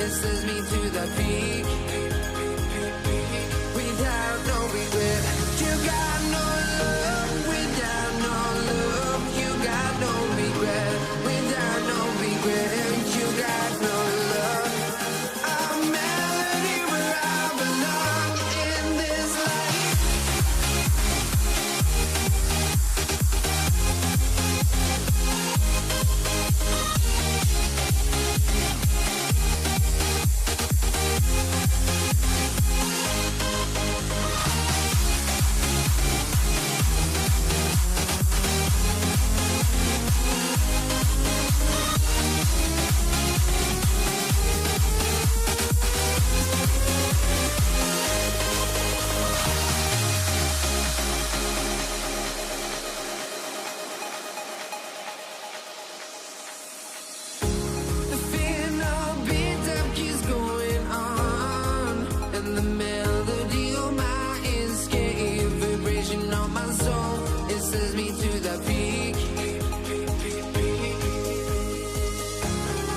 It sends me to the peak without no regret. You got no love without no love. You got no regret without no regret. You got no love. A melody where I belong in this life. The melody of my escape, vibration on my soul, it sends me to the peak.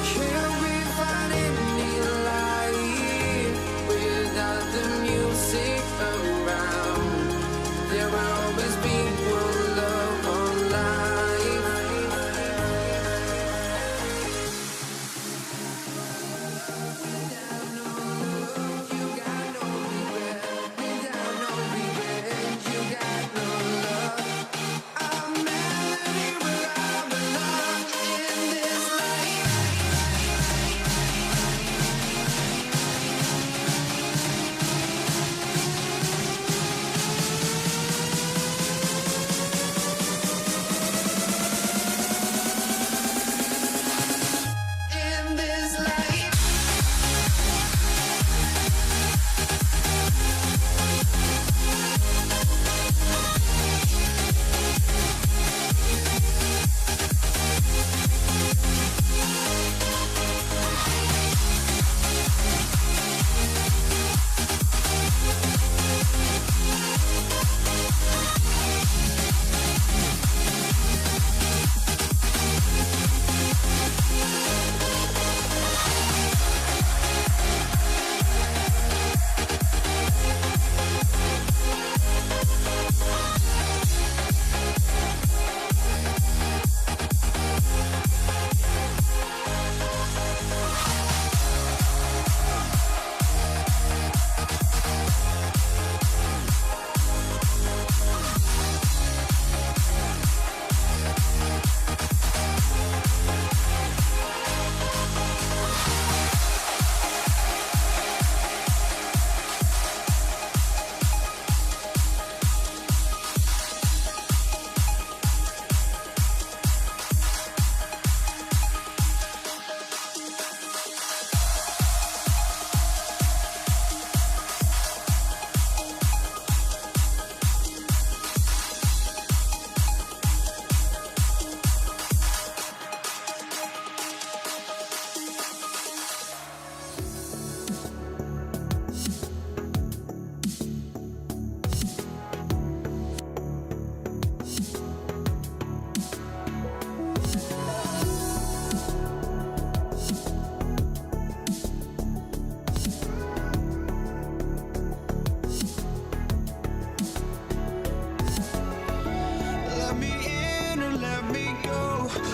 Can't we find any light without the music around? There will always be one love, one life. Without no love, you got no regret. Without no regret, you got no love. A melody where I belong in this life. In this life.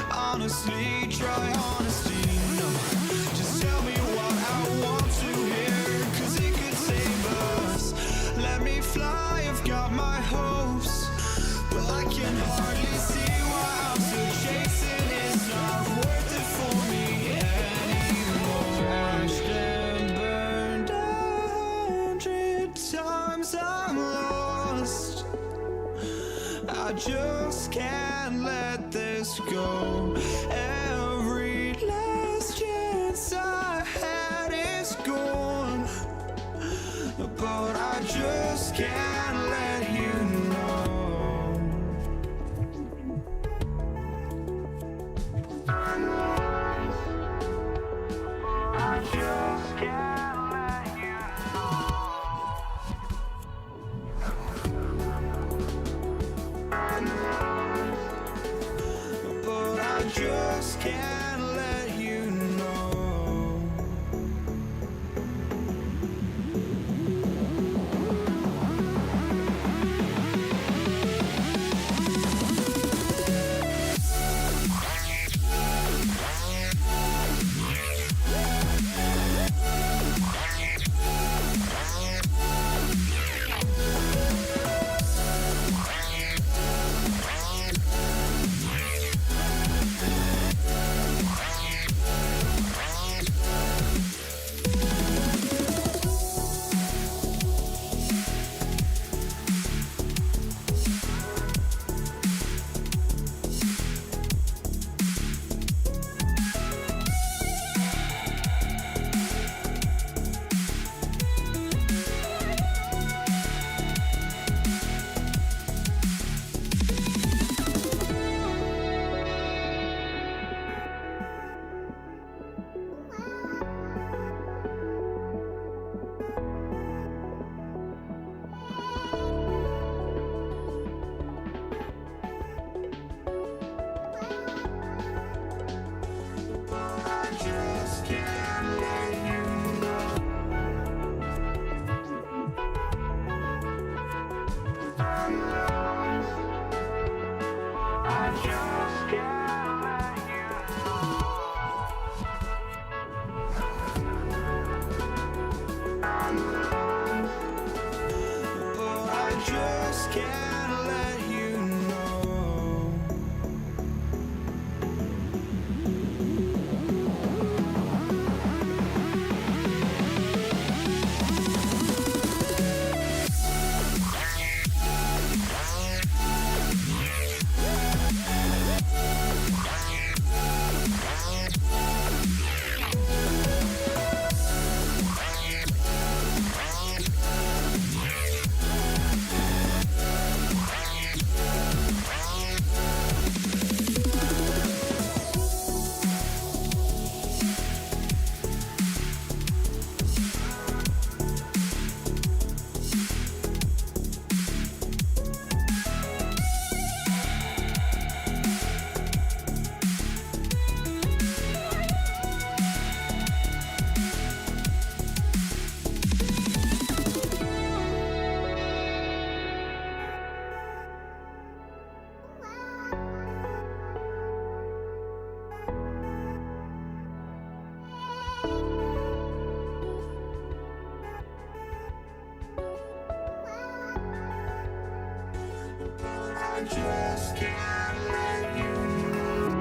Honestly, try honesty, no. Just tell me what I want to hear, 'cause it could save us. Let me fly, I've got my hopes, but I can hardly see why I'm still chasing. It's not worth it for me anymore. Crashed and burned 100 times I'm lost. I just can't let this go. Every last chance I had is gone, but I just can't let you know. I just can't let you know. But I just can't let you know. I just can't let you know.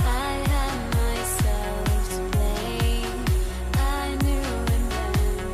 I had myself to blame. I knew and then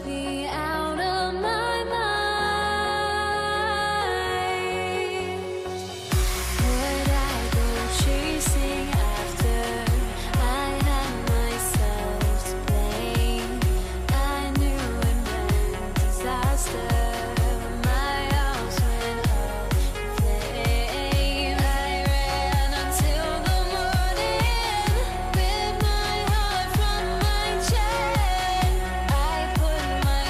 puts me out of my mind. Would I go chasing after? I had myself to blame. I knew it meant disaster. My house went up in flame. I ran until the morning with my heart from my chest. I put my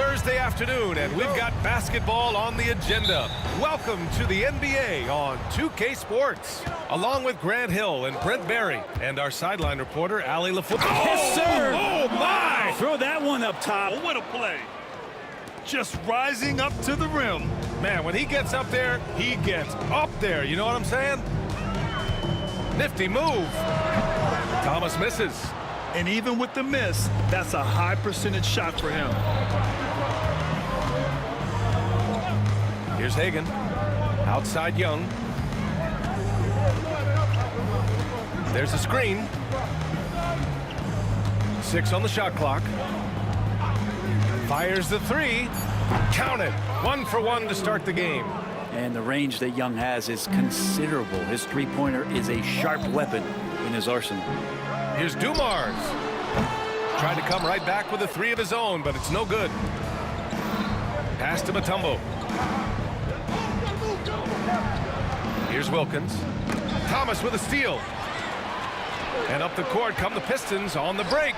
Thursday afternoon, and we've got basketball on the agenda. Welcome to the NBA on 2K Sports, along with Grant Hill and Brent Berry, and our sideline reporter, Allie LaFleur. Yes, sir. Oh, my! Throw that one up top. Oh, what a play. Just rising up to the rim. Man, when he gets up there, he gets up there. You know what I'm saying? Nifty move. Thomas misses. And even with the miss, that's a high percentage shot for him. Here's Hagan. Outside Young. There's a screen. 6 on the shot clock. Fires the three. Count it. 1 for 1 to start the game. And the range that Young has is considerable. His three-pointer is a sharp weapon in his arsenal. Here's Dumars. Tried to come right back with a three of his own, but it's no good. Pass to Mutombo. Here's Wilkins. Thomas with a steal. And up the court come the Pistons on the break.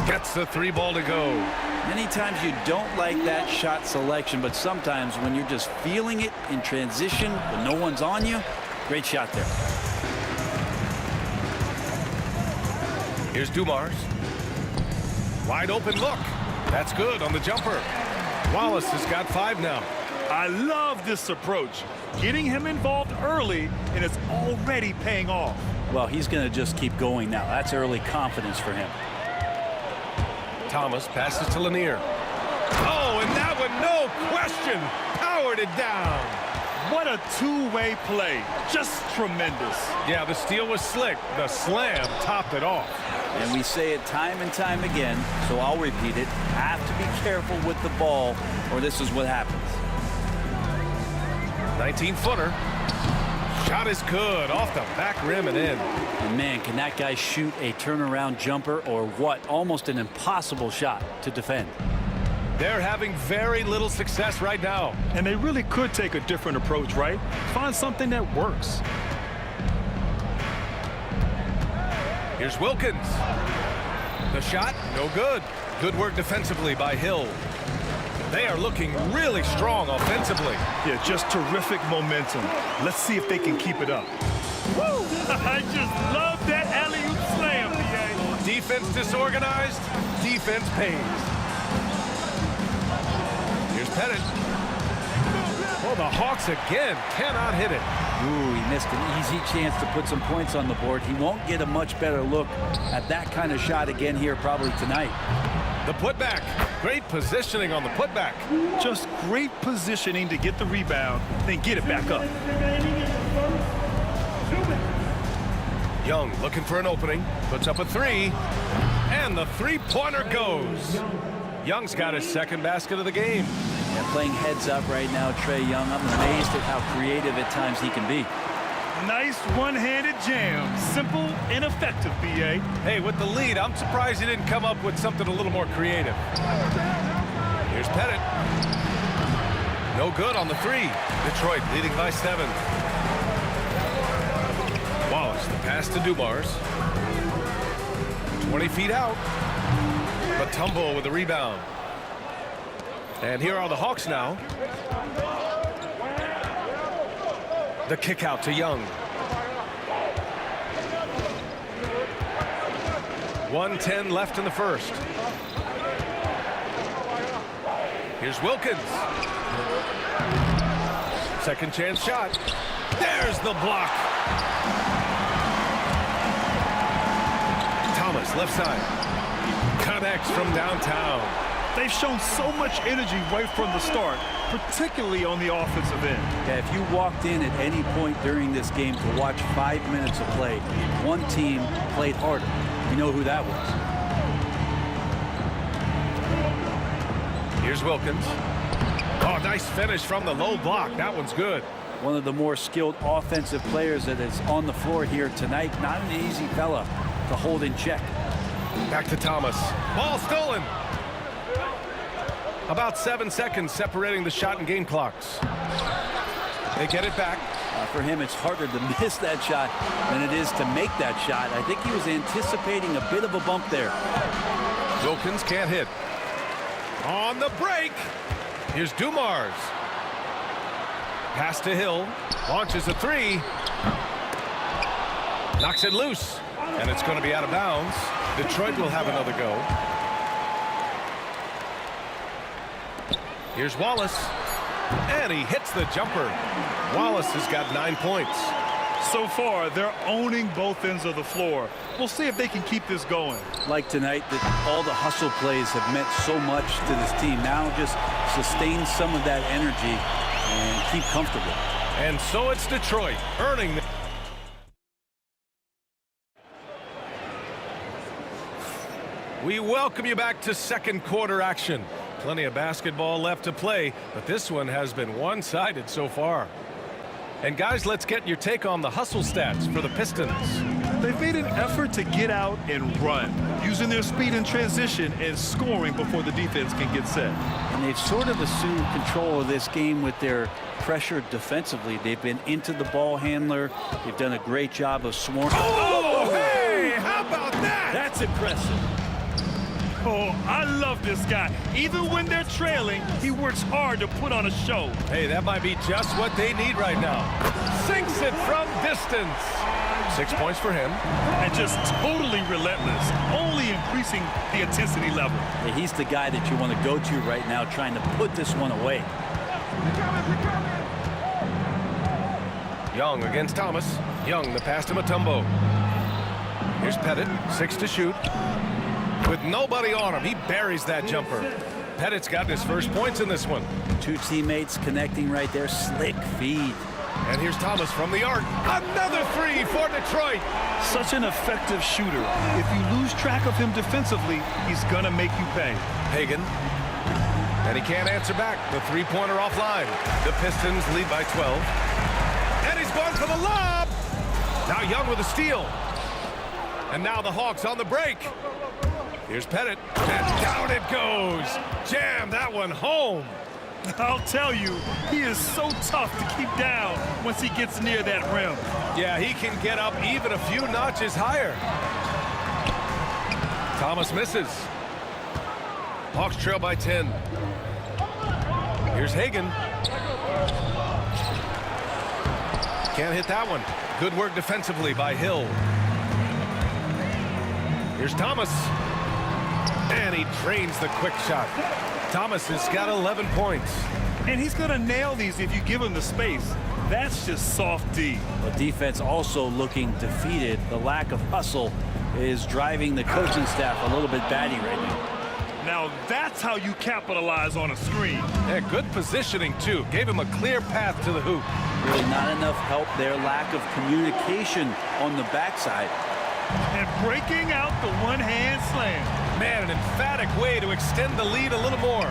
Gets the three ball to go. Many times you don't like that shot selection, but sometimes when you're just feeling it in transition, when no one's on you, great shot there. Here's Dumars. Wide open look. That's good on the jumper. Wallace has got 5 now. I love this approach. Getting him involved early, and it's already paying off. Well, he's going to just keep going now. That's early confidence for him. Thomas passes to Lanier. Oh, and that one, no question, powered it down. What a two-way play. Just tremendous. Yeah, the steal was slick. The slam topped it off. And we say it time and time again, so I'll repeat it. Have to be careful with the ball, or this is what happens. 19-footer. Shot is good. Off the back rim and in. And man, can that guy shoot a turnaround jumper or what? Almost an impossible shot to defend. They're having very little success right now. And they really could take a different approach, right? Find something that works. Here's Wilkins. The shot, no good. Good work defensively by Hill. They are looking really strong offensively. Yeah, just terrific momentum. Let's see if they can keep it up. Woo! I just love that alley-oop slam, BA. Defense disorganized, defense pays. Here's Pettit. Oh, the Hawks again cannot hit it. Ooh, he missed an easy chance to put some points on the board. He won't get a much better look at that kind of shot again here probably tonight. The putback. Great positioning on the putback. Just great positioning to get the rebound, then get it back up. Young looking for an opening. Puts up a three. And the three-pointer goes. Young's got his second basket of the game. Yeah, playing heads up right now, Trae Young. I'm amazed at how creative at times he can be. Nice one-handed jam. Simple and effective, BA. Hey, with the lead, I'm surprised he didn't come up with something a little more creative. Here's Pettit. No good on the three. Detroit leading by 7. Wallace, the pass to Dumars. 20 feet out. Mutombo with the rebound. And here are the Hawks now. The kick out to Young. 1:10 left in the first. Here's Wilkins. Second chance shot. There's the block. Thomas, left side. Connects from downtown. They've shown so much energy right from the start, particularly on the offensive end. Yeah, if you walked in at any point during this game to watch 5 minutes of play, one team played harder. You know who that was. Here's Wilkins. Oh, nice finish from the low block. That one's good. One of the more skilled offensive players that is on the floor here tonight. Not an easy fella to hold in check. Back to Thomas. Ball stolen. About 7 seconds separating the shot and game clocks. They get it back. For him, it's harder to miss that shot than it is to make that shot. I think he was anticipating a bit of a bump there. Wilkins can't hit. On the break, here's Dumars. Pass to Hill, launches a three. Knocks it loose, and it's going to be out of bounds. Detroit will have another go. Here's Wallace, and he hits the jumper. Wallace has got 9 points. So far, they're owning both ends of the floor. We'll see if they can keep this going. Like tonight, that all the hustle plays have meant so much to this team. Now just sustain some of that energy and keep comfortable. And so it's Detroit earning. We welcome you back to second quarter action. Plenty of basketball left to play, but this one has been one-sided so far. And guys, let's get your take on the hustle stats for the Pistons. They've made an effort to get out and run, using their speed in transition and scoring before the defense can get set. And they've sort of assumed control of this game with their pressure defensively. They've been into the ball handler. They've done a great job of swarming. Oh, hey, how about that? That's impressive. Oh, I love this guy. Even when they're trailing, he works hard to put on a show. Hey, that might be just what they need right now. Sinks it from distance. 6 points for him. And just totally relentless, only increasing the intensity level. Yeah, he's the guy that you want to go to right now, trying to put this one away. Young against Thomas. Young, the pass to Mutombo. Here's Pettit, 6 to shoot. With nobody on him, he buries that jumper. Pettit's gotten his first points in this one. Two teammates connecting right there. Slick feed. And here's Thomas from the arc. Another three for Detroit. Such an effective shooter. If you lose track of him defensively, he's going to make you pay. Hagan. And he can't answer back. The three-pointer offline. The Pistons lead by 12. And he's going for the lob. Now Young with a steal. And now the Hawks on the break. Here's Pettit, and down it goes. Jam that one home. I'll tell you, he is so tough to keep down once he gets near that rim. Yeah, he can get up even a few notches higher. Thomas misses. Hawks trail by 10. Here's Hagan. Can't hit that one. Good work defensively by Hill. Here's Thomas. And he drains the quick shot. Thomas has got 11 points. And he's going to nail these if you give him the space. That's just soft D. The defense also looking defeated. The lack of hustle is driving the coaching staff a little bit batty right now. Now that's how you capitalize on a screen. Yeah, good positioning, too. Gave him a clear path to the hoop. Really not enough help there. Lack of communication on the backside. And breaking out the one-hand slam. Man, an emphatic way to extend the lead a little more.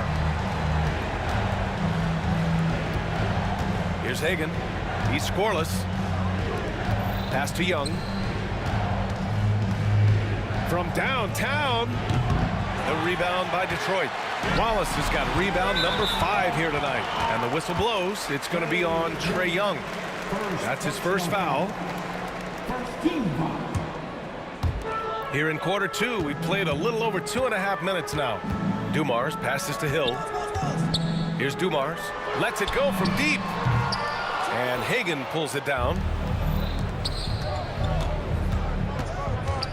Here's Hagan. He's scoreless. Pass to Young. From downtown. The rebound by Detroit. Wallace has got rebound number 5 here tonight. And the whistle blows. It's going to be on Trae Young. That's his first foul. Here in quarter 2, we played a little over 2.5 minutes now. Dumars passes to Hill. Here's Dumars. Lets it go from deep. And Hagan pulls it down.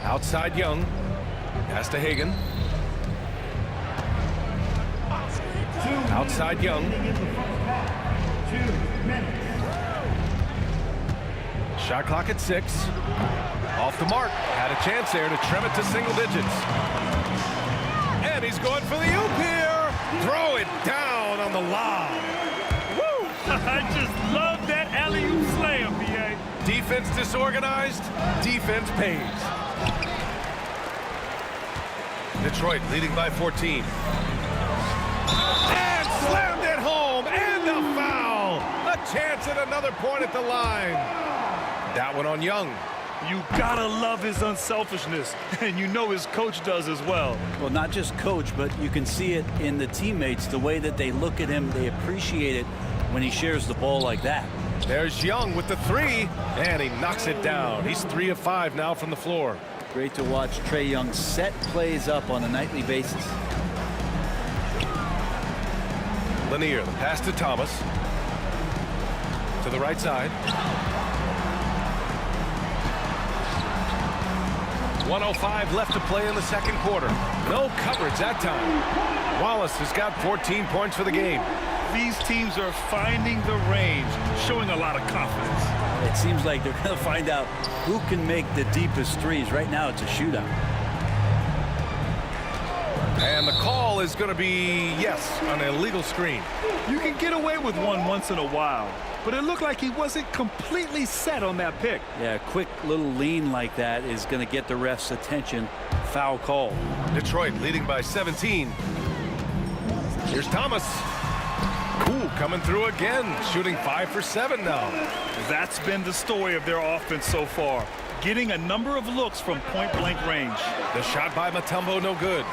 Outside Young. Pass to Hagan. Outside Young. Shot clock at 6. Off the mark. Had a chance there to trim it to single digits. And he's going for the oop here. Throw it down on the lob. Woo! I just love that alley-oop slam, B.A. Defense disorganized. Defense pays. Detroit leading by 14. And slammed it home. And a foul. A chance at another point at the line. That one on Young. You gotta love his unselfishness, and you know his coach does as well. Well, not just coach, but you can see it in the teammates, the way that they look at him. They appreciate it when he shares the ball like that. There's Young with the 3, and he knocks it down. He's 3 of 5 now from the floor. Great to watch Trae Young set plays up on a nightly basis. Lanier, the pass to Thomas. To the right side. 1:05 left to play in the second quarter. No coverage that time. Wallace has got 14 points for the game. These teams are finding the range, showing a lot of confidence. It seems like they're going to find out who can make the deepest threes. Right now, it's a shootout. And the call is going to be, yes, an illegal screen. You can get away with one once in a while, but it looked like he wasn't completely set on that pick. Yeah, a quick little lean like that is going to get the ref's attention. Foul call. Detroit leading by 17. Here's Thomas. Ooh, coming through again, shooting 5 for 7 now. That's been the story of their offense so far, getting a number of looks from point-blank range. The shot by Mutombo, no good.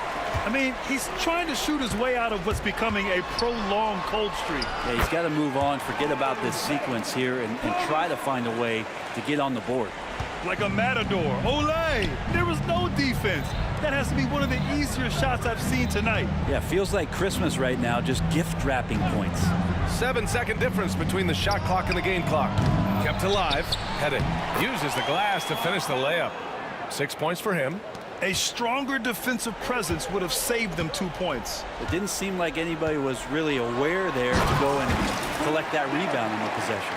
I mean, he's trying to shoot his way out of what's becoming a prolonged cold streak. Yeah, he's got to move on, forget about this sequence here, and try to find a way to get on the board. Like a matador. Olay! There was no defense. That has to be one of the easier shots I've seen tonight. Yeah, feels like Christmas right now, just gift wrapping points. 7-second difference between the shot clock and the game clock. Kept alive. Headed. Uses the glass to finish the layup. 6 points for him. A stronger defensive presence would have saved them 2 points. It didn't seem like anybody was really aware there to go and collect that rebound in the possession.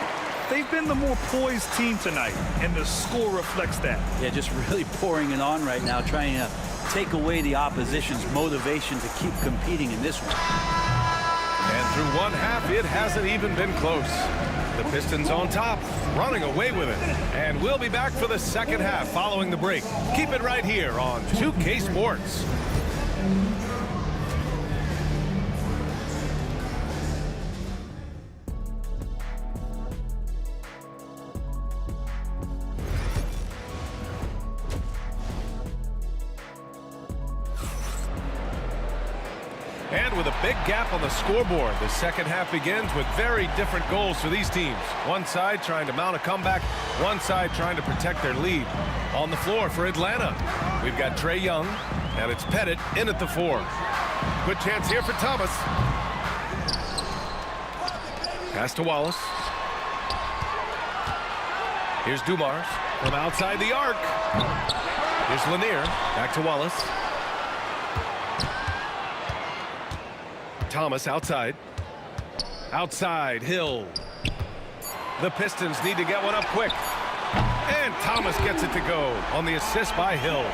They've been the more poised team tonight, and the score reflects that. Yeah, just really pouring it on right now, trying to take away the opposition's motivation to keep competing in this one. And through one half, it hasn't even been close. The Pistons on top, running away with it. And we'll be back for the second half following the break. Keep it right here on 2K Sports. And with a big gap on the scoreboard, the second half begins with very different goals for these teams. One side trying to mount a comeback, one side trying to protect their lead. On the floor for Atlanta, we've got Trae Young, and it's Pettit in at the 4. Good chance here for Thomas. Pass to Wallace. Here's Dumars from outside the arc. Here's Lanier, back to Wallace. Thomas outside. Outside, Hill. The Pistons need to get one up quick. And Thomas gets it to go on the assist by Hill.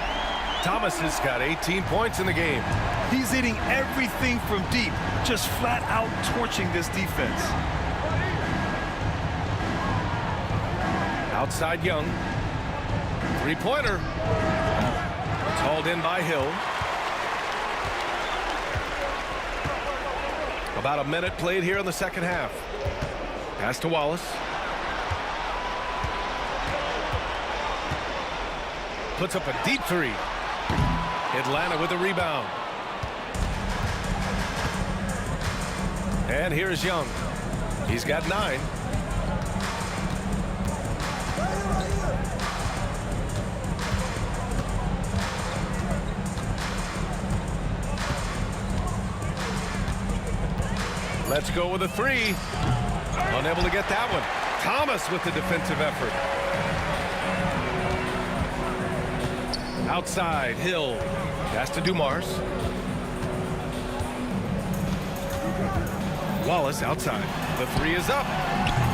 Thomas has got 18 points in the game. He's hitting everything from deep, just flat out torching this defense. Outside Young. Three-pointer. It's hauled in by Hill. About a minute played here in the second half. Pass to Wallace. Puts up a deep 3. Atlanta with the rebound. And here's Young. He's got 9. Let's go with a 3. Unable to get that one. Thomas with the defensive effort. Outside, Hill. Pass to Dumars. Wallace outside. The 3 is up.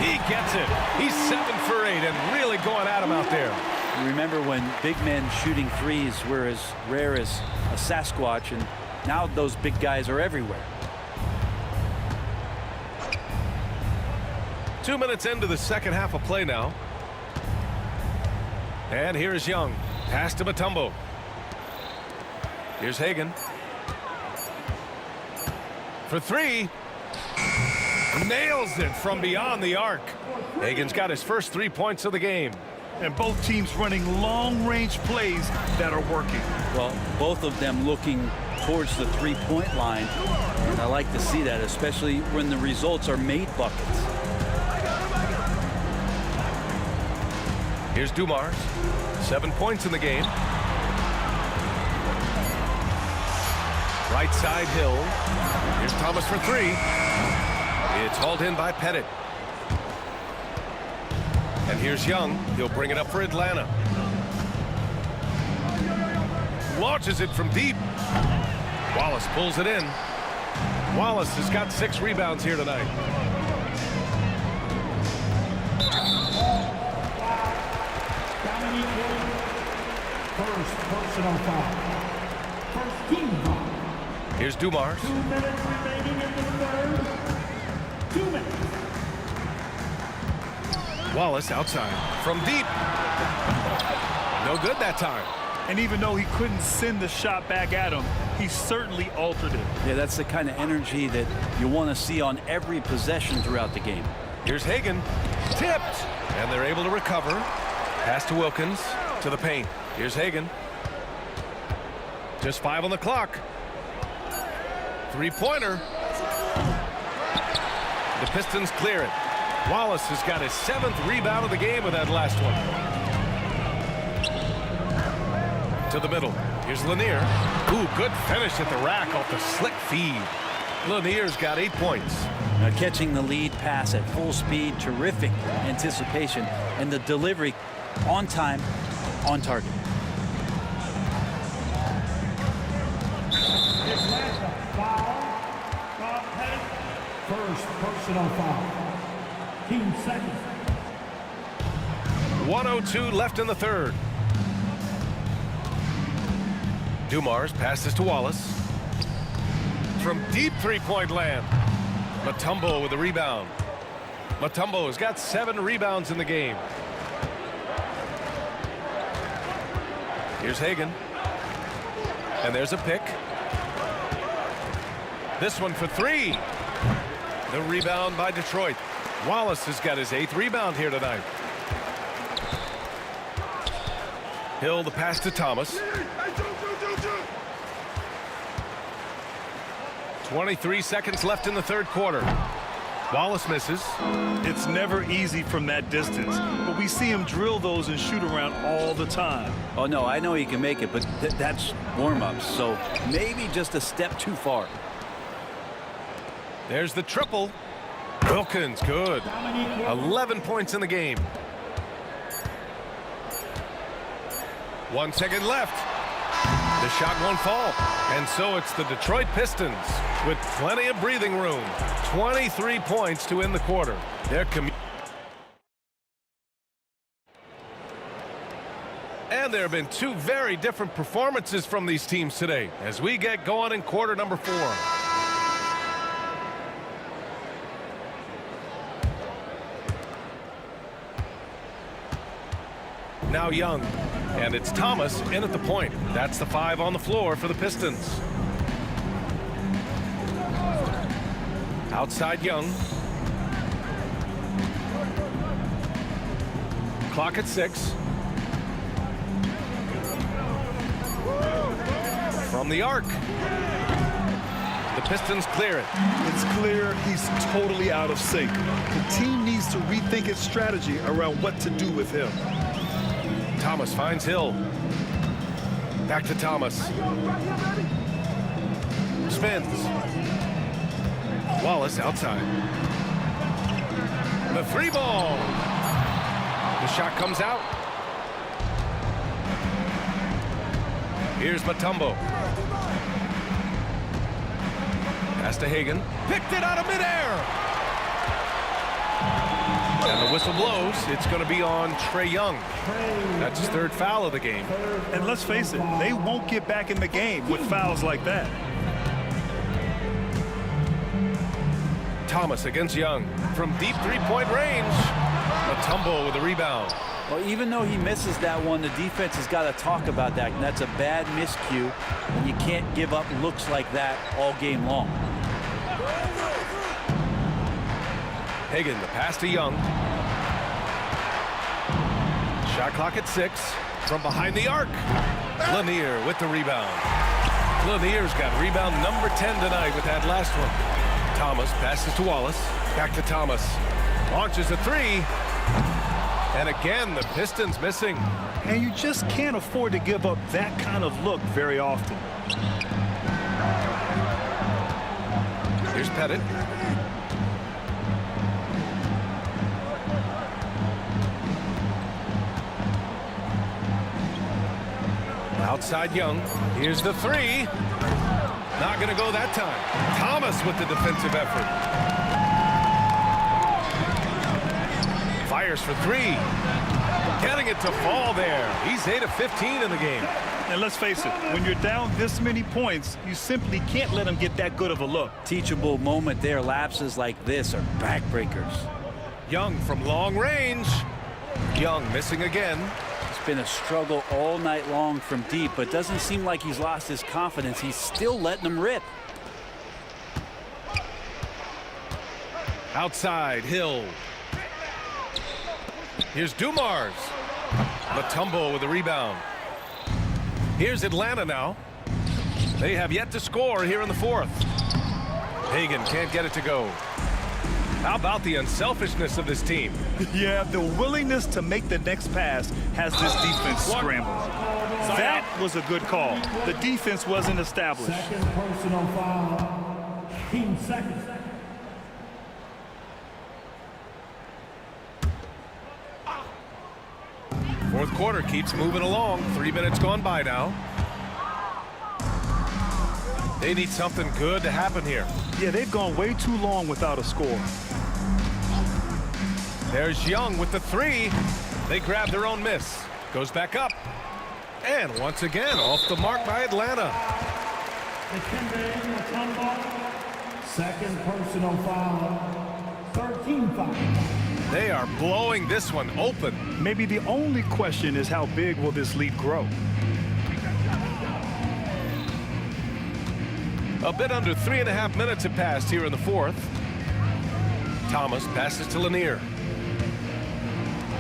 He gets it. He's 7 for 8 and really going at him out there. You remember when big men shooting threes were as rare as a Sasquatch, and now those big guys are everywhere. 2 minutes into the second half of play now. And here's Young. Pass to Mutombo. Here's Hagan. For 3. Nails it from beyond the arc. Hagan's got his first 3 points of the game. And both teams running long-range plays that are working. Well, both of them looking towards the three-point line. And I like to see that, especially when the results are made buckets. Here's Dumars. 7 points in the game. Right side, Hill. Here's Thomas for 3. It's hauled in by Pettit. And here's Young. He'll bring it up for Atlanta. Launches it from deep. Wallace pulls it in. Wallace has got 6 rebounds here tonight. First personal foul. First team foul. Here's Dumars. 2 minutes remaining in the third. 2 minutes. Wallace outside from deep. No good that time. And even though he couldn't send the shot back at him, he certainly altered it. Yeah, that's the kind of energy that you want to see on every possession throughout the game. Here's Hagan. Tipped. And they're able to recover. Pass to Wilkins. To the paint. Here's Hagan. Just 5 on the clock. 3-pointer. The Pistons clear it. Wallace has got his 7th rebound of the game with that last one. To the middle. Here's Lanier. Ooh, good finish at the rack off the slick feed. Lanier's got 8 points. Now catching the lead pass at full speed, terrific anticipation, and the delivery on time, on target. Atlanta foul. Rob Pettit. First personal foul. Team second. 1:02 left in the third. Dumars passes to Wallace. From deep 3-point land. Mutombo with the rebound. Mutombo has got 7 rebounds in the game. Here's Hagan. And there's a pick. This one for 3. The rebound by Detroit. Wallace has got his 8th rebound here tonight. Hill the pass to Thomas. 23 seconds left in the third quarter. Wallace misses. It's never easy from that distance, but we see him drill those and shoot around all the time. Oh, no, I know he can make it, but that's warm-ups, so maybe just a step too far. There's the triple. Wilkins, good. 11 points in the game. 1 second left. The shot won't fall. And so it's the Detroit Pistons with plenty of breathing room. 23 points to end the quarter. And there have been 2 very different performances from these teams today as we get going in quarter number 4. Now Young, and it's Thomas in at the point. That's the 5 on the floor for the Pistons. Outside Young. Clock at 6. From the arc. The Pistons clear it. It's clear he's totally out of sync. The team needs to rethink its strategy around what to do with him. Thomas finds Hill. Back to Thomas. Spins. Wallace outside. The 3 ball. The shot comes out. Here's Mutombo. Pass to Hagan. Picked it out of midair. And the whistle blows. It's going to be on Trae Young. That's his 3rd foul of the game. And let's face it, they won't get back in the game with fouls like that. Thomas against Young from deep 3-point range. Mutombo with the rebound. Well, even though he misses that one, the defense has got to talk about that, and that's a bad miscue, and you can't give up looks like that all game long. Hagan, the pass to Young. Shot clock at 6. From behind the arc. Lanier with the rebound. Lanier's got rebound number 10 tonight with that last one. Thomas passes to Wallace. Back to Thomas. Launches a 3. And again, the Pistons missing. And you just can't afford to give up that kind of look very often. Here's Pettit. Outside Young. Here's the three. Not going to go that time. Thomas with the defensive effort. Fires for three. Getting it to fall there. He's 8 of 15 in the game. And let's face it, when you're down this many points, you simply can't let them get that good of a look. Teachable moment there. Lapses like this are backbreakers. Young from long range. Young missing again. It's been a struggle all night long from deep, but doesn't seem like he's lost his confidence. He's still letting them rip. Outside, Hill. Here's Dumars. Matumbo with the rebound. Here's Atlanta now. They have yet to score here in the fourth. Hagan can't get it to go. How about the unselfishness of this team? Yeah, the willingness to make the next pass has this defense scrambled. That was a good call. The defense wasn't established. Second personal foul. 15 seconds. Fourth quarter keeps moving along. 3 minutes gone by now. They need something good to happen here. Yeah, they've gone way too long without a score. There's Young with the three. They grab their own miss. Goes back up. And once again, off the mark by Atlanta. Second personal foul. 13 fouls. They are blowing this one open. Maybe the only question is how big will this lead grow? A bit under 3.5 minutes have passed here in the fourth. Thomas passes to Lanier.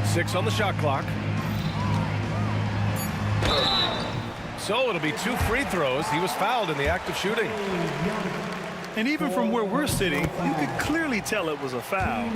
6 on the shot clock. So it'll be 2 free throws. He was fouled in the act of shooting. And even from where we're sitting, you could clearly tell it was a foul.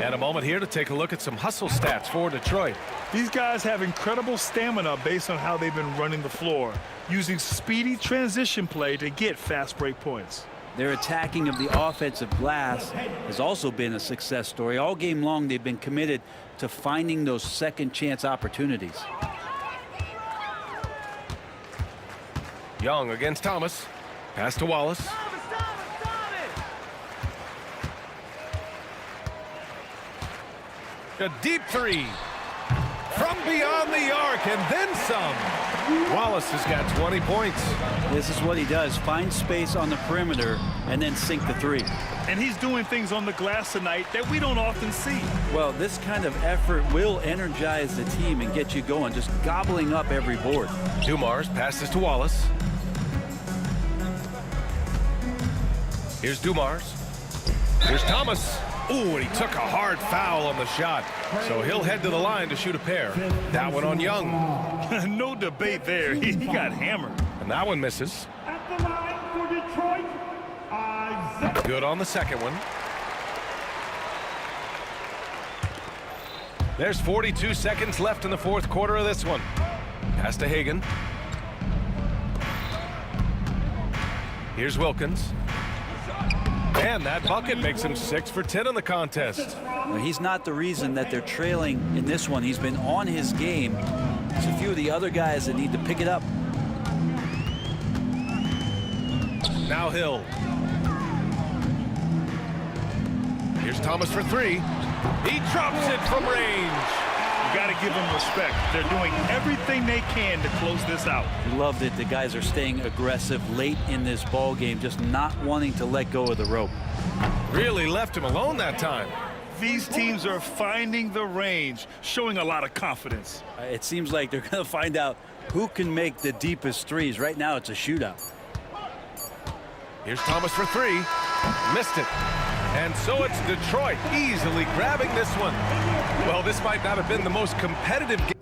And a moment here to take a look at some hustle stats for Detroit. These guys have incredible stamina based on how they've been running the floor, using speedy transition play to get fast break points. Their attacking of the offensive glass has also been a success story. All game long, they've been committed to finding those second chance opportunities. Young against Thomas. Pass to Wallace. A deep three from beyond the arc and then some. Wallace has got 20 points. This is what he does. Find space on the perimeter and then sink the three. And he's doing things on the glass tonight that we don't often see. Well, this kind of effort will energize the team and get you going, just gobbling up every board. Dumars passes to Wallace. Here's Dumars. Here's Thomas. Ooh, and he took a hard foul on the shot. So he'll head to the line to shoot a pair. That one on Young. No debate there. He got hammered. And that one misses. At the line for Detroit, Isaiah. Good on the second one. There's 42 seconds left in the fourth quarter of this one. Pass to Hagan. Here's Wilkins. And that bucket makes him 6 for 10 in the contest. Well, he's not the reason that they're trailing in this one. He's been on his game. There's a few of the other guys that need to pick it up. Now Hill. Here's Thomas for three. He drops it from range. You got to give them respect. They're doing everything they can to close this out. Loved it. The guys are staying aggressive late in this ball game, just not wanting to let go of the rope. Really left him alone that time. These teams are finding the range, showing a lot of confidence. It seems like they're going to find out who can make the deepest threes. Right now, it's a shootout. Here's Thomas for three. Missed it. And so it's Detroit easily grabbing this one. Well, this might not have been the most competitive game.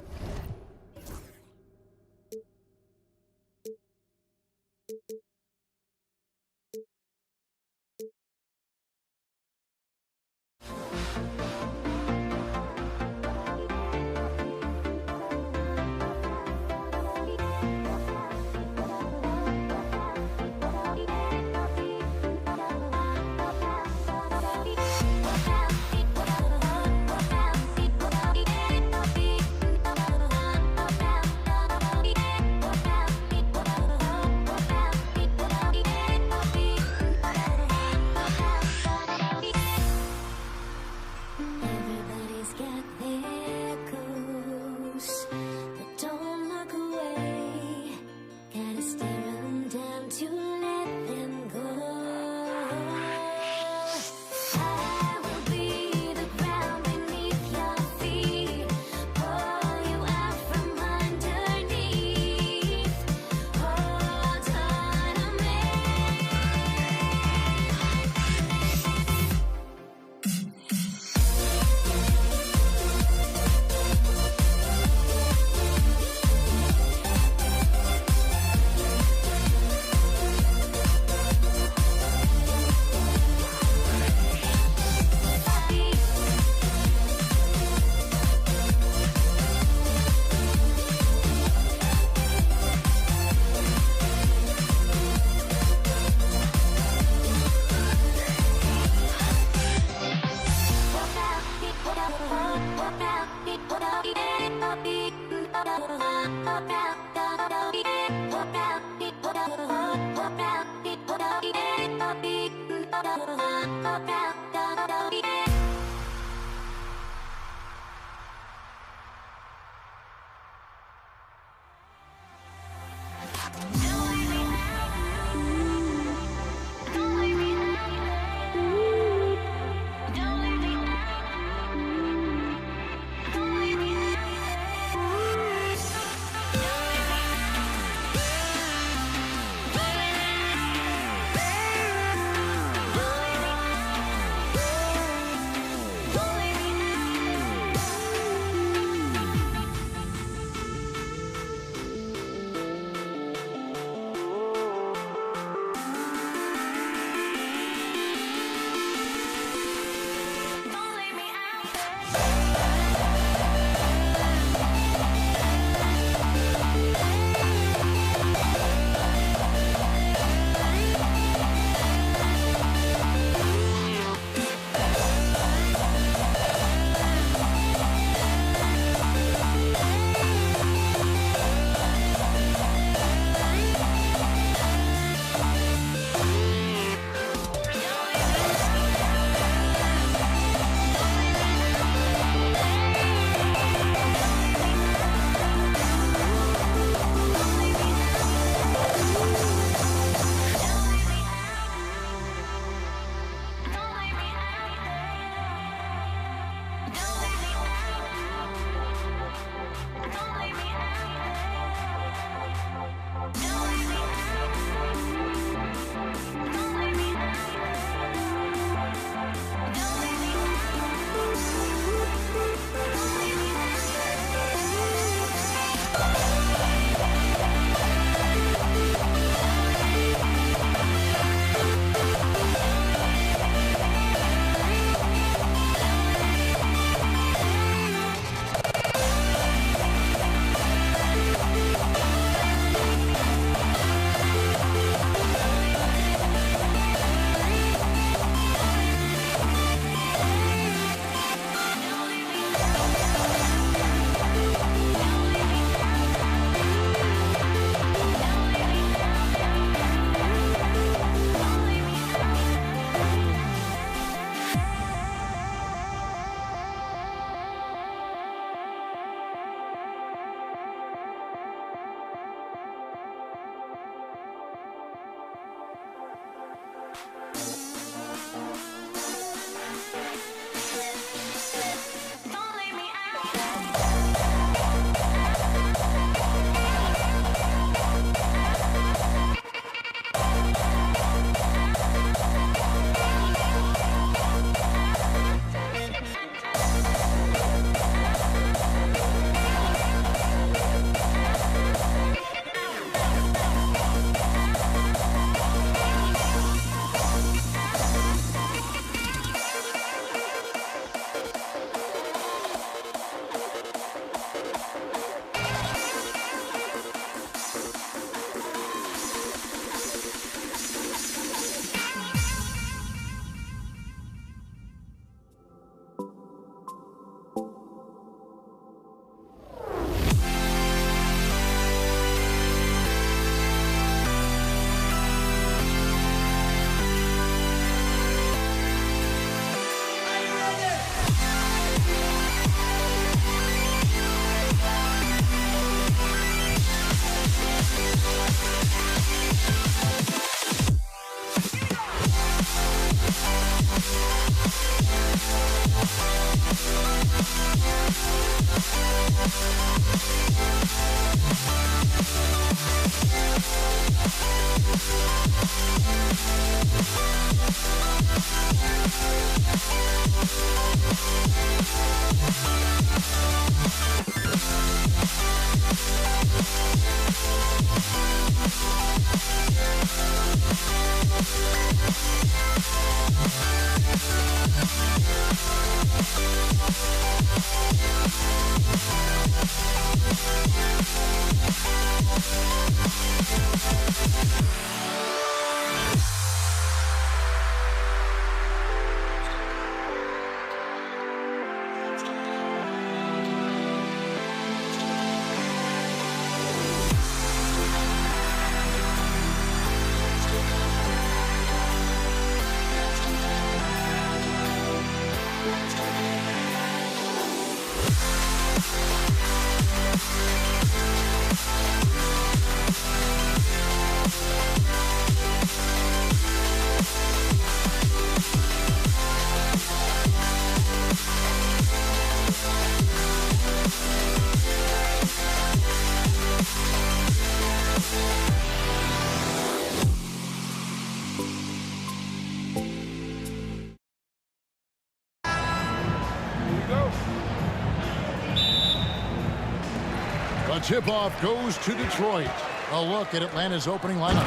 The tip-off goes to Detroit. A look at Atlanta's opening lineup.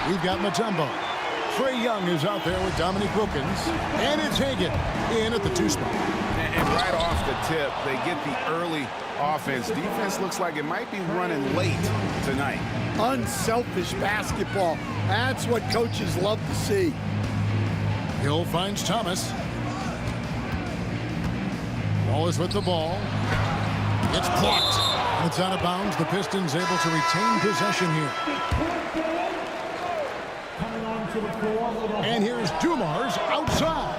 We've got Mutombo. Trae Young is out there with Dominique Wilkins. And it's Hagan in at the 2 spot. And right off the tip, they get the early offense. Defense looks like it might be running late tonight. Unselfish basketball. That's what coaches love to see. Hill finds Thomas. Wallace with the ball. It's blocked. It's out of bounds. The Pistons able to retain possession here. And here's Dumars outside.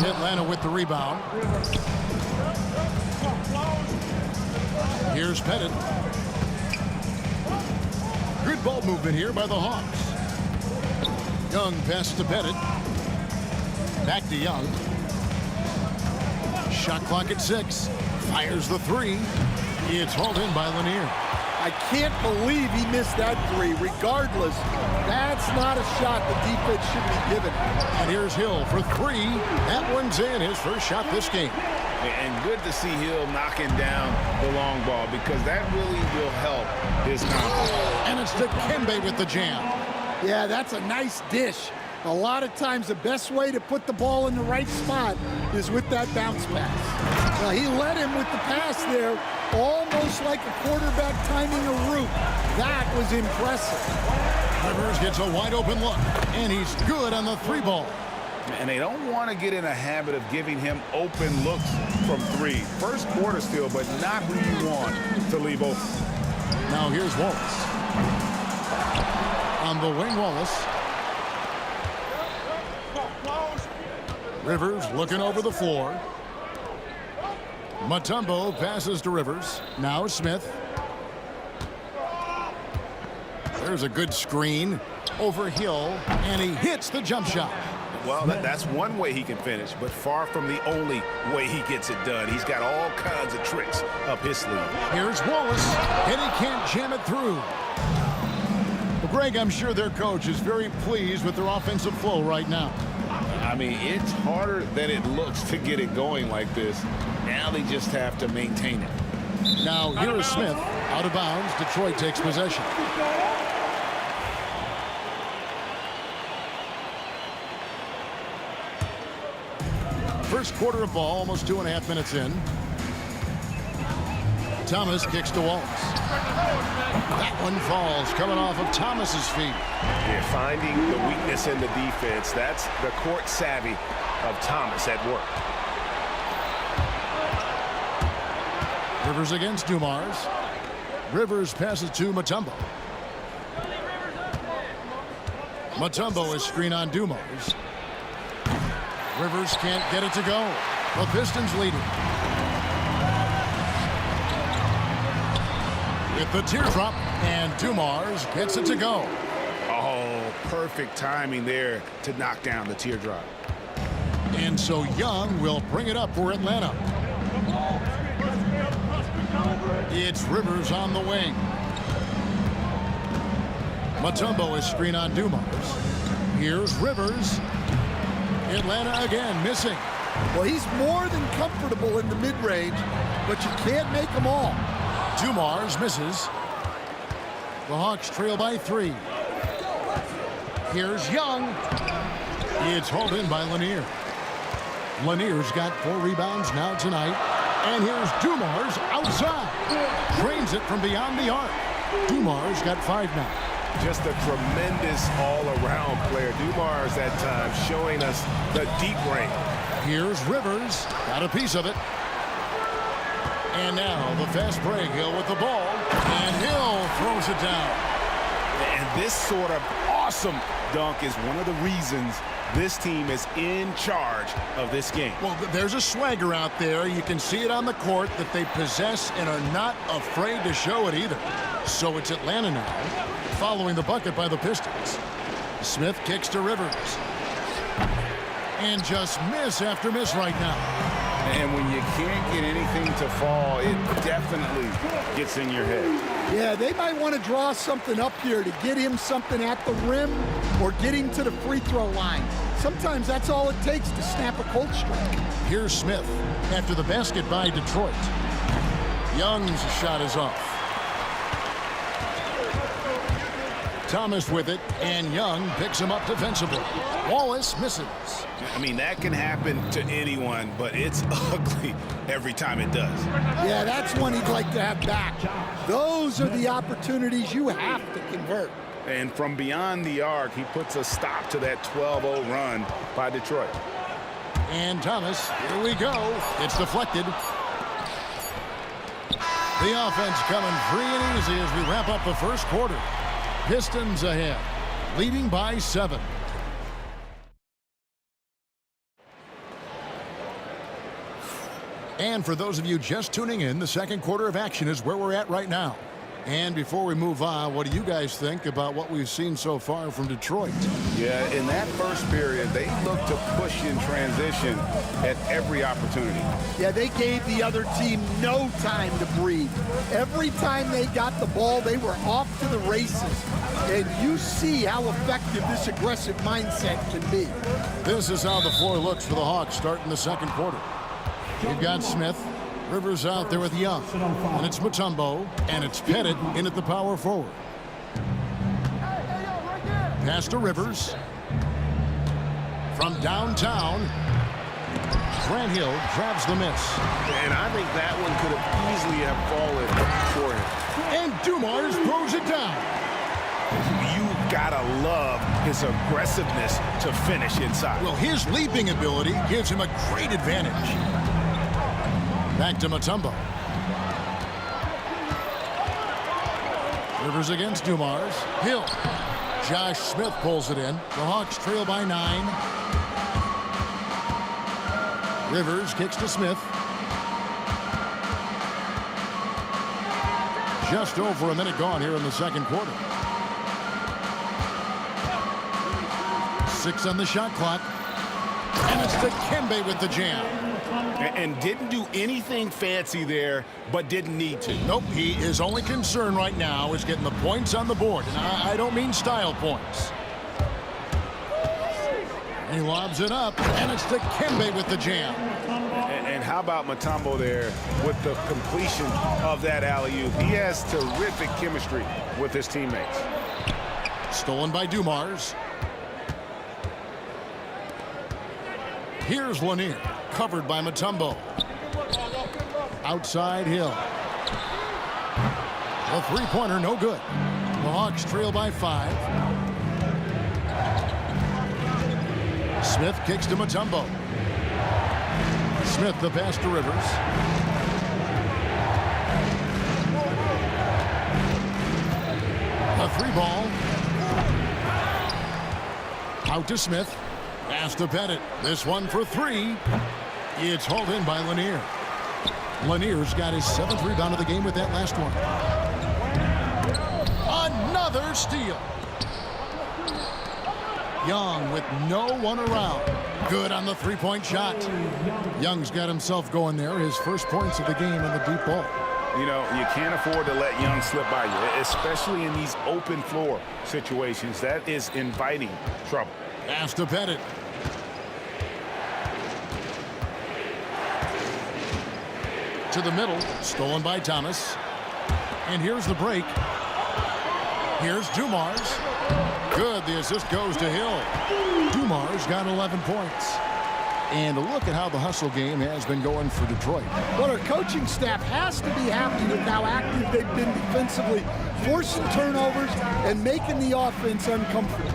Atlanta with the rebound. Here's Pettit. Good ball movement here by the Hawks. Young pass to Pettit. Back to Young. Shot clock at 6. Fires the 3. It's hauled in by Lanier. I can't believe he missed that 3. Regardless, that's not a shot the defense should be given. And here's Hill for 3. That one's in. His first shot this game. And good to see Hill knocking down the long ball because that really will help his confidence. And it's to Kembe with the jam. Yeah, that's a nice dish. A lot of times the best way to put the ball in the right spot is with that bounce pass. Now, he led him with the pass there, almost like a quarterback timing a route. That was impressive. Rivers gets a wide open look, and he's good on the 3 ball. And they don't want to get in a habit of giving him open looks from 3. First quarter still, but not who you want to leave open. Now here's Wallace. On the wing, Wallace. Rivers looking over the floor. Mutombo passes to Rivers. Now Smith. There's a good screen over Hill, and he hits the jump shot. Well, that's one way he can finish, but far from the only way he gets it done. He's got all kinds of tricks up his sleeve. Here's Wallace, and he can't jam it through. Well, Greg, I'm sure their coach is very pleased with their offensive flow right now. I mean, it's harder than it looks to get it going like this. Now they just have to maintain it. Now here is Smith, out of bounds. Detroit takes possession. First quarter of ball, almost 2.5 minutes in. Thomas kicks to Wallace. That one falls, coming off of Thomas's feet. Yeah, finding the weakness in the defense. That's the court savvy of Thomas at work. Rivers against Dumars. Rivers passes to Mutombo. Mutombo is screen on Dumars. Rivers can't get it to go. The Pistons leading. With the teardrop, and Dumars gets it to go. Oh, perfect timing there to knock down the teardrop. And so Young will bring it up for Atlanta. It's Rivers on the wing. Mutombo is screen on Dumars. Here's Rivers. Atlanta again missing. Well, he's more than comfortable in the mid-range, but you can't make them all. Dumars misses. The Hawks trail by 3. Here's Young. It's hauled in by Lanier. Lanier's got 4 rebounds now tonight. And here's Dumars outside. Drains it from beyond the arc. Dumars got 5 now. Just a tremendous all-around player. Dumars at times showing us the deep range. Here's Rivers. Got a piece of it. And now the fast break. Hill with the ball. And Hill throws it down. And this sort of awesome dunk is one of the reasons this team is in charge of this game. Well, there's a swagger out there. You can see it on the court that they possess and are not afraid to show it either. So it's Atlanta now, following the bucket by the Pistons. Smith kicks to Rivers. And just miss after miss right now. And when you can't get anything to fall, it definitely gets in your head. Yeah, they might want to draw something up here to get him something at the rim or get him to the free throw line. Sometimes that's all it takes to snap a cold streak. Here's Smith after the basket by Detroit. Young's shot is off. Thomas with it, and Young picks him up defensively. Wallace misses. I mean, that can happen to anyone, but it's ugly every time it does. Yeah, that's one he'd like to have back. Those are the opportunities you have to convert. And from beyond the arc, he puts a stop to that 12-0 run by Detroit. And Thomas, here we go. It's deflected. The offense coming free and easy as we wrap up the first quarter. Pistons ahead, leading by 7. And for those of you just tuning in, the second quarter of action is where we're at right now. And before we move on, what do you guys think about what we've seen so far from Detroit? Yeah, in that first period, they looked to push in transition at every opportunity. Yeah, they gave the other team no time to breathe. Every time they got the ball, they were off to the races. And you see how effective this aggressive mindset can be. This is how the floor looks for the Hawks starting the second quarter. We've got Smith. Rivers out there with Young. And it's Mutombo. And it's Pettit in at the power forward. Pass to Rivers. From downtown, Grant Hill grabs the miss. And I think that one could have easily have fallen for him. And Dumars throws it down. You gotta love his aggressiveness to finish inside. Well, his leaping ability gives him a great advantage. Back to Mutombo. Rivers against Dumars. Hill. Josh Smith pulls it in. The Hawks trail by 9. Rivers kicks to Smith. Just over a minute gone here in the second quarter. 6 on the shot clock. And it's Dikembe with the jam. And didn't do anything fancy there, but didn't need to. Nope, his only concern right now is getting the points on the board. And I don't mean style points. He lobs it up, and it's Dikembe with the jam. And how about Mutombo there with the completion of that alley-oop? He has terrific chemistry with his teammates. Stolen by Dumars. Here's Lanier, covered by Mutombo. Outside Hill. A three-pointer, no good. The Hawks trail by 5. Smith kicks to Mutombo. Smith the pass to Rivers. A 3-ball. Out to Smith. Pass to Pettit. This one for 3. It's hauled in by Lanier. Lanier's got his 7th rebound of the game with that last one. Another steal. Young with no one around. Good on the 3-point shot. Young's got himself going there. His first points of the game in the deep ball. You know, you can't afford to let Young slip by you, especially in these open floor situations. That is inviting trouble. Pass to Pettit. To the middle, stolen by Thomas. And here's the break. Here's Dumars. Good, the assist goes to Hill. Dumars got 11 points. And look at how the hustle game has been going for Detroit. But our coaching staff has to be happy with how active they've been defensively, forcing turnovers and making the offense uncomfortable.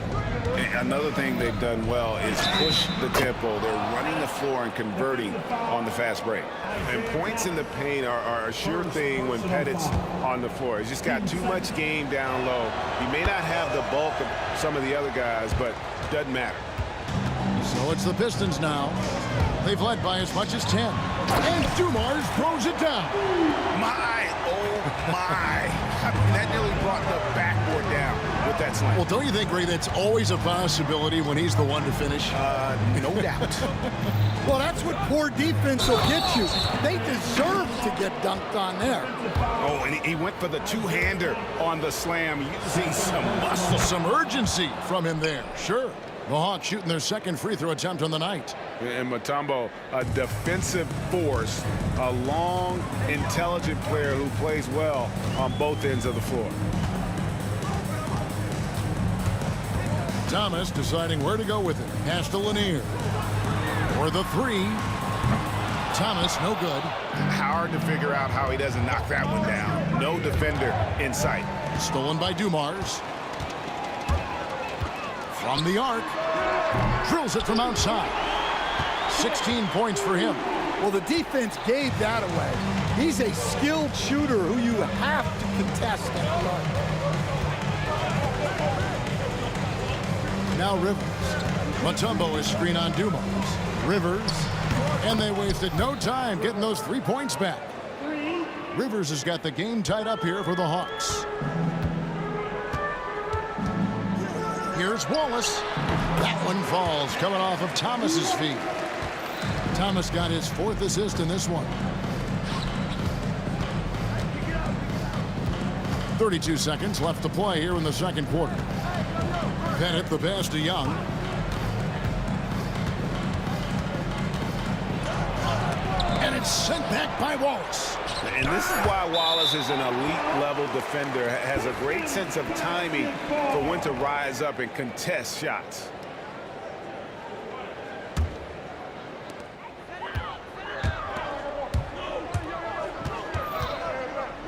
Another thing they've done well is push the tempo. They're running the floor and converting on the fast break. And points in the paint are a sure thing when Pettit's on the floor. He's just got too much game down low. He may not have the bulk of some of the other guys, but doesn't matter. So it's the Pistons now. They've led by as much as 10. And Dumars throws it down. My, oh my. I mean, that nearly brought the backboard down with that slam. Well, don't you think, Ray, that's always a possibility when he's the one to finish? No doubt. Well, that's what poor defense will get you. They deserve to get dunked on there. Oh, and he went for the two-hander on the slam, using some muscle. Some urgency from him there, sure. The Hawks shooting their second free throw attempt on the night. And Mutombo, a defensive force, a long, intelligent player who plays well on both ends of the floor. Thomas deciding where to go with it. Pass to Lanier. For the three. Thomas, no good. Hard to figure out how he doesn't knock that one down. No defender in sight. Stolen by Dumars. From the arc. Drills it from outside. 16 points for him. Well, the defense gave that away. He's a skilled shooter who you have to contest at the arc. Now Rivers. Mutombo is screen on Dumars. Rivers. And they wasted no time getting those 3 points back. Rivers has got the game tied up here for the Hawks. Here's Wallace. That one falls coming off of Thomas's feet. Thomas got his 4th assist in this one. 32 seconds left to play here in the second quarter. Pettit the pass to Young. And it's sent back by Wallace. And this is why Wallace is an elite-level defender, has a great sense of timing for when to rise up and contest shots.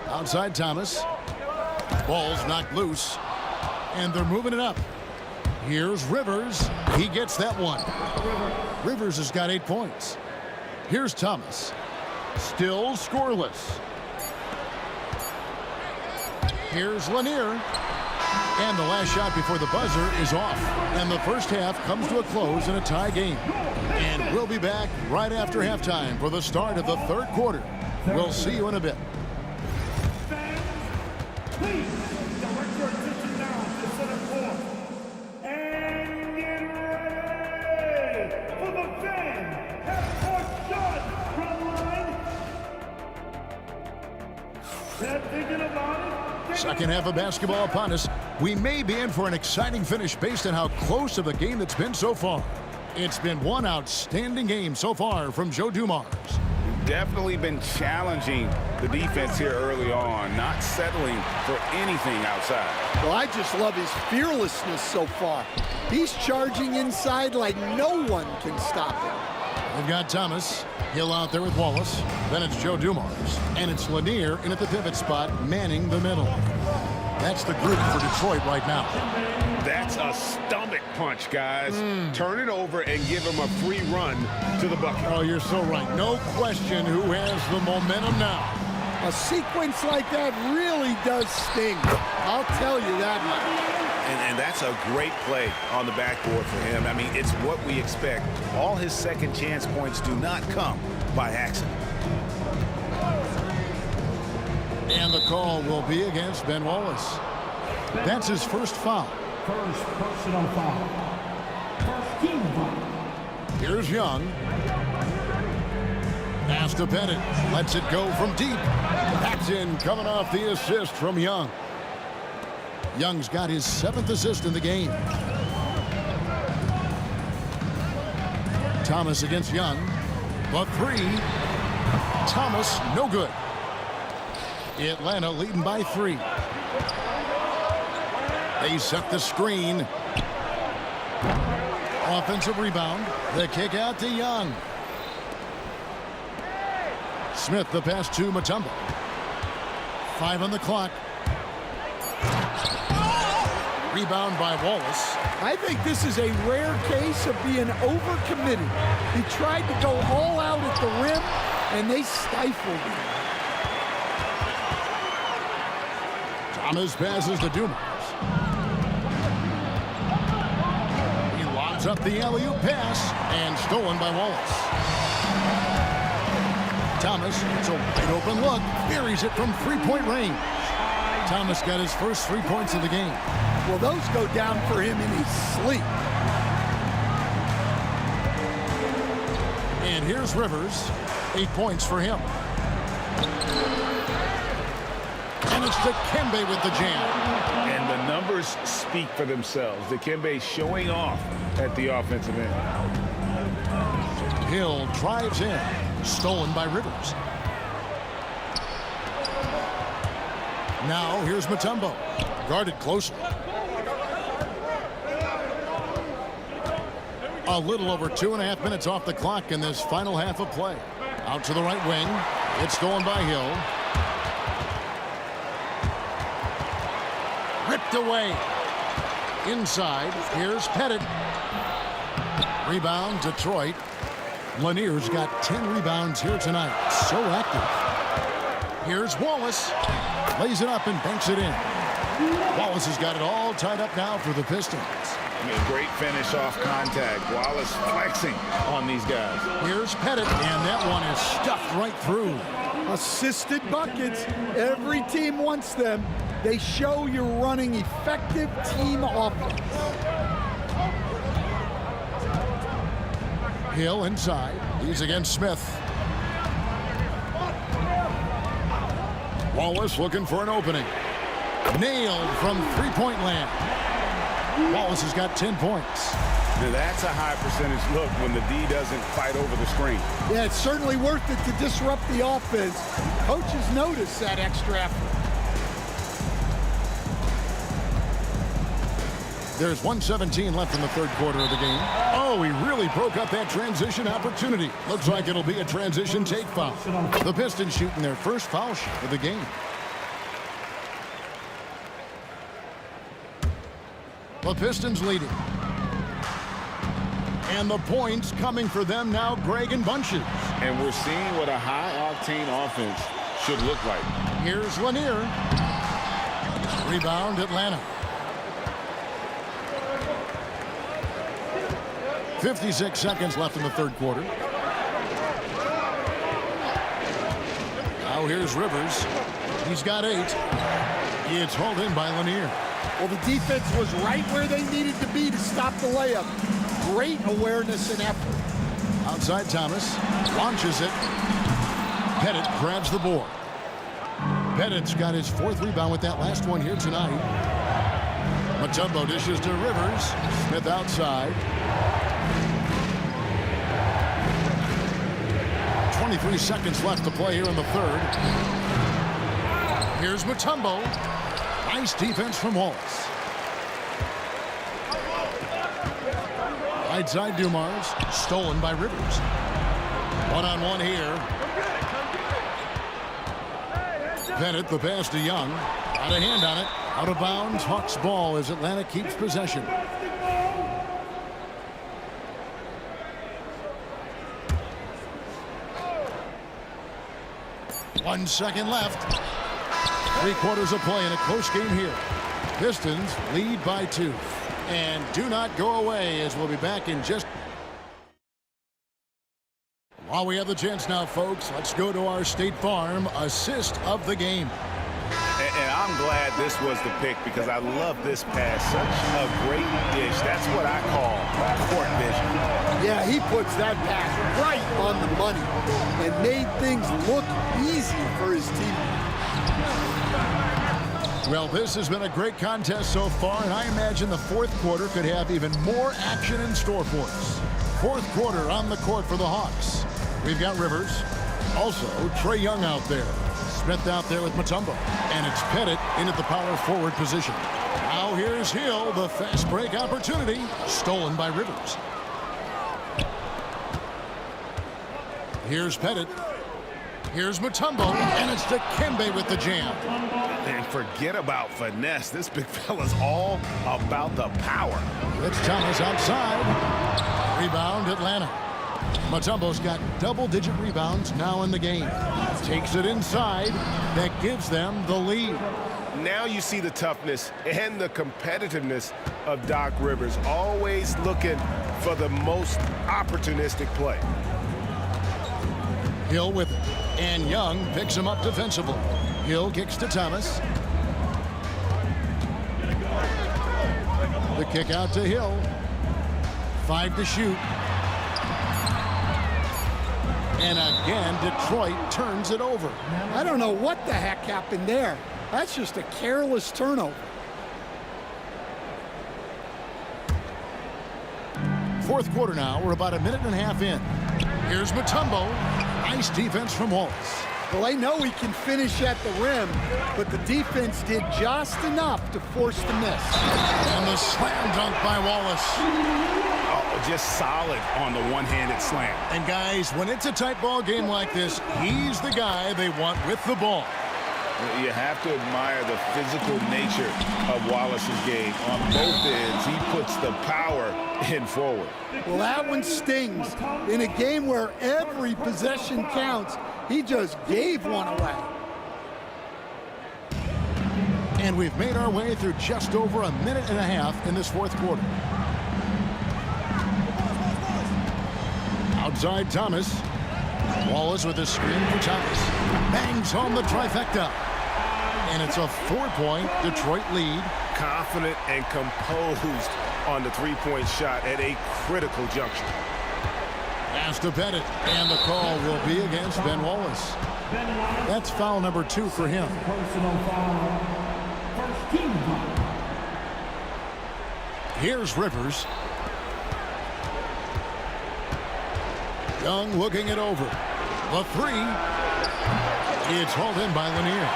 Outside Thomas. Ball's knocked loose. And they're moving it up. Here's Rivers. He gets that one. Rivers has got 8 points. Here's Thomas. Still scoreless. Here's Lanier. And the last shot before the buzzer is off. And the first half comes to a close in a tie game. And we'll be back right after halftime for the start of the third quarter. We'll see you in a bit. Please direct your attention now to center court. And get ready for the fan half-court shot from line. They're thinking about it. Second half of basketball upon us. We may be in for an exciting finish based on how close of a game that's been so far. It's been one outstanding game so far from Joe Dumars. Definitely been challenging the defense here early on, not settling for anything outside. Well, I just love his fearlessness so far. He's charging inside like no one can stop him. They've got Thomas. Hill out there with Wallace. Then it's Joe Dumars. And it's Lanier in at the pivot spot, manning the middle. That's the group for Detroit right now. That's a stomach punch, guys. Turn it over and give him a free run to the bucket. Oh, you're so right. No question who has the momentum now. A sequence like that really does sting. I'll tell you that much. And that's a great play on the backboard for him. I mean, it's what we expect. All his second chance points do not come by accident. And the call will be against Ben Wallace. That's his first foul. First personal foul. First team foul. Here's Young. Pass to Pettit. Lets it go from deep. That's in, coming off the assist from Young. Young's got his 7th assist in the game. Thomas against Young. The three. Thomas, no good. Atlanta leading by 3. They set the screen. Offensive rebound. The kick out to Young. Smith the pass to Mutombo. 5 on the clock. Rebound by Wallace. I think this is a rare case of being overcommitted. He tried to go all out at the rim, and they stifled him. Thomas passes to Dumars. He lobs up the alley-oop pass, and stolen by Wallace. Thomas, it's a wide open look, buries it from three-point range. Thomas got his first 3 points of the game. Well, those go down for him in his sleep. And here's Rivers. 8 points for him. And it's Dikembe with the jam. And the numbers speak for themselves. Dikembe showing off at the offensive end. Hill drives in. Stolen by Rivers. Now here's Mutombo. Guarded closely. A little over 2.5 minutes off the clock in this final half of play. Out to the right wing. It's stolen by Hill. Ripped away. Inside. Here's Pettit. Rebound, Detroit. Lanier's got 10 rebounds here tonight. So active. Here's Wallace. Lays it up and banks it in. Wallace has got it all tied up now for the Pistons. I mean, great finish off contact. Wallace flexing on these guys. Here's Pettit, and that one is stuffed right through. Assisted buckets. Every team wants them. They show you're running effective team offense. Hill inside. He's against Smith. Wallace looking for an opening. Nailed from three-point land. Wallace has got 10 points. Now that's a high percentage look when the D doesn't fight over the screen. Yeah, it's certainly worth it to disrupt the offense. Coaches notice that extra effort. There's 1:17 left in the third quarter of the game. Oh, he really broke up that transition opportunity. Looks like it'll be a transition take foul. The Pistons shooting their first foul shot of the game. The Pistons leading. And the points coming for them now, Greg, in bunches. And we're seeing what a high-octane offense should look like. Here's Lanier. Rebound, Atlanta. 56 seconds left in the third quarter. Now here's Rivers. He's got 8. It's hauled in by Lanier. Well, the defense was right where they needed to be to stop the layup. Great awareness and effort. Outside Thomas. Launches it. Pettit grabs the board. Pettit's got his 4th rebound with that last one here tonight. Mutombo dishes to Rivers. Smith outside. 23 seconds left to play here in the third. Here's Mutombo. Nice defense from Wallace. Right side Dumars. Stolen by Rivers. One-on-one here. Pettit, the pass to Young. Got a hand on it. Out of bounds. Hawks ball as Atlanta keeps possession. One second left. 3 quarters of play in a close game here. Pistons lead by 2. And do not go away, as we'll be back in just... While we have the chance now, folks, let's go to our State Farm assist of the game. And I'm glad this was the pick because I love this pass. Such a great dish. That's what I call court vision. Yeah, he puts that pass right on the money and made things look easy for his team. Well, this has been a great contest so far, and I imagine the fourth quarter could have even more action in store for us. Fourth quarter on the court for the Hawks. We've got Rivers. Also, Trae Young out there. Smith out there with Mutombo. And it's Pettit into the power forward position. Now here's Hill, the fast break opportunity. Stolen by Rivers. Here's Pettit. Here's Mutombo, and it's Dikembe with the jam. And forget about finesse. This big fella's all about the power. It's Thomas outside. Rebound, Atlanta. Mutombo's got double-digit rebounds now in the game. Takes it inside. That gives them the lead. Now you see the toughness and the competitiveness of Doc Rivers. Always looking for the most opportunistic play. Hill with it. And Young picks him up defensively. Hill kicks to Thomas. The kick out to Hill. 5 to shoot. And again, Detroit turns it over. I don't know what the heck happened there. That's just a careless turnover. Fourth quarter now. We're about 1.5 minutes in. Here's Mutombo. Nice defense from Wallace. Well, they know he can finish at the rim, but the defense did just enough to force the miss. And the slam dunk by Wallace. Oh, just solid on the one-handed slam. And guys, when it's a tight ball game like this, he's the guy they want with the ball. You have to admire the physical nature of Wallace's game. On both ends, he puts the power in forward. Well, that one stings. In a game where every possession counts, he just gave one away. And we've made our way through just over a minute and a half in this fourth quarter. Outside Thomas. Wallace with a screen for Thomas. Bangs home the trifecta. And it's a 4-point Detroit lead. Confident and composed on the three-point shot at a critical juncture. Pass to Pettit. And the call will be against Ben Wallace. That's foul number 2 for him. Personal foul. First team foul. Here's Rivers. Young looking it over. The 3. It's hauled in by Lanier.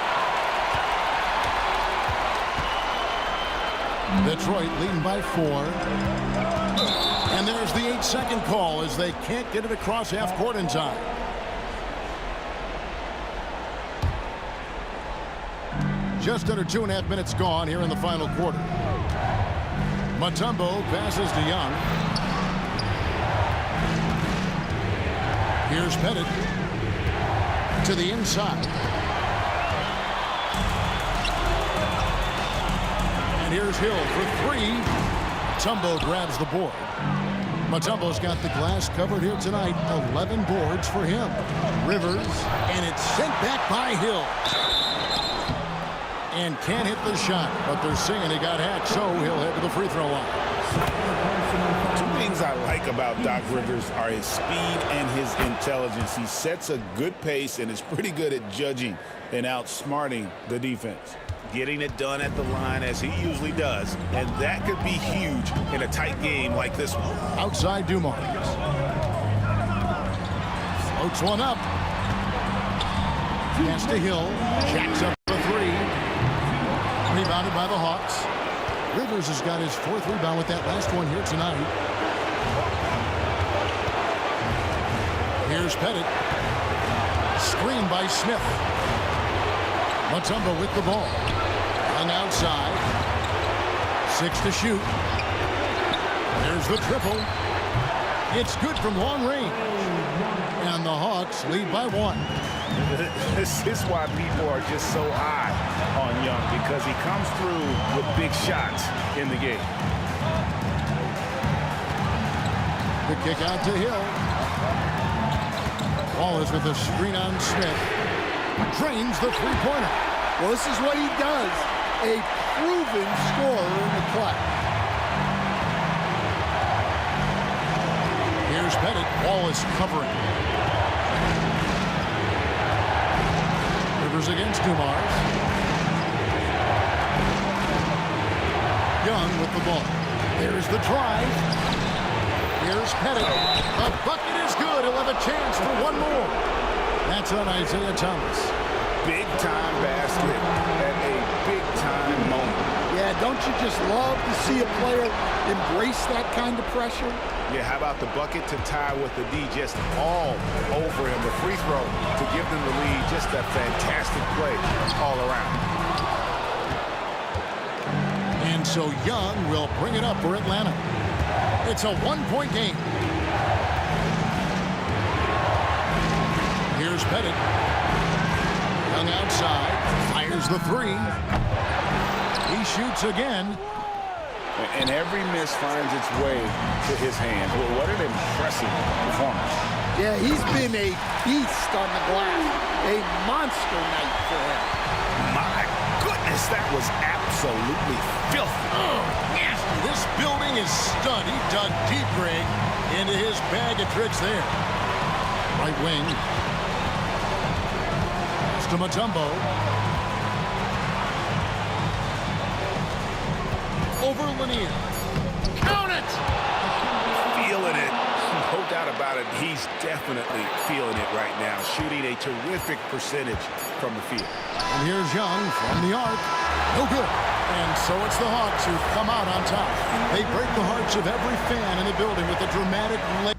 Detroit leading by 4. And there's the 8-second call as they can't get it across half court in time. Just under 2.5 minutes gone here in the final quarter. Mutombo passes to Young. Here's Pettit to the inside. And here's Hill for 3. Mutombo grabs the board. Mutombo's got the glass covered here tonight. 11 boards for him. Rivers, and it's sent back by Hill. And can't hit the shot, but they're singing he got hacked, so he'll head to the free throw line. Two things I like about Doc Rivers are his speed and his intelligence. He sets a good pace and is pretty good at judging and outsmarting the defense. Getting it done at the line as he usually does, and that could be huge in a tight game like this one. Outside Dumars. Floats one up. Pass to Hill. Jacks up the 3. Rebounded by the Hawks. Rivers has got his 4th rebound with that last one here tonight. Here's Pettit. Screen by Smith. Mutombo with the ball. On outside. 6 to shoot. There's the triple. It's good from long range. And the Hawks lead by 1. This is why people are just so high on Young, because he comes through with big shots in the game. The kick out to Hill. Wallace with a screen on Smith. Drains the three-pointer. Well, this is what he does. A proven scorer in the clutch. Here's Pettit. Wallace covering. Rivers against Dumars. Young with the ball. There's the drive. Here's Pettit. The bucket is good. He'll have a chance for one more. That's on Isaiah Thomas. Big-time basket at a big-time moment. Yeah, don't you just love to see a player embrace that kind of pressure? Yeah, how about the bucket to tie with the D just all over him. The free throw to give them the lead. Just a fantastic play all around. And so Young will bring it up for Atlanta. It's a 1-point game. Here's Pettit. Young outside. Fires the 3. He shoots again. And every miss finds its way to his hand. Well, what an impressive performance. Yeah, he's been a beast on the glass. A monster night for him. My goodness, that was absolutely filthy. Oh, nasty. This building is stunned. He dug deep, Greg, into his bag of tricks there. Right wing. It's to Mutombo. Over Lanier. Count it! Feeling it. No doubt about it. He's definitely feeling it right now, shooting a terrific percentage from the field. And here's Young from the arc. No good. And so it's the Hawks who come out on top. They break the hearts of every fan in the building with a dramatic lay.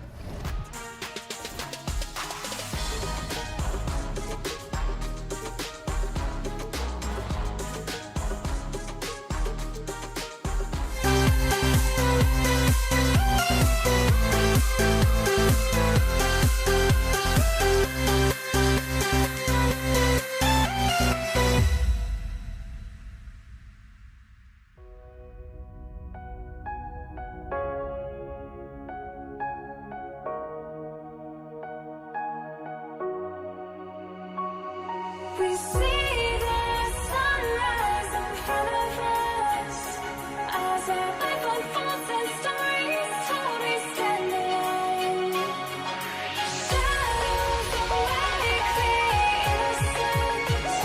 We see the sunrise in front of us as our life unfolds and stories told. We stand alone. Shadows awake the innocence,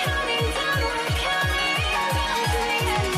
counting down, we're counting down to the end.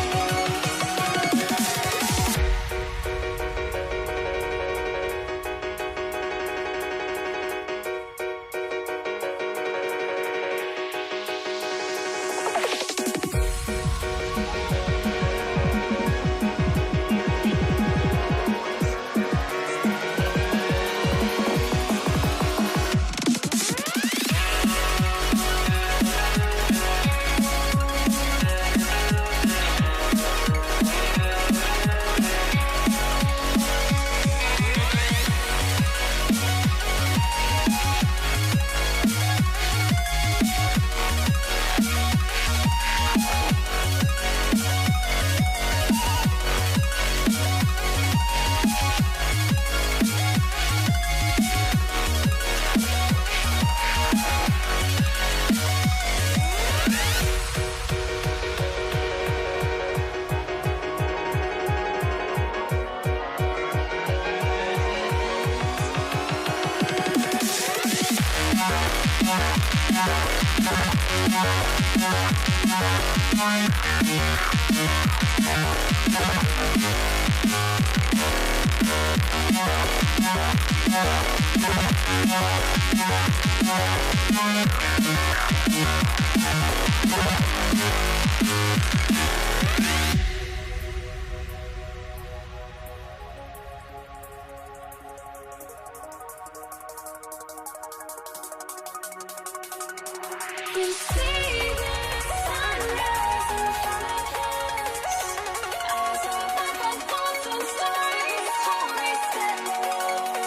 We see the sunrise in front of us as our life unfolds and stories told. We stand alone.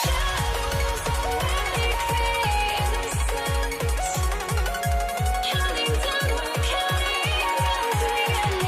Shadows awake the innocence, counting down, we're counting down to the end.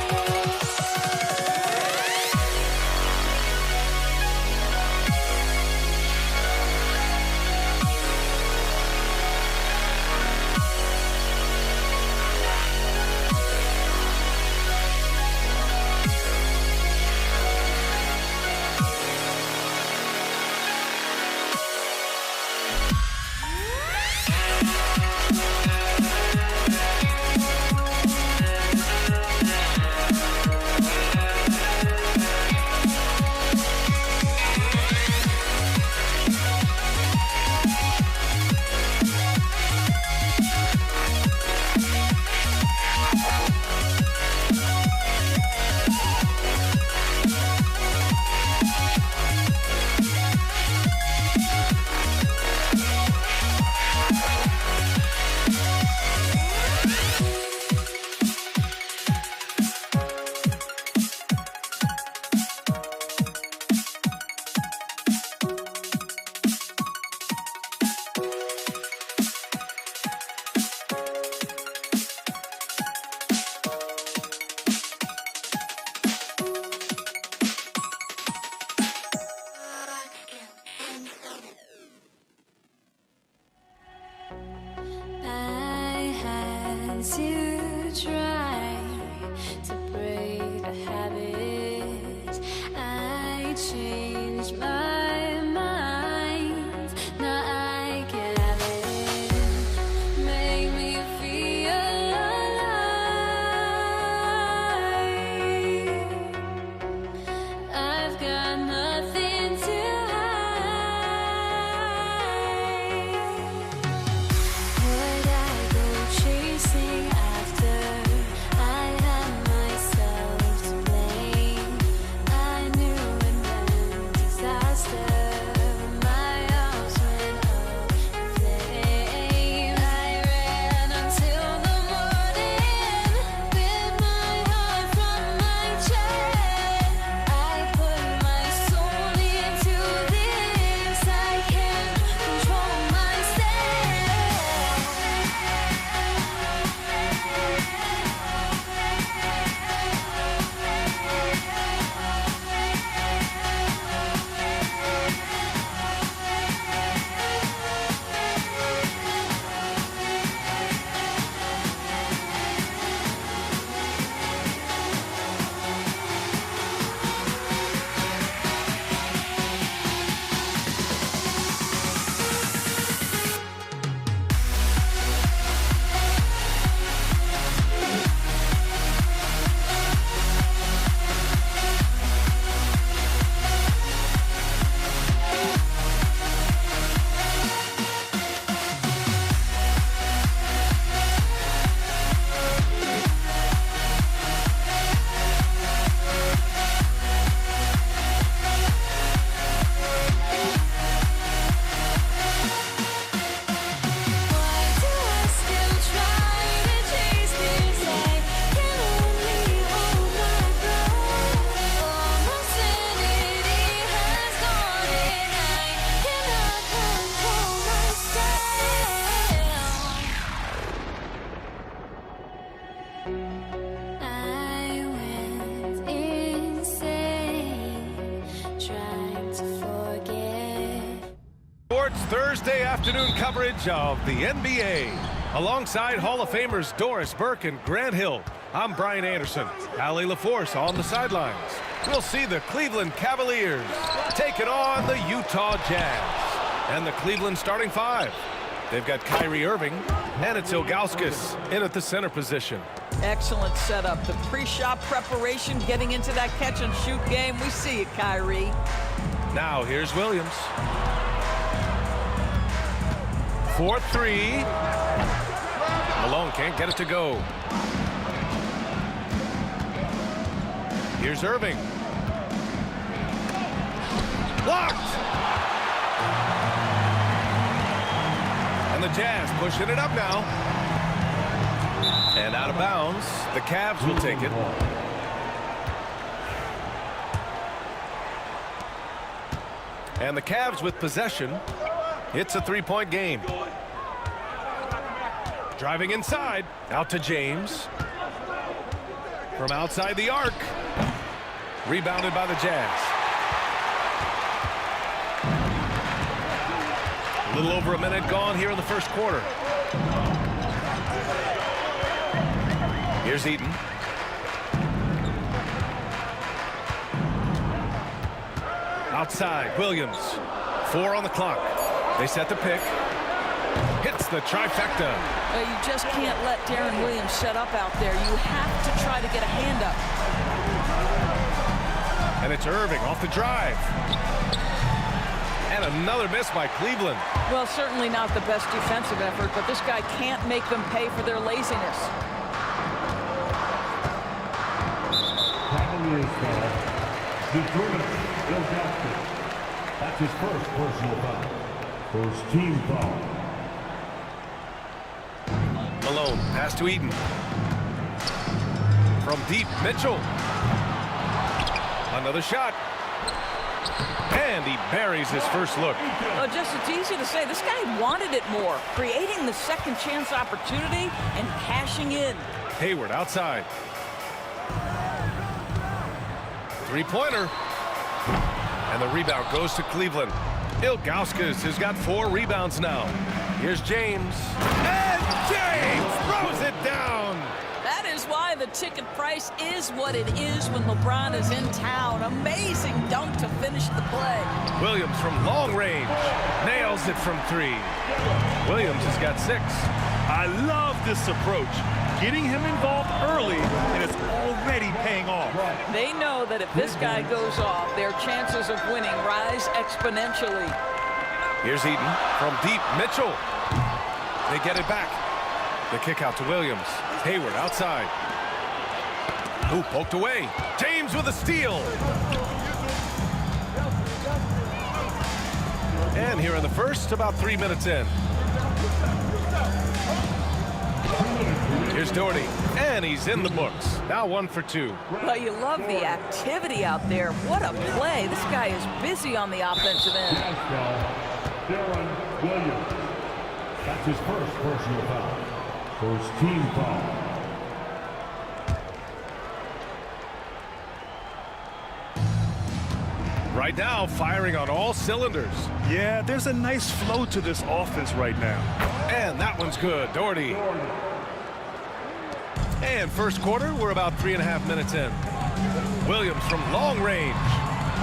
Thursday afternoon coverage of the NBA. Alongside Hall of Famers Doris Burke and Grant Hill, I'm Brian Anderson. Allie LaForce on the sidelines. We'll see the Cleveland Cavaliers taking on the Utah Jazz. And the Cleveland starting five. They've got Kyrie Irving, and it's Ilgauskas in at the center position. Excellent setup. The pre-shot preparation, getting into that catch-and-shoot game. We see it, Kyrie. Now here's Williams. 4-3. Malone can't get it to go. Here's Irving. Blocked. And the Jazz pushing it up now. And out of bounds. The Cavs will take it. And the Cavs with possession. It's a three-point game. Driving inside. Out to James. From outside the arc. Rebounded by the Jazz. A little over a minute gone here in the first quarter. Here's Eaton. Outside, Williams. 4 on the clock. They set the pick. Hits the trifecta. You just can't let Darren Williams set up out there. You have to try to get a hand up. And it's Irving off the drive. And another miss by Cleveland. Well, certainly not the best defensive effort, but this guy can't make them pay for their laziness. Cavaliers foul. Detroit, Ilgauskas. That's his first personal foul. First team foul. Malone, pass to Eaton. From deep, Mitchell. Another shot. And he buries his first look. Well, just it's easy to say this guy wanted it more, creating the second chance opportunity and cashing in. Hayward outside. Three-pointer. And the rebound goes to Cleveland. Ilgauskas has got 4 rebounds now. Here's James. And James throws it down. That is why the ticket price is what it is when LeBron is in town. Amazing dunk to finish the play. Williams from long range. Nails it from 3. Williams has got 6. I love this approach. Getting him involved early, and it's already paying off. They know that if this guy goes off, their chances of winning rise exponentially. Here's Eaton from deep. Mitchell. They get it back. The kick out to Williams. Hayward outside. Who poked away. James with a steal. And here in the first, about 3 minutes in. Here's Doherty, and he's in the books. Now 1 for 2. Well, you love the activity out there. What a play. This guy is busy on the offensive end. Darren Williams. That's his first personal foul. First team foul. Right now, firing on all cylinders. Yeah, there's a nice flow to this offense right now. And that one's good. Doherty. And first quarter, we're about 3.5 minutes in. Williams from long range.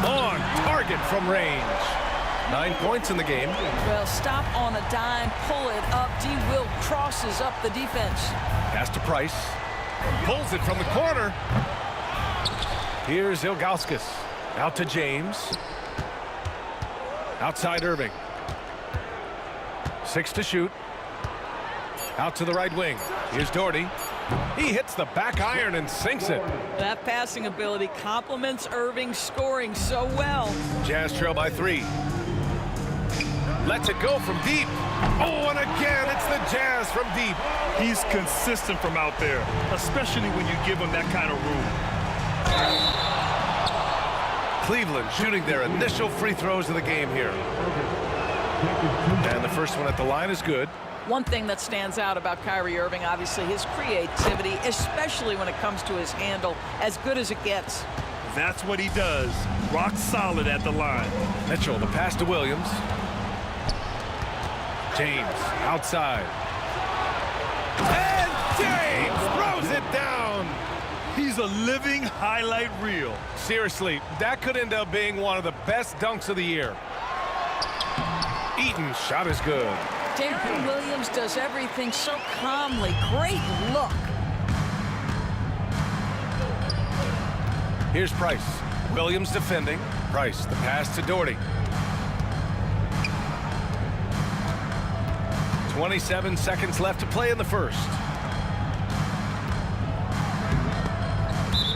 On target from range. 9 points in the game. Well, stop on a dime, pull it up. D. Will crosses up the defense. Pass to Price. Pulls it from the corner. Here's Ilgauskas. Out to James. Outside Irving. 6 to shoot. Out to the right wing. Here's Doherty. He hits the back iron and sinks it. That passing ability complements Irving's scoring so well. Jazz trail by 3. Lets it go from deep. Oh, and again, it's the Jazz from deep. He's consistent from out there, especially when you give him that kind of room. Cleveland shooting their initial free throws of the game here. And the first one at the line is good. One thing that stands out about Kyrie Irving, obviously, his creativity, especially when it comes to his handle, as good as it gets. That's what he does. Rock solid at the line. Mitchell, the pass to Williams. James outside. And James throws it down. He's a living highlight reel. Seriously, that could end up being one of the best dunks of the year. Eaton's shot is good. Darren Williams does everything so calmly. Great look. Here's Price. Williams defending. Price, the pass to Doherty. 27 seconds left to play in the first.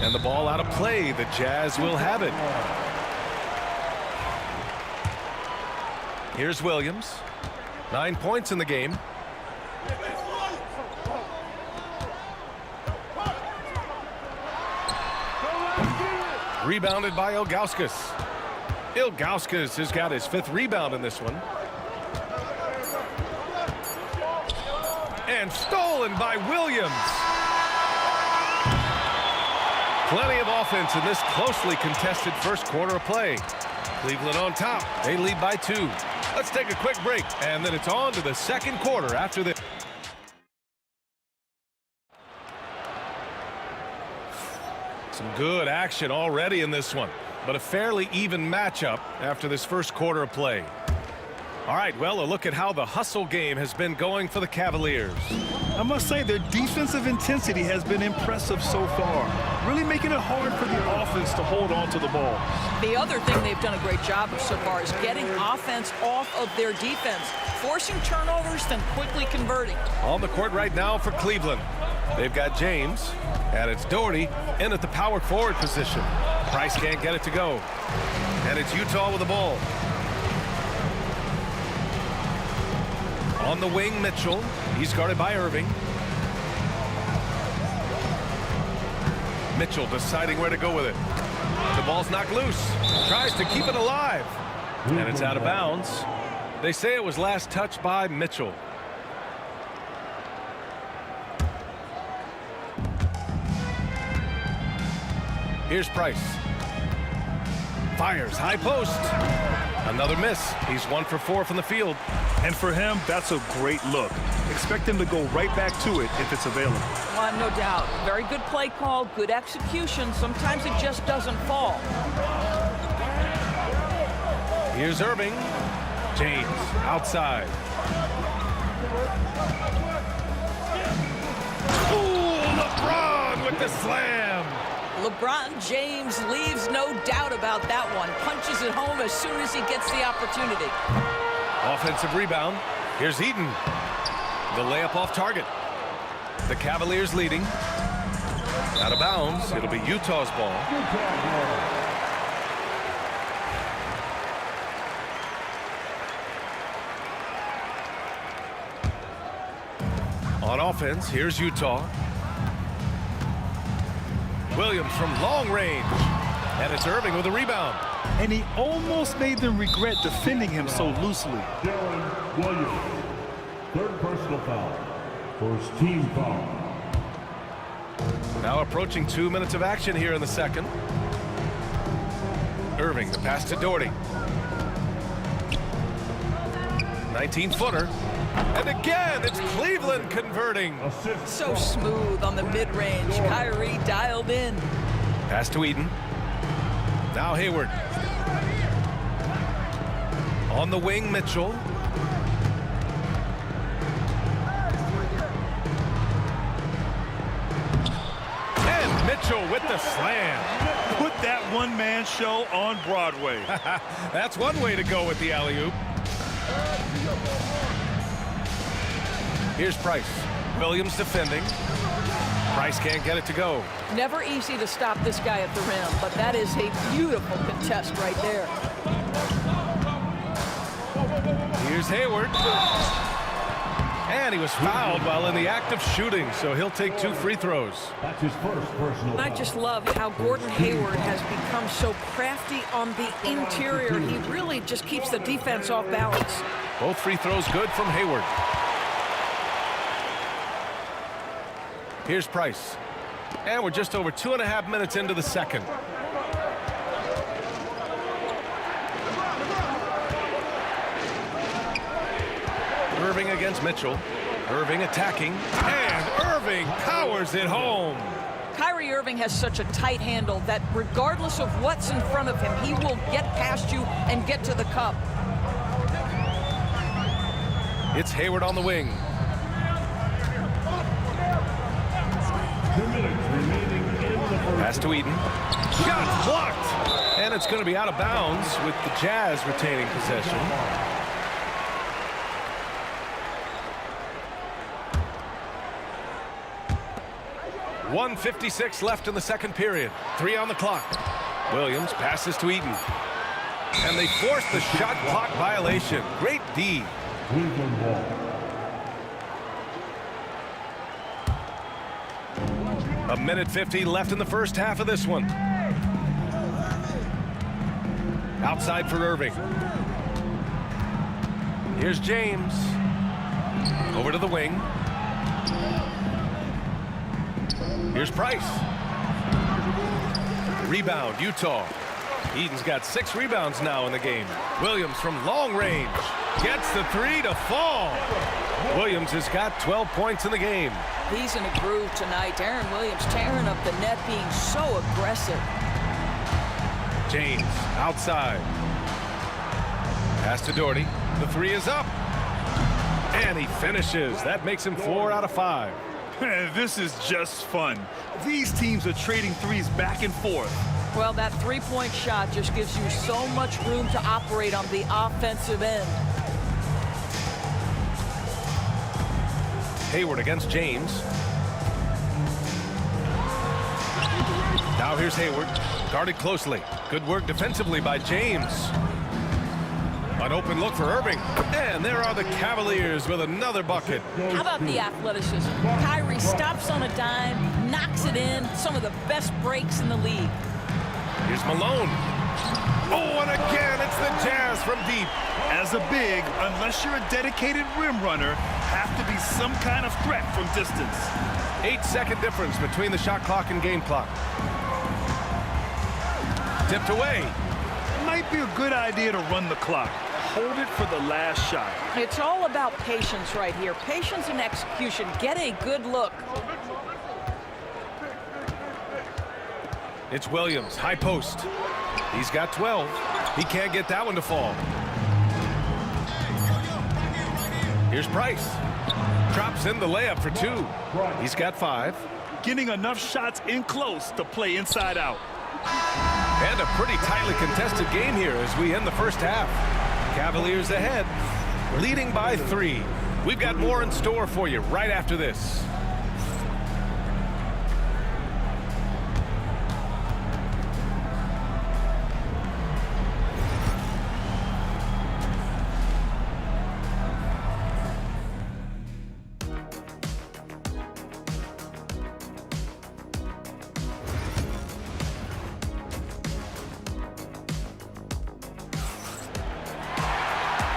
And the ball out of play. The Jazz will have it. Here's Williams. 9 points in the game. Rebounded by Ilgauskas. Ilgauskas has got his 5th rebound in this one. And stolen by Williams. Plenty of offense in this closely contested first quarter of play. Cleveland on top. They lead by 2. Let's take a quick break, and then it's on to the second quarter after this. Some good action already in this one, but a fairly even matchup after this first quarter of play. All right, well, a look at how the hustle game has been going for the Cavaliers. I must say their defensive intensity has been impressive so far, really making it hard for the offense to hold on to the ball. The other thing they've done a great job of so far is getting offense off of their defense, forcing turnovers, then quickly converting. On the court right now for Cleveland, they've got James, and it's Doherty in at the power forward position. Price can't get it to go, and it's Utah with the ball. On the wing, Mitchell. He's guarded by Irving. Mitchell deciding where to go with it. The ball's knocked loose. Tries to keep it alive. And it's out of bounds. They say it was last touched by Mitchell. Here's Price. Fires high post. Another miss. He's 1 for 4 from the field. And for him, that's a great look. Expect him to go right back to it if it's available. No doubt. Very good play call, good execution. Sometimes it just doesn't fall. Here's Irving. James outside. Ooh, LeBron with the slam. LeBron James leaves no doubt about that one. Punches it home as soon as he gets the opportunity. Offensive rebound. Here's Eaton. The layup off target. The Cavaliers leading. Out of bounds. It'll be Utah's ball. On offense, here's Utah. Williams from long range. And it's Irving with a rebound. And he almost made them regret defending him so loosely. Darren Williams, 3rd personal foul, 1st team foul. Now approaching 2 minutes of action here in the second. Irving, the pass to Doherty. 19-footer. And again, it's Cleveland converting. So smooth on the mid-range. Kyrie dialed in. Pass to Eaton. Now Hayward. On the wing, Mitchell. And Mitchell with the slam. Put that one-man show on Broadway. That's one way to go with the alley-oop. Here's Price. Williams defending. Price can't get it to go. Never easy to stop this guy at the rim, but that is a beautiful contest right there. Here's Hayward. And he was fouled while in the act of shooting, so he'll take 2 free throws. That's his 1st personal I just love how Gordon Hayward has become so crafty on the interior. He really just keeps the defense off balance. Both free throws good from Hayward. Here's Price. And we're just over 2.5 minutes into the second. Irving against Mitchell. Irving attacking, and Irving powers it home. Kyrie Irving has such a tight handle that regardless of what's in front of him, he will get past you and get to the cup. It's Hayward on the wing. Pass to Eaton. Shot blocked. And it's going to be out of bounds with the Jazz retaining possession. .156 left in the second period. 3 on the clock. Williams passes to Eaton. And they force the shot clock violation. Great D. A minute 50 left in the first half of this one. Outside for Irving. Here's James. Over to the wing. Here's Price. Rebound, Utah. Eaton's got 6 rebounds now in the game. Williams from long range. Gets the 3 to fall. Williams has got 12 points in the game. He's in a groove tonight. Aaron Williams tearing up the net, being so aggressive. James outside. Pass to Doherty. The 3 is up. And he finishes. That makes him 4 out of 5. This is just fun. These teams are trading threes back and forth. Well, that three-point shot just gives you so much room to operate on the offensive end. Hayward against James. Now here's Hayward. Guarded closely. Good work defensively by James. An open look for Irving. And there are the Cavaliers with another bucket. How about the athleticism? Kyrie stops on a dime, knocks it in. Some of the best breaks in the league. Here's Malone. Oh, and again, it's the Jazz from deep. As a big, unless you're a dedicated rim runner, have to be some kind of threat from distance. 8-second difference between the shot clock and game clock. Tipped away. Might be a good idea to run the clock. Hold it for the last shot. It's all about patience right here. Patience and execution. Get a good look. It's Williams, high post. He's got 12. He can't get that one to fall. Here's Price. Drops in the layup for 2. He's got 5. Getting enough shots in close to play inside out. And a pretty tightly contested game here as we end the first half. Cavaliers ahead, leading by 3. We've got more in store for you right after this.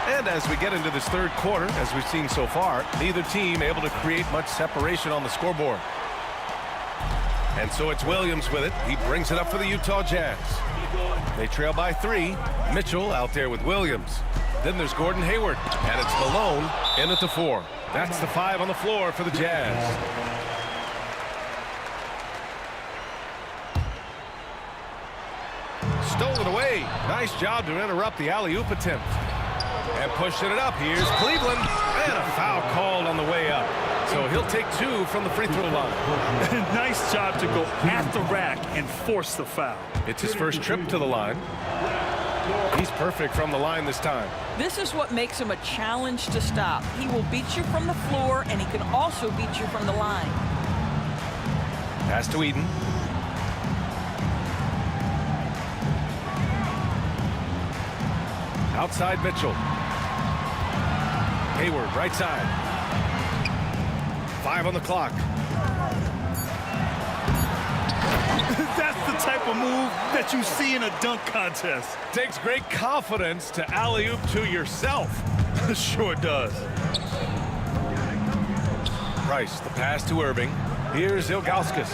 And as we get into this third quarter, as we've seen so far, neither team able to create much separation on the scoreboard. And so it's Williams with it. He brings it up for the Utah Jazz. They trail by 3. Mitchell out there with Williams. Then there's Gordon Hayward. And it's Malone in at the 4. That's the 5 on the floor for the Jazz. Stolen away. Nice job to interrupt the alley-oop attempt. And pushing it up. Here's Cleveland. And a foul called on the way up. So he'll take 2 from the free throw line. Nice job to go at the rack and force the foul. It's his first trip to the line. He's perfect from the line this time. This is what makes him a challenge to stop. He will beat you from the floor, and he can also beat you from the line. Pass to Eden. Outside Mitchell. Hayward, right side. 5 on the clock. That's the type of move that you see in a dunk contest. Takes great confidence to alley-oop to yourself. Sure does. Price, the pass to Irving. Here's Ilgauskas.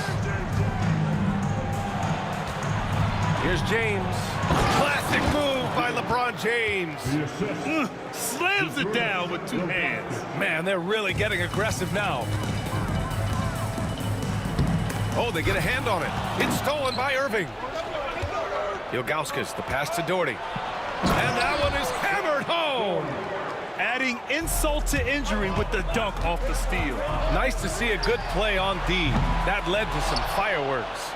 Here's James. Classic move by LeBron James. Slams it down with two hands. Man, they're really getting aggressive now. Oh, they get a hand on it. It's stolen by Irving. Ilgauskas, the pass to Doherty. And that one is hammered home. Adding insult to injury with the dunk off the steal. Nice to see a good play on D. That led to some fireworks.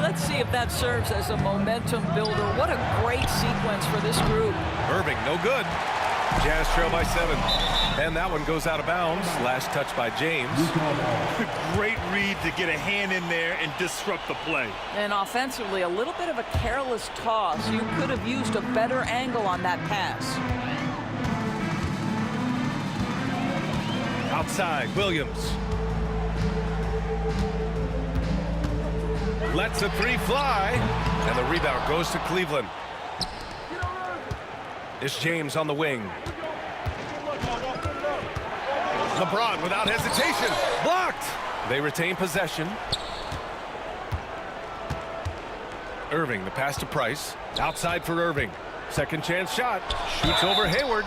Let's see if that serves as a momentum builder. What a great sequence for this group. Irving, no good. Jazz trail by 7. And that one goes out of bounds. Last touch by James. Great read to get a hand in there and disrupt the play. And offensively, a little bit of a careless toss. You could have used a better angle on that pass. Outside, Williams. Lets a 3 fly. And the rebound goes to Cleveland. It's James on the wing. LeBron without hesitation. Blocked. They retain possession. Irving, the pass to Price. Outside for Irving. Second chance shot. Shoots over Hayward.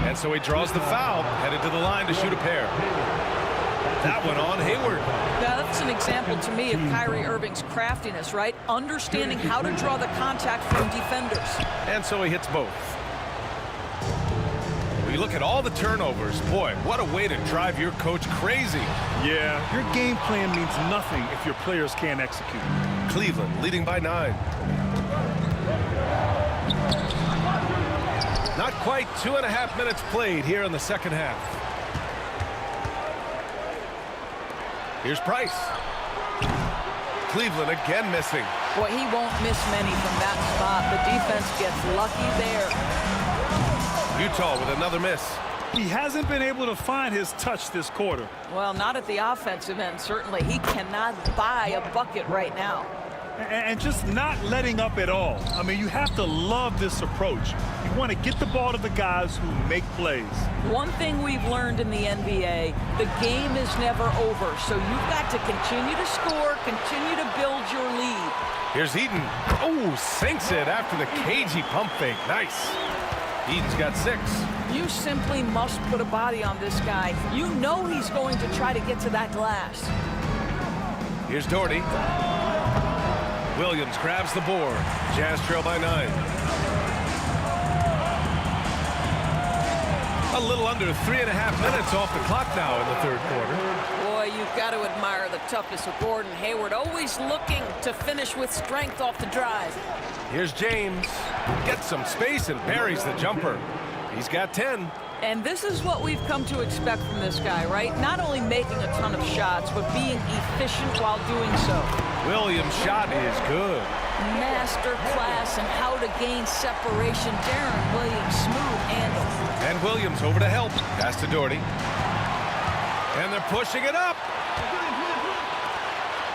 And so he draws the foul. Headed to the line to shoot a pair. That one on Hayward. Now, that's an example to me of Kyrie Irving's craftiness, right? Understanding how to draw the contact from defenders. And so he hits both. We look at all the turnovers. Boy, what a way to drive your coach crazy. Yeah, your game plan means nothing if your players can't execute. Cleveland leading by 9. Not quite 2.5 minutes played here in the second half. Here's Price. Cleveland again missing. Boy, he won't miss many from that spot. The defense gets lucky there. Utah with another miss. He hasn't been able to find his touch this quarter. Well, not at the offensive end, certainly. He cannot buy a bucket right now. And just not letting up at all. I mean, you have to love this approach. You want to get the ball to the guys who make plays. One thing we've learned in the NBA, the game is never over. So you've got to continue to score, continue to build your lead. Here's Eaton. Oh, sinks it after the cagey pump fake. Nice. Eaton's got 6. You simply must put a body on this guy. You know he's going to try to get to that glass. Here's Doherty. Williams grabs the board. Jazz trail by 9. A little under 3.5 minutes off the clock now in the third quarter. Boy, you've got to admire the toughness of Gordon Hayward, always looking to finish with strength off the drive. Here's James. Gets some space and buries the jumper. He's got 10. And this is what we've come to expect from this guy, right? Not only making a ton of shots, but being efficient while doing so. Williams' shot is good. Master class in how to gain separation. Darren Williams, smooth handle. And Williams over to help. Pass to Doherty. And they're pushing it up.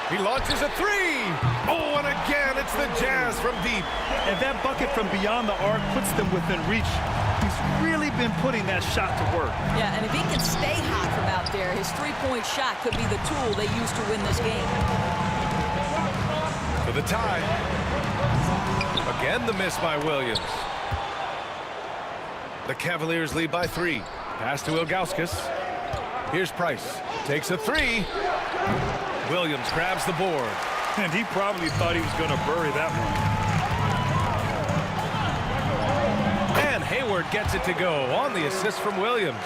He launches a 3. Oh, and again, it's the Jazz from deep. And that bucket from beyond the arc puts them within reach. He's really been putting that shot to work. Yeah, and if he can stay hot from out there, his three-point shot could be the tool they use to win this game. For the tie. Again, the miss by Williams. The Cavaliers lead by 3. Pass to Ilgauskas. Here's Price. Takes a 3. Williams grabs the board. And he probably thought he was going to bury that one. And Hayward gets it to go on the assist from Williams.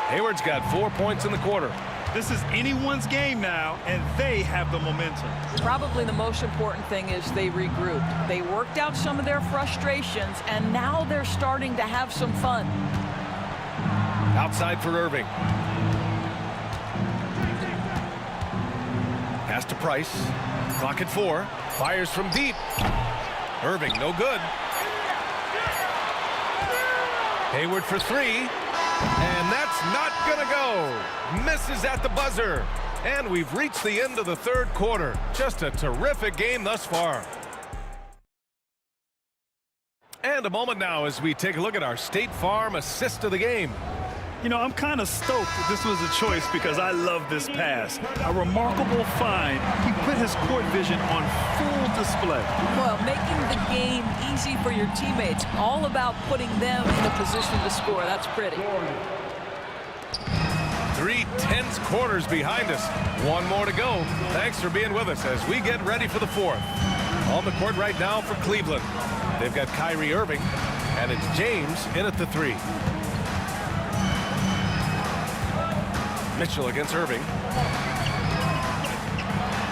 Hayward's got 4 points in the quarter. This is anyone's game now, and they have the momentum. Probably the most important thing is they regrouped. They worked out some of their frustrations, and now they're starting to have some fun. Outside for Irving. Pass to Price. Clock at 4. Fires from deep. Irving, no good. Hayward for 3. And that's not going to go. Misses at the buzzer. And we've reached the end of the third quarter. Just a terrific game thus far. And a moment now as we take a look at our State Farm assist of the game. You know, I'm kind of stoked that this was a choice because I love this pass. A remarkable find. He put his court vision on full display. Well, making the game easy for your teammates. All about putting them in a position to score. That's pretty. 3 tense quarters behind us. One more to go. Thanks for being with us as we get ready for the fourth. On the court right now for Cleveland. They've got Kyrie Irving, and it's James in at the 3. Mitchell against Irving.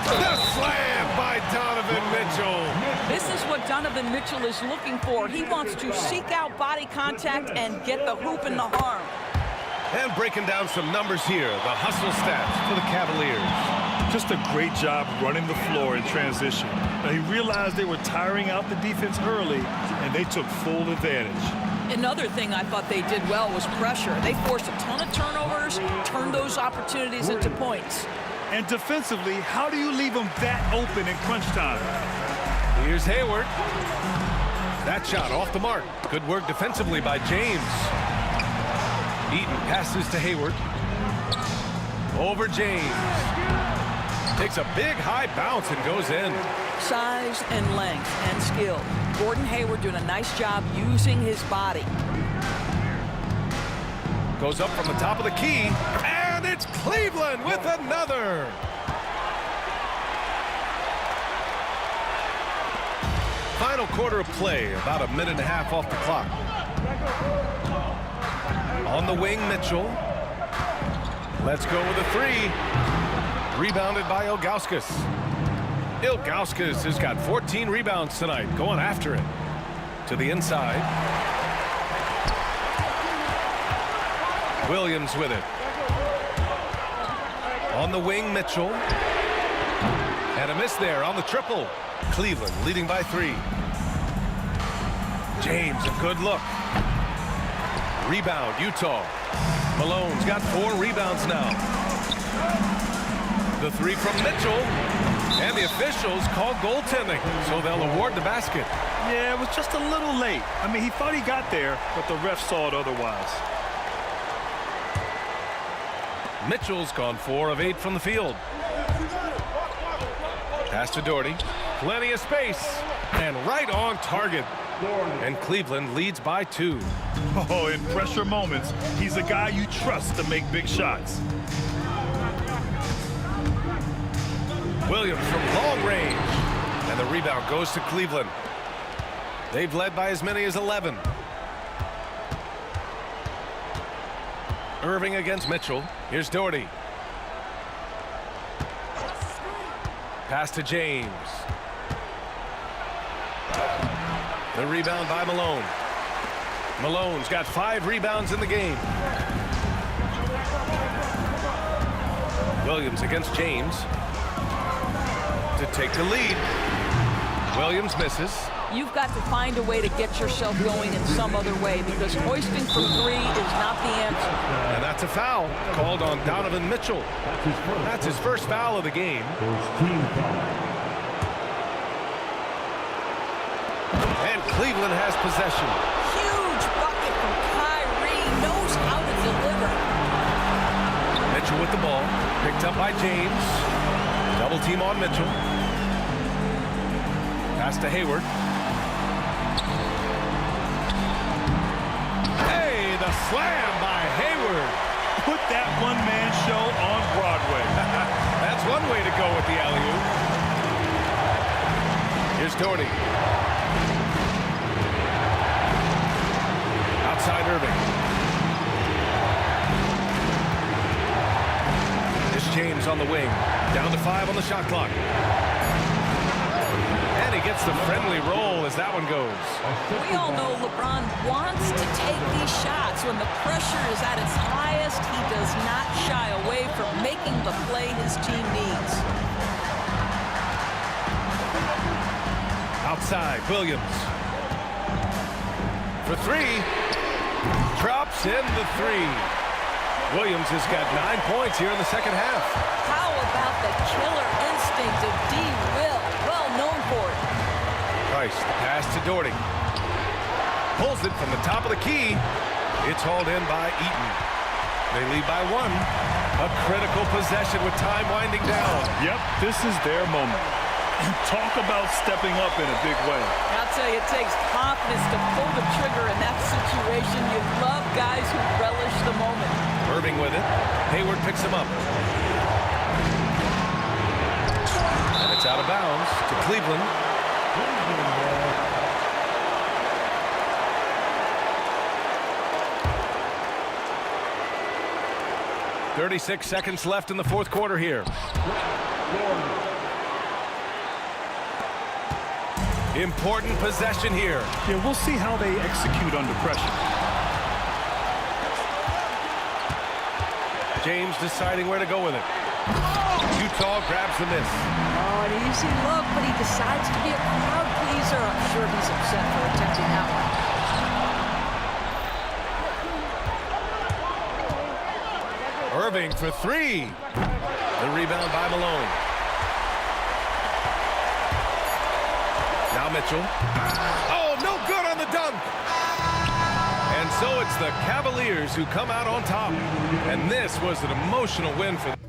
The slam by Donovan Mitchell. This is what Donovan Mitchell is looking for. He wants to seek out body contact and get the hoop in the arm. And breaking down some numbers here, the hustle stats for the Cavaliers. Just a great job running the floor in transition. Now, he realized they were tiring out the defense early, and they took full advantage. Another thing I thought they did well was pressure. They forced a ton of turnovers, turned those opportunities into points. And defensively, how do you leave them that open in crunch time? Here's Hayward. That shot off the mark. Good work defensively by James. Eaton passes to Hayward. Over James. Takes a big high bounce and goes in. Size and length and skill. Gordon Hayward doing a nice job using his body. Goes up from the top of the key, and it's Cleveland with another. Final quarter of play, about a minute and a half off the clock. On the wing, Mitchell. Let's go with a 3. Rebounded by Ilgauskas. Ilgauskas has got 14 rebounds tonight, going after it. To the inside. Williams with it. On the wing, Mitchell. And a miss there on the triple. Cleveland leading by 3. James, a good look. Rebound, Utah. Malone's got 4 rebounds now. The 3 from Mitchell. And the officials called goaltending, so they'll award the basket. Yeah, it was just a little late. I mean, he thought he got there, but the ref saw it otherwise. Mitchell's gone 4 of 8 from the field. Pass to Doherty. Plenty of space. And right on target. And Cleveland leads by 2. Oh, in pressure moments, he's a guy you trust to make big shots. Williams from long range. And the rebound goes to Cleveland. They've led by as many as 11. Irving against Mitchell. Here's Doherty. Pass to James. The rebound by Malone. Malone's got 5 rebounds in the game. Williams against James. To take the lead. Williams misses. You've got to find a way to get yourself going in some other way because hoisting from 3 is not the answer. And that's a foul called on Donovan Mitchell. That's his first foul of the game. And Cleveland has possession. Huge bucket from Kyrie. Knows how to deliver. Mitchell with the ball. Picked up by James. Double team on Mitchell. Pass to Hayward. Hey, the slam by Hayward. Put that one-man show on Broadway. That's one way to go with the alley-oop. Here's Doherty. Outside Irving. Here's James on the wing. Down to 5 on the shot clock. And he gets the friendly roll as that one goes. We all know LeBron wants to take these shots. When the pressure is at its highest, he does not shy away from making the play his team needs. Outside, Williams. For 3. Drops in the 3. Williams has got 9 points here in the second half. How about the killer instinct of D. Will? Well known for it. Price, the pass to Doherty. Pulls it from the top of the key. It's hauled in by Eaton. They lead by 1. A critical possession with time winding down. Yep, this is their moment. Talk about stepping up in a big way. I'll tell you, it takes confidence to pull the trigger in that situation. You love guys who relish the moment. Irving with it. Hayward picks him up. And it's out of bounds to Cleveland. 36 seconds left in the fourth quarter here. Important possession here. Yeah, we'll see how they execute under pressure. James deciding where to go with it. Utah grabs the miss. Oh, an easy look, but he decides to be a crowd pleaser. I'm sure he's upset for attempting that one. Irving for 3. The rebound by Malone. Now Mitchell. Oh, no good on the dunk. And so it's the Cavaliers who come out on top. And this was an emotional win for them.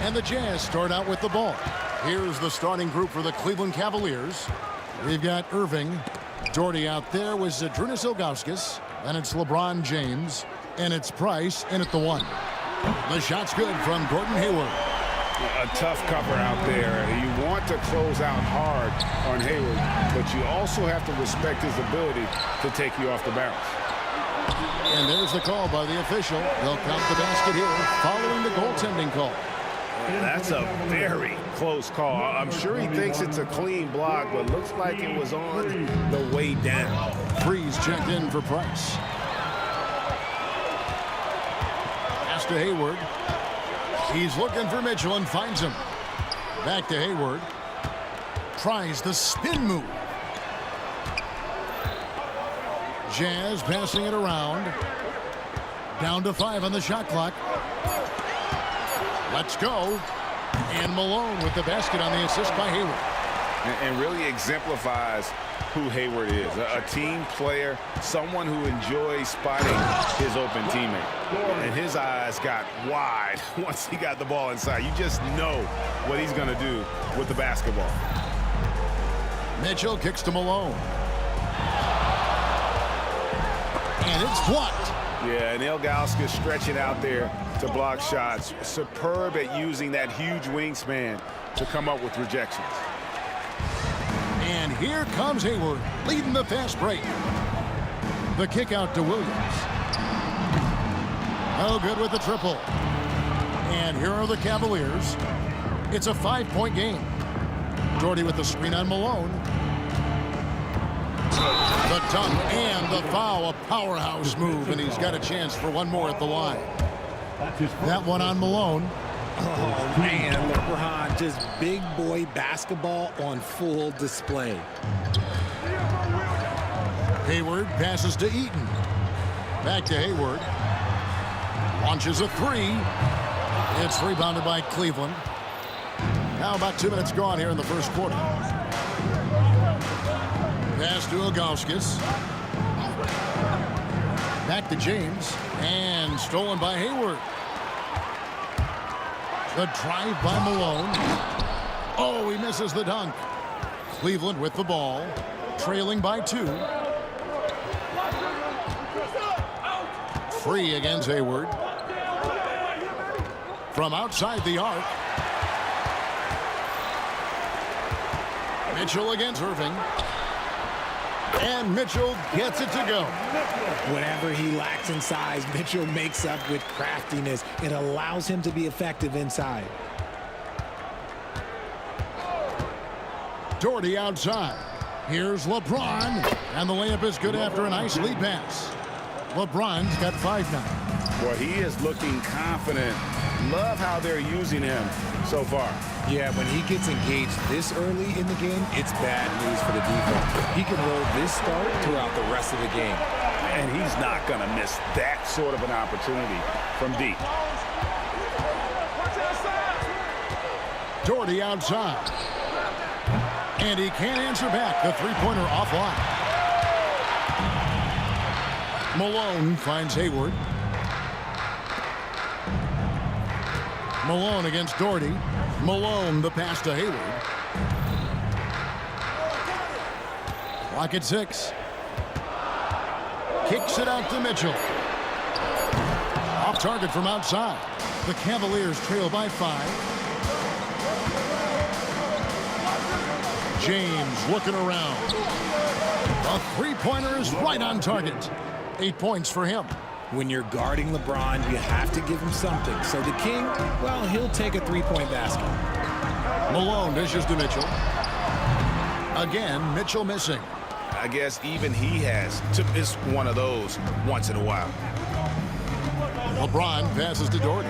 And the Jazz start out with the ball. Here's the starting group for the Cleveland Cavaliers. We've got Irving. Doherty out there with Zydrunas Ilgauskas. And it's LeBron James. And it's Price in at the 1. The shot's good from Gordon Hayward. A tough cover out there. You want to close out hard on Hayward, but you also have to respect his ability to take you off the bounce. And there's the call by the official. They'll count the basket here following the goaltending call. That's a very close call. I'm sure he thinks it's a clean block, but looks like it was on the way down. Freeze checked in for Price. Pass to Hayward. He's looking for Mitchell and finds him. Back to Hayward. Tries the spin move. Jazz passing it around. Down to 5 on the shot clock. Let's go. And Malone with the basket on the assist by Hayward. And really exemplifies who Hayward is. A team player, someone who enjoys spotting his open teammate. And his eyes got wide once he got the ball inside. You just know what he's going to do with the basketball. Mitchell kicks to Malone. And it's blocked. Yeah, and Ilgauskas stretching out there to block shots. Superb at using that huge wingspan to come up with rejections. And here comes Hayward, leading the fast break. The kick out to Williams. Oh, good with the triple. And here are the Cavaliers. It's a 5-point game. Doherty with the screen on Malone. The dunk and the foul, a powerhouse move, and he's got a chance for one more at the line. That one on Malone. Oh, man, LeBron, just big boy basketball on full display. Hayward passes to Eaton. Back to Hayward. Launches a 3. It's rebounded by Cleveland. Now about 2 minutes gone here in the first quarter. Pass to Ilgauskas. Back to James. And stolen by Hayward. The drive by Malone. Oh, he misses the dunk. Cleveland with the ball. Trailing by 2. Free against Hayward. From outside the arc. Mitchell against Irving. And Mitchell gets it to go. Whatever he lacks in size, Mitchell makes up with craftiness. It allows him to be effective inside. Doherty outside. Here's LeBron. And the layup is good after a nice lead pass. LeBron's got 5 now. Boy, he is looking confident. Love how they're using him so far. Yeah, when he gets engaged this early in the game, it's bad news for the defense. He can roll this start throughout the rest of the game. And he's not going to miss that sort of an opportunity from deep. Doherty outside. And he can't answer back. The three-pointer offline. Malone finds Hayward. Malone against Doherty. Malone, the pass to Hayward. Clock at 6. Kicks it out to Mitchell. Off target from outside. The Cavaliers trail by 5. James looking around. A three-pointer is right on target. 8 points for him. When you're guarding LeBron, you have to give him something. So the King, well, he'll take a three-point basket. Malone dishes to Mitchell. Again, Mitchell missing. I guess even he has to miss one of those once in a while. LeBron passes to Doherty.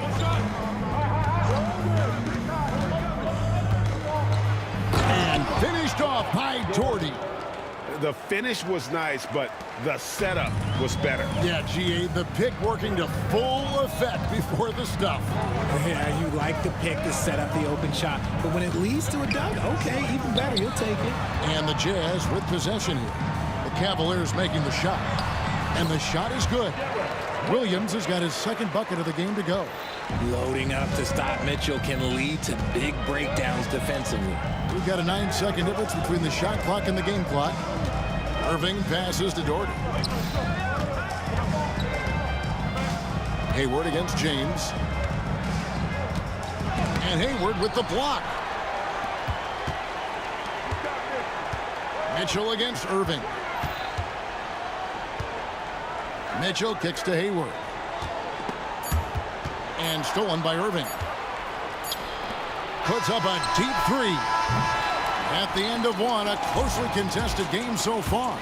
And finished off by Doherty. The finish was nice, but the setup was better. Yeah, GA, the pick working to full effect before the stuff. Yeah, you like the pick to set up the open shot, but when it leads to a dunk, okay, even better, you'll take it. And the Jazz with possession here. The Cavaliers making the shot. And the shot is good. Williams has got his second bucket of the game to go. Loading up to stop Mitchell can lead to big breakdowns defensively. We've got a 9-second difference between the shot clock and the game clock. Irving passes to Doherty. Hayward against James. And Hayward with the block. Mitchell against Irving. Mitchell kicks to Hayward. And stolen by Irving. Puts up a deep three. At the end of one, a closely contested game so far.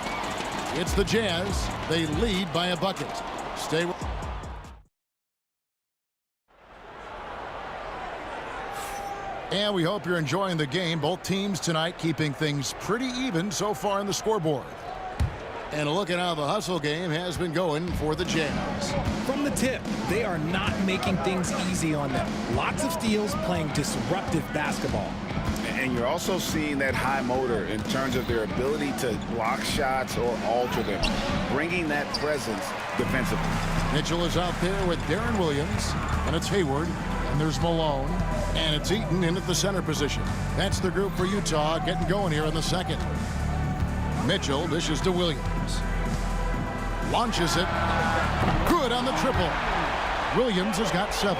It's the Jazz. They lead by a bucket. Stay with. And we hope you're enjoying the game. Both teams tonight keeping things pretty even so far in the scoreboard. And a look at how the hustle game has been going for the Jazz. From the tip, they are not making things easy on them. Lots of steals, playing disruptive basketball. And you're also seeing that high motor in terms of their ability to block shots or alter them, bringing that presence defensively. Mitchell is out there with Darren Williams, and it's Hayward, and there's Malone, and it's Eaton in at the center position. That's the group for Utah getting going here in the second. Mitchell dishes to Williams. Launches it. Good on the triple. Williams has got 7.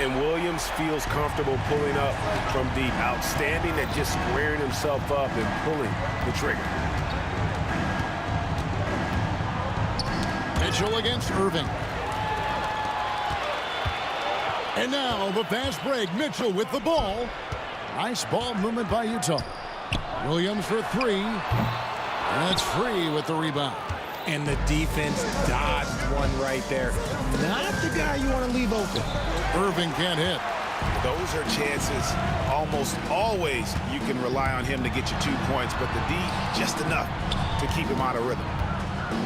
And Williams feels comfortable pulling up from deep. Outstanding at just squaring himself up and pulling the trigger. Mitchell against Irving. And now the fast break. Mitchell with the ball. Nice ball movement by Utah. Williams for 3. That's free with the rebound. And the defense dodged one right there. Not the guy you want to leave open. Irving can't hit. Those are chances almost always you can rely on him to get you 2 points, but the D just enough to keep him out of rhythm.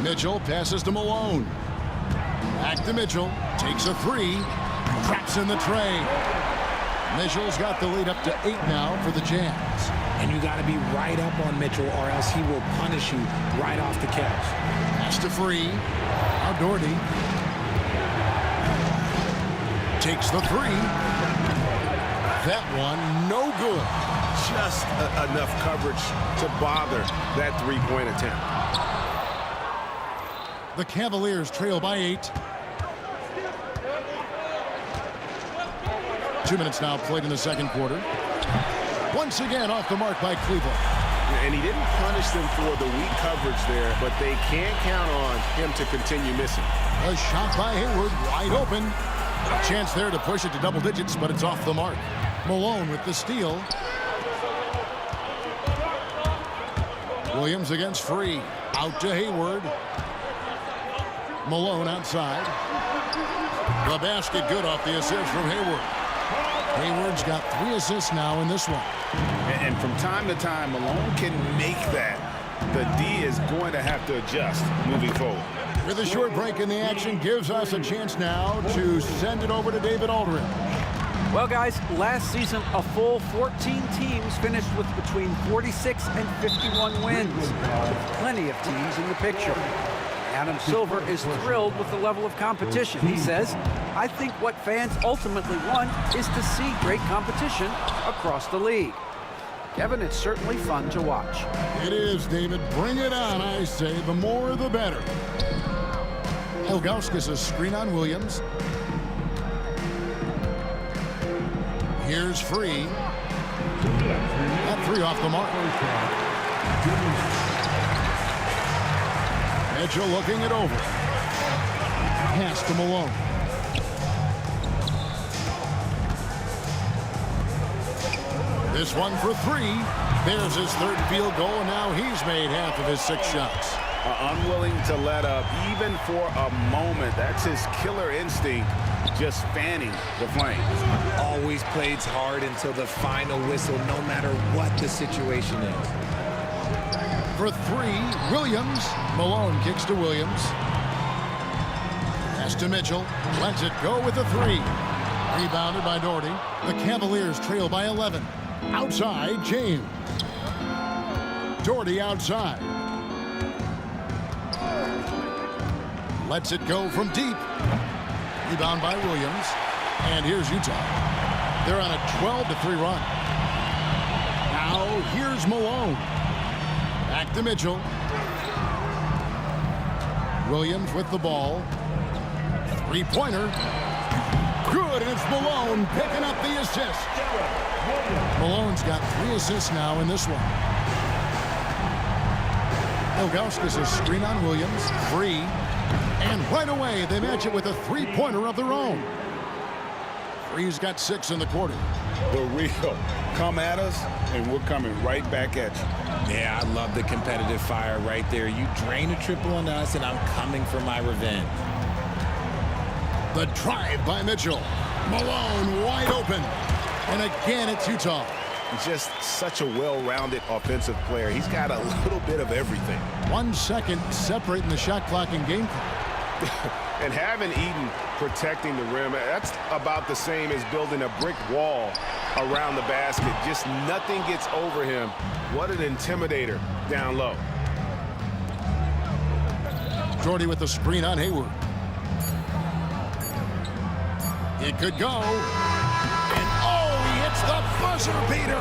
Mitchell passes to Malone. Back to Mitchell. Takes a 3. Traps in the tray. Mitchell's got the lead up to 8 now for the Jazz. And you got to be right up on Mitchell or else he will punish you right off the catch. Pass to Free. Now Doherty. Takes the 3. That one no good. Just enough coverage to bother that 3-point attempt. The Cavaliers trail by 8. 2 minutes now played in the second quarter. Once again off the mark by Cleveland. And he didn't punish them for the weak coverage there, but they can't count on him to continue missing. A shot by Hayward, wide open. A chance there to push it to double digits, but it's off the mark. Malone with the steal. Williams against Free. Out to Hayward. Malone outside. The basket good off the assist from Hayward. Hayward's got 3 assists now in this one. And from time to time, Malone can make that. The D is going to have to adjust moving forward. With a short break in the action, gives us a chance now to send it over to David Aldridge. Well, guys, last season, a full 14 teams finished with between 46 and 51 wins, with plenty of teams in the picture. Adam Silver is thrilled with the level of competition. He says, I think what fans ultimately want is to see great competition across the league. Kevin, it's certainly fun to watch. It is, David. Bring it on, I say. The more, the better. Ilgauskas a screen on Williams. Here's Free. That 3 off the mark. Mitchell looking it over. Pass to Malone. This one for 3. There's his 3rd field goal, and now he's made half of his 6 shots. Unwilling to let up even for a moment. That's his killer instinct, just fanning the flames. Always plays hard until the final whistle, no matter what the situation is. For 3, Williams. Malone kicks to Williams. Pass to Mitchell. Lets it go with a 3. Rebounded by Doherty. The Cavaliers trail by 11. Outside, James. Doherty outside. Lets it go from deep. Rebound by Williams. And here's Utah. They're on a 12-3 run. Now here's Malone. Back to Mitchell. Williams with the ball. Three-pointer. Good, and it's Malone picking up the assist. Malone's got 3 assists now in this one. Ilgauskas a screen on Williams. Free. And right away, they match it with a three-pointer of their own. Free's got 6 in the quarter. The real. Come at us, and we're coming right back at you. Yeah, I love the competitive fire right there. You drain a triple on us, and I'm coming for my revenge. The drive by Mitchell. Malone wide open. And again, it's Utah. Just such a well-rounded offensive player. He's got a little bit of everything. 1 second separating the shot clock and game clock. And having Eden protecting the rim, that's about the same as building a brick wall around the basket. Just nothing gets over him. What an intimidator down low. Jordy with the screen on Hayward. It could go. And oh, he hits the buzzer beater.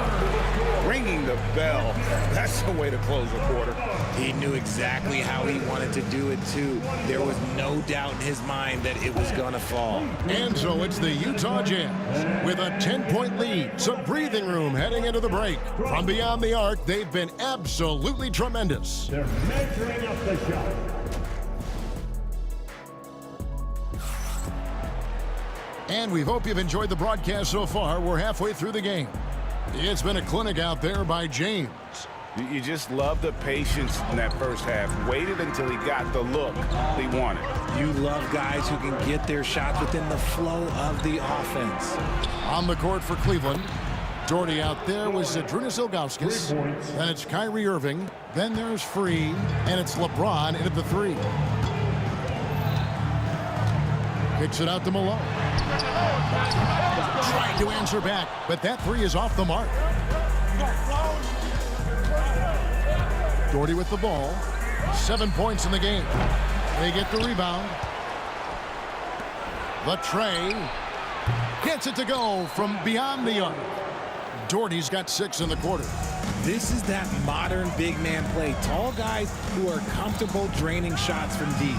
Ringing the bell. That's the way to close a quarter. He knew exactly how he wanted to do it, too. There was no doubt in his mind that it was going to fall. And so it's the Utah Jazz with a 10-point lead. Some breathing room heading into the break. From beyond the arc, they've been absolutely tremendous. They're measuring up the shot. And we hope you've enjoyed the broadcast so far. We're halfway through the game. It's been a clinic out there by James. You just love the patience in that first half. Waited until he got the look he wanted. You love guys who can get their shots within the flow of the offense. On the court for Cleveland. Doherty out there was Zadrunas Ilgauskas. Then it's Kyrie Irving. Then there's Free. And it's LeBron in at the 3. Kicks it out to Malone. Trying to answer back, but that 3 is off the mark. Doherty with the ball. 7 points in the game. They get the rebound. The tray. Gets it to go from beyond the arc. Doherty's got 6 in the quarter. This is that modern big man play. Tall guys who are comfortable draining shots from deep.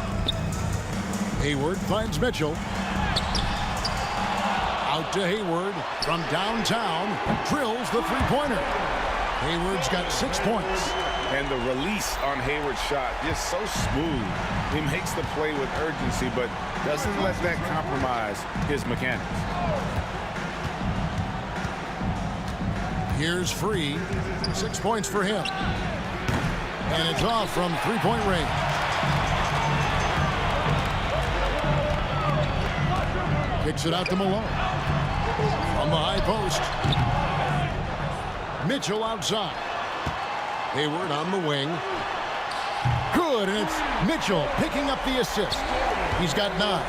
Hayward finds Mitchell. Out to Hayward from downtown. Drills the three-pointer. Hayward's got 6 points. And the release on Hayward's shot just so smooth. He makes the play with urgency, but doesn't let that compromise his mechanics. Here's Free. 6 points for him. And it's off from three-point range. Kicks it out to Malone. From the high post. Mitchell outside. Hayward on the wing. Good, and it's Mitchell picking up the assist. He's got 9.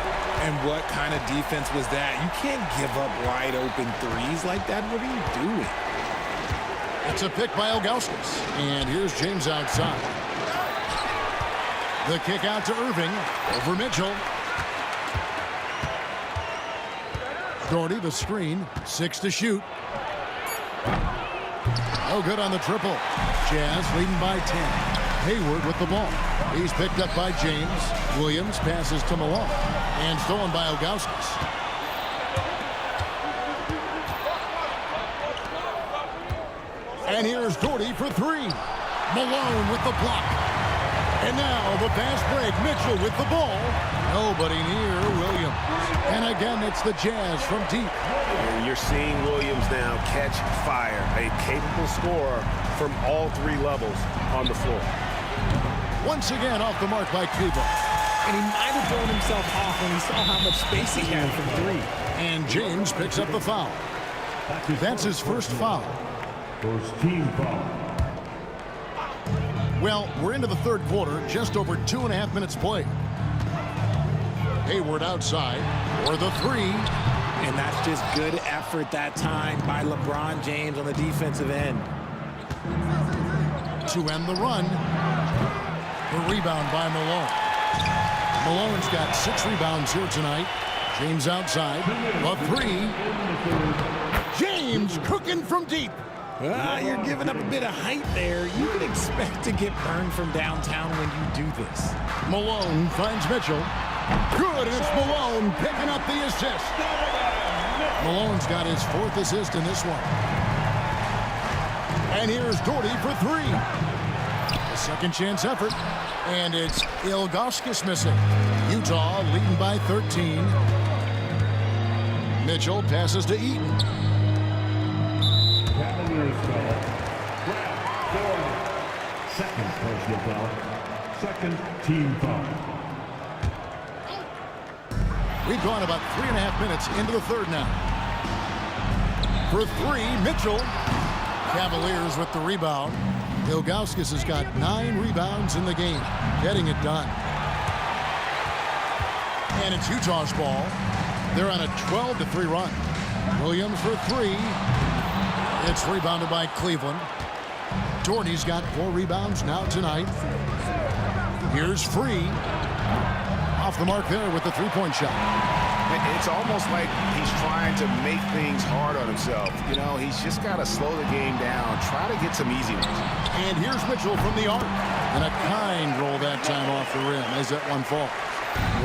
And what kind of defense was that? You can't give up wide open threes like that. What are you doing? It's a pick by Ilgauskas. And here's James outside. The kick out to Irving. Over Mitchell. Doherty, the screen. 6 to shoot. No good on the triple. Jazz leading by 10. Hayward with the ball. He's picked up by James. Williams passes to Malone. And stolen by Ilgauskas. And here's Doherty for 3. Malone with the block. And now the fast break. Mitchell with the ball. Nobody near Williams. And again, it's the Jazz from deep. And you're seeing Williams now catch fire. A capable scorer from all 3 levels on the floor. Once again off the mark by Cleveland. And he might have thrown himself off when he saw how much space he had from 3. And James picks up the foul. That's his first foul. First team foul. Well, we're into the third quarter, just over 2.5 minutes played. Hayward outside for the 3. And that's just good effort that time by LeBron James on the defensive end. To end the run. The rebound by Malone. Malone's got 6 rebounds here tonight. James outside. A 3. James cooking from deep. You're giving up a bit of height there. You can expect to get burned from downtown when you do this. Malone finds Mitchell. Good, and it's Malone picking up the assist. Malone's got his 4th assist in this one. And here's Doherty for 3. A second chance effort. And it's Ilgauskas missing. Utah leading by 13. Mitchell passes to Eaton. Cavaliers foul. Second personal foul. Second team foul. We've gone about 3.5 minutes into the third now. For 3, Mitchell. Cavaliers with the rebound. Ilgauskas has got 9 rebounds in the game, getting it done. And it's Utah's ball. They're on a 12-3 run. Williams for 3. It's rebounded by Cleveland. Doherty's got 4 rebounds now tonight. Here's Free. Off the mark there with the 3-point shot. It's almost like he's trying to make things hard on himself. You know, he's just got to slow the game down, try to get some easy ones. And here's Mitchell from the arc. And a kind roll that time off the rim as that one falls.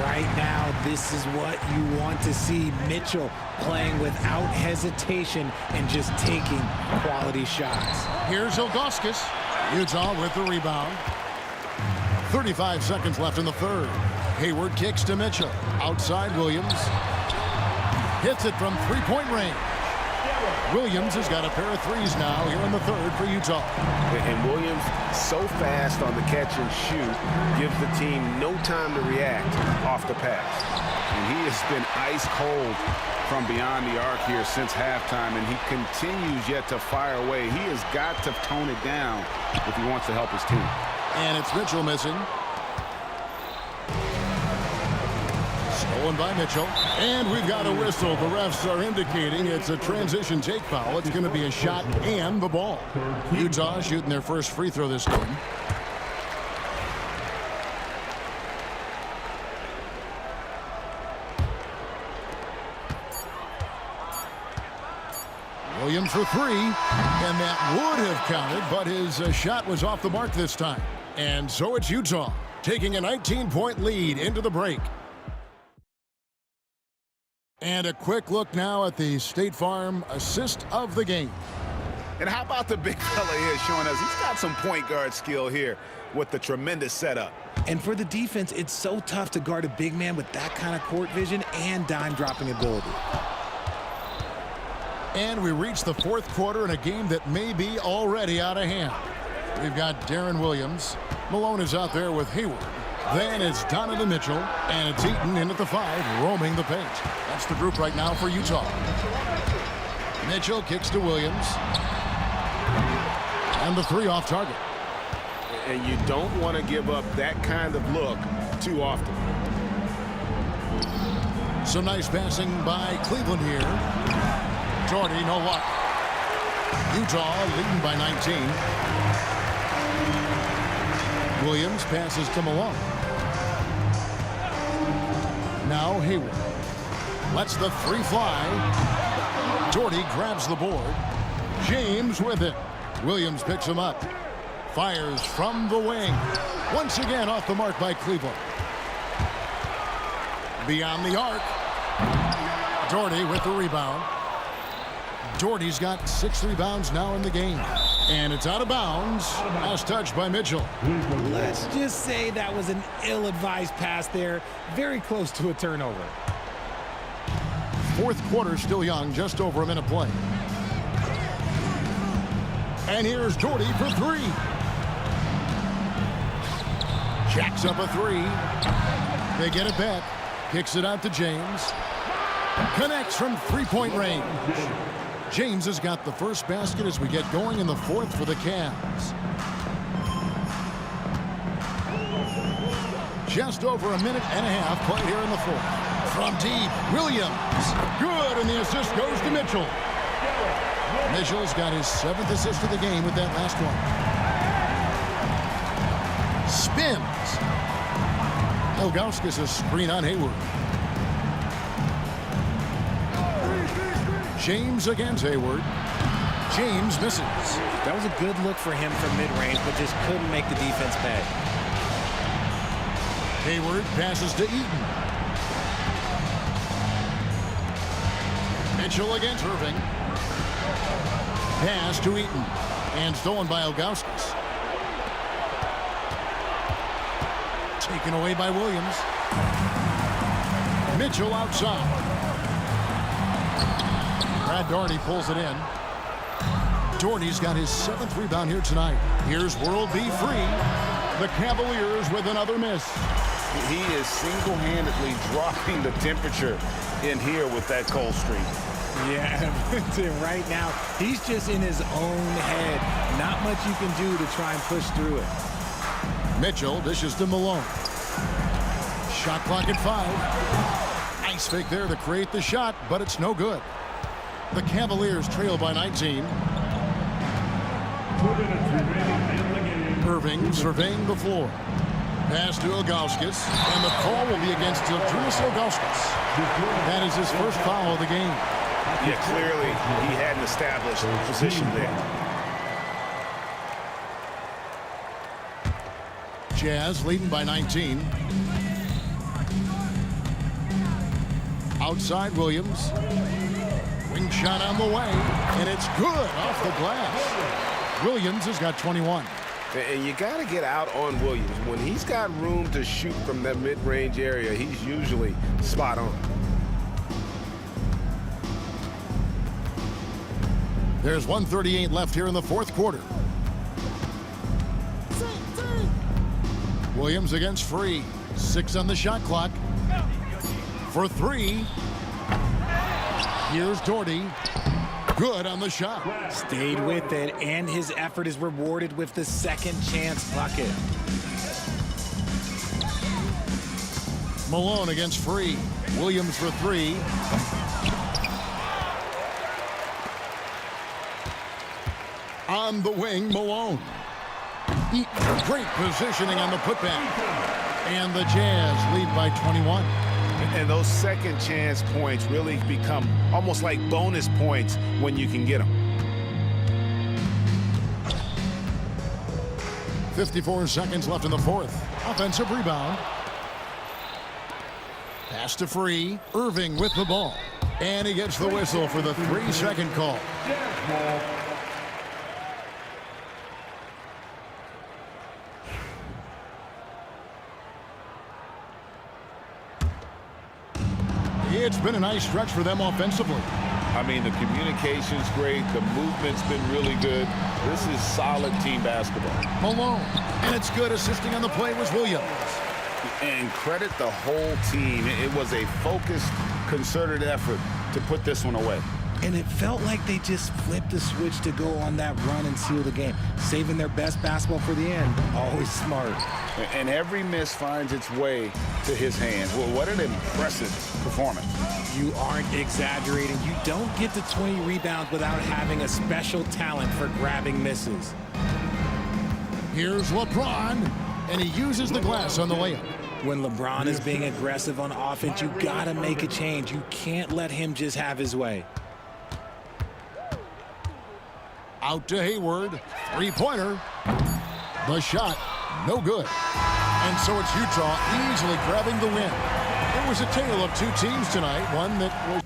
Right now, this is what you want to see. Mitchell playing without hesitation and just taking quality shots. Here's Ilgauskas. Utah with the rebound. 35 seconds left in the third. Hayward kicks to Mitchell. Outside Williams. Hits it from 3-point range. Williams has got a pair of 3s now here in the third for Utah. And Williams, so fast on the catch and shoot, gives the team no time to react off the pass. And he has been ice cold from beyond the arc here since halftime, and he continues yet to fire away. He has got to tone it down if he wants to help his team. And it's Mitchell missing. Stolen by Mitchell. And we've got a whistle. The refs are indicating it's a transition take foul. It's going to be a shot and the ball. Utah shooting their first free throw this game. Williams for 3. And that would have counted, but his shot was off the mark this time. And so it's Utah taking a 19-point lead into the break. And a quick look now at the State Farm assist of the game. And how about the big fella here showing us he's got some point guard skill here with the tremendous setup. And for the defense, it's so tough to guard a big man with that kind of court vision and dime-dropping ability. And we reach the fourth quarter in a game that may be already out of hand. We've got Darren Williams. Malone is out there with Hayward. Then it's Donovan Mitchell, and it's Eaton in at the 5, roaming the paint. That's the group right now for Utah. Mitchell kicks to Williams. And the 3 off target. And you don't want to give up that kind of look too often. Some nice passing by Cleveland here. Doherty, no luck. Utah leading by 19. Williams passes to Malone. Now Hayward lets the 3 fly. Doherty grabs the board. James with it. Williams picks him up. Fires from the wing. Once again off the mark by Cleveland. Beyond the arc. Doherty with the rebound. Doherty's got 6 rebounds now in the game. And it's out of bounds. Last touch by Mitchell. Let's just say that was an ill-advised pass there. Very close to a turnover. Fourth quarter still young, just over a minute play. And here's Doherty for 3. Jacks up a 3. They get it back. Kicks it out to James. Connects from 3-point range. James has got the first basket as we get going in the fourth for the Cavs. Just over a minute and a half play here in the fourth. From deep, Williams. Good, and the assist goes to Mitchell. Mitchell's got his 7th assist of the game with that last one. Spins. Ilgauskas a screen on Hayward. James against Hayward. James misses. That was a good look for him from mid-range, but just couldn't make the defense pay. Hayward passes to Eaton. Mitchell against Irving. Pass to Eaton. And stolen by Ilgauskas. Taken away by Williams. Mitchell outside. Brad Doherty pulls it in. Doherty's got his 7th rebound here tonight. Here's World B free. The Cavaliers with another miss. He is single-handedly dropping the temperature in here with that cold streak. Yeah, right now, he's just in his own head. Not much you can do to try and push through it. Mitchell dishes to Malone. Shot clock at 5. Nice fake there to create the shot, but it's no good. The Cavaliers trail by 19. Irving surveying the floor. Pass to Ilgauskas, and the call will be against Ilgauskas. That is his first foul of the game. Yeah, clearly he hadn't established position there. Jazz leading by 19. Outside Williams. Wing shot on the way, and it's good off the glass. Williams has got 21. And you got to get out on Williams. When he's got room to shoot from that mid-range area, he's usually spot on. There's 1:38 left here in the fourth quarter. Williams against Free. 6 on the shot clock. For 3. Here's Doherty. Good on the shot. Stayed with it, and his effort is rewarded with the second chance bucket. Malone against Free. Williams for 3. On the wing, Malone. Great positioning on the putback. And the Jazz lead by 21. And those second chance points really become almost like bonus points when you can get them. 54 seconds left in the fourth. Offensive rebound. Pass to Free. Irving with the ball. And he gets the whistle for the 3-second call. It's been a nice stretch for them offensively. I mean, the communication's great. The movement's been really good. This is solid team basketball. Malone. And it's good. Assisting on the play was Williams. And credit the whole team. It was a focused, concerted effort to put this one away. And it felt like they just flipped the switch to go on that run and seal the game. Saving their best basketball for the end. Always smart. And every miss finds its way to his hand. Well, what an impressive performance. You aren't exaggerating. You don't get to 20 rebounds without having a special talent for grabbing misses. Here's LeBron, and he uses the glass on the layup. When LeBron is being aggressive on offense, you gotta make a change. You can't let him just have his way. Out to Hayward. 3-pointer. The shot, no good. And so it's Utah easily grabbing the win. It was a tale of 2 teams tonight. One that was...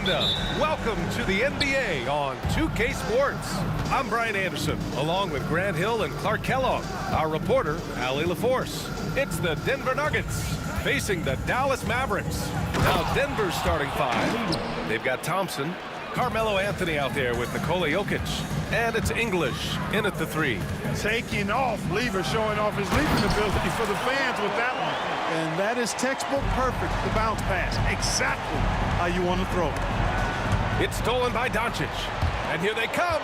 Welcome to the NBA on 2K Sports. I'm Brian Anderson, along with Grant Hill and Clark Kellogg. Our reporter, Allie LaForce. It's the Denver Nuggets facing the Dallas Mavericks. Now Denver's starting five. They've got Thompson, Carmelo Anthony out there with Nikola Jokic, and it's English in at the three. Taking off, Lever showing off his leaping ability for the fans with that one. And that is textbook perfect, the bounce pass. Exactly how you want to throw it. It's stolen by Doncic, and here they come.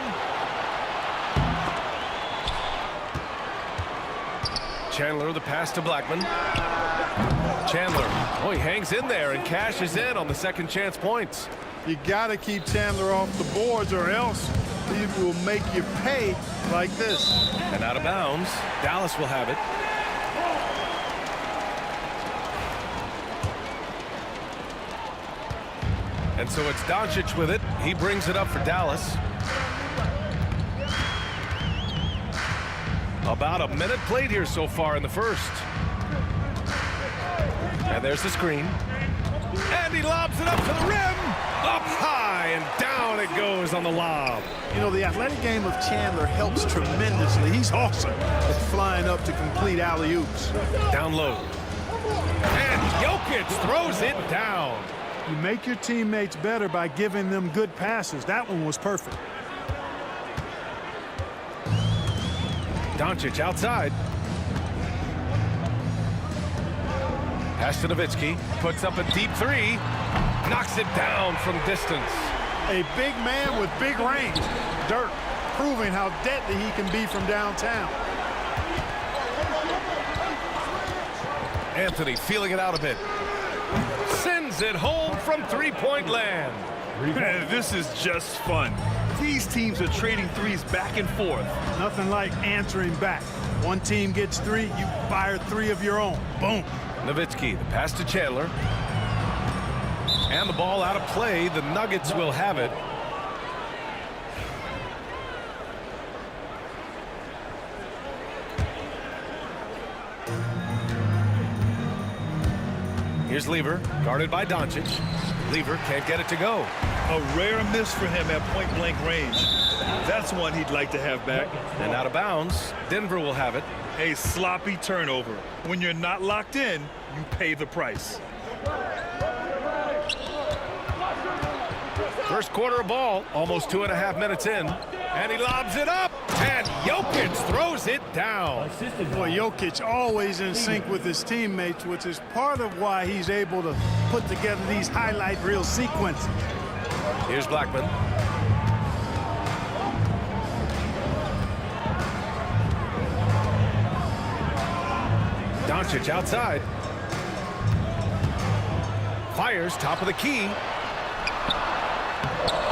Chandler, the pass to Blackman. Chandler, oh, he hangs in there and cashes in on the second chance points. You got to keep Chandler off the boards or else he will make you pay like this. And out of bounds, Dallas will have it. And so it's Doncic with it. He brings it up for Dallas. About a minute played here so far in the first. And there's the screen. And he lobs it up to the rim. Up high and down it goes on the lob. You know, the athletic game of Chandler helps tremendously. He's awesome at flying up to complete alley-oops. Down low. And Jokic throws it down. You make your teammates better by giving them good passes. That one was perfect. Doncic outside. Pass to Nowitzki. Puts up a deep three. Knocks it down from distance. A big man with big range. Dirk proving how deadly he can be from downtown. Anthony feeling it out a bit. Sends it home from three-point land. Man, this is just fun. These teams are trading threes back and forth. Nothing like answering back. One team gets three, you fire three of your own. Boom. Nowitzki, the pass to Chandler. And the ball out of play. The Nuggets will have it. Here's Lever, guarded by Doncic. Lever can't get it to go. A rare miss for him at point-blank range. That's one he'd like to have back. And out of bounds, Denver will have it. A sloppy turnover. When you're not locked in, you pay the price. First quarter of ball, almost 2.5 minutes in. And he lobs it up, and Jokic throws it down. Boy, Jokic always in sync with his teammates, which is part of why he's able to put together these highlight reel sequences. Here's Blackman. Doncic outside. Fires top of the key.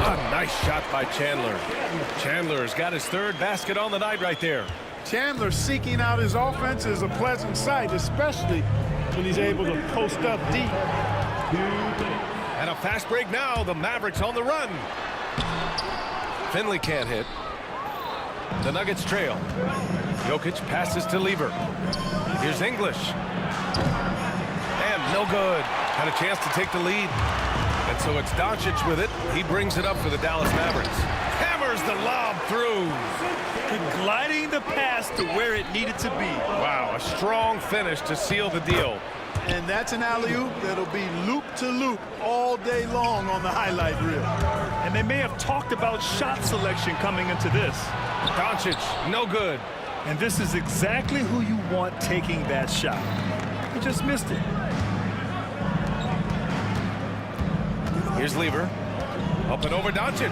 A nice shot by Chandler. Chandler's got his third basket on the night right there. Chandler seeking out his offense is a pleasant sight, especially when he's able to post up deep. And a fast break now. The Mavericks on the run. Finley can't hit. The Nuggets trail. Jokic passes to Lever. Here's English. And no good. Had a chance to take the lead. And so it's Doncic with it. He brings it up for the Dallas Mavericks. Hammers the lob through. Gliding the pass to where it needed to be. Wow, a strong finish to seal the deal. And that's an alley-oop that'll be loop-to-loop all day long on the highlight reel. And they may have talked about shot selection coming into this. Doncic, no good. And this is exactly who you want taking that shot. He just missed it. Here's Lever. Up and over Doncic.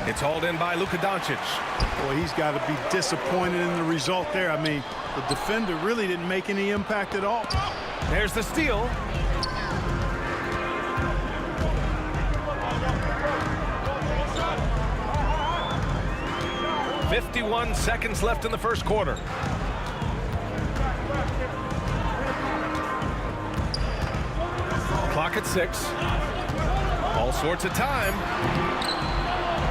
It's hauled in by Luka Doncic. Boy, he's got to be disappointed in the result there. I mean, the defender really didn't make any impact at all. There's the steal. .51 seconds left in the first quarter. Clock at 6. All sorts of time.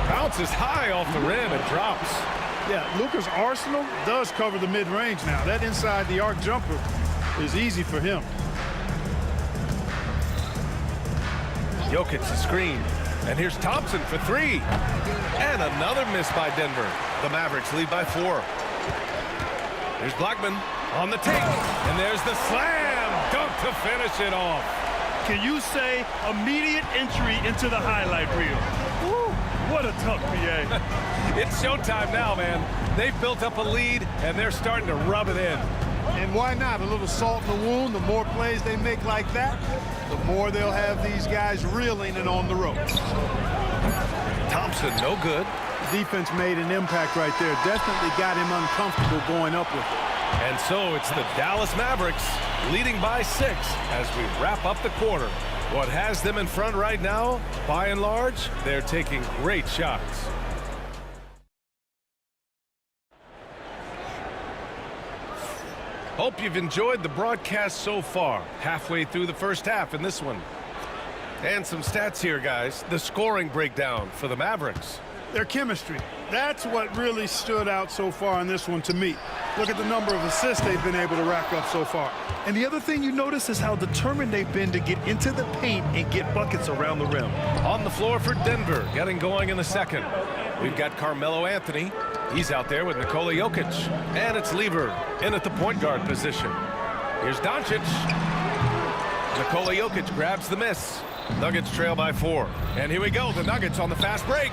Bounces high off the rim and drops. Yeah, Luka's arsenal does cover the mid-range now. That inside the arc jumper is easy for him. Jokic the screen. And here's Thompson for three. And another miss by Denver. The Mavericks lead by 4. Here's Blackman on the take. And there's the slam dunk to finish it off. Can you say immediate entry into the highlight reel? Woo, what a tough PA. It's showtime now, man. They've built up a lead, and they're starting to rub it in. And why not? A little salt in the wound. The more plays they make like that, the more they'll have these guys reeling and on the ropes. Thompson, no good. Defense made an impact right there. Definitely got him uncomfortable going up with it. And so it's the Dallas Mavericks leading by 6 as we wrap up the quarter. What has them in front right now, by and large, they're taking great shots. Hope you've enjoyed the broadcast so far. Halfway through the first half in this one. And some stats here, guys. The scoring breakdown for the Mavericks. Their chemistry. That's what really stood out so far in this one to me. Look at the number of assists they've been able to rack up so far. And the other thing you notice is how determined they've been to get into the paint and get buckets around the rim. On the floor for Denver, getting going in the second. We've got Carmelo Anthony. He's out there with Nikola Jokic. And it's Lever in at the point guard position. Here's Doncic. Nikola Jokic grabs the miss. Nuggets trail by 4. And here we go, the Nuggets on the fast break.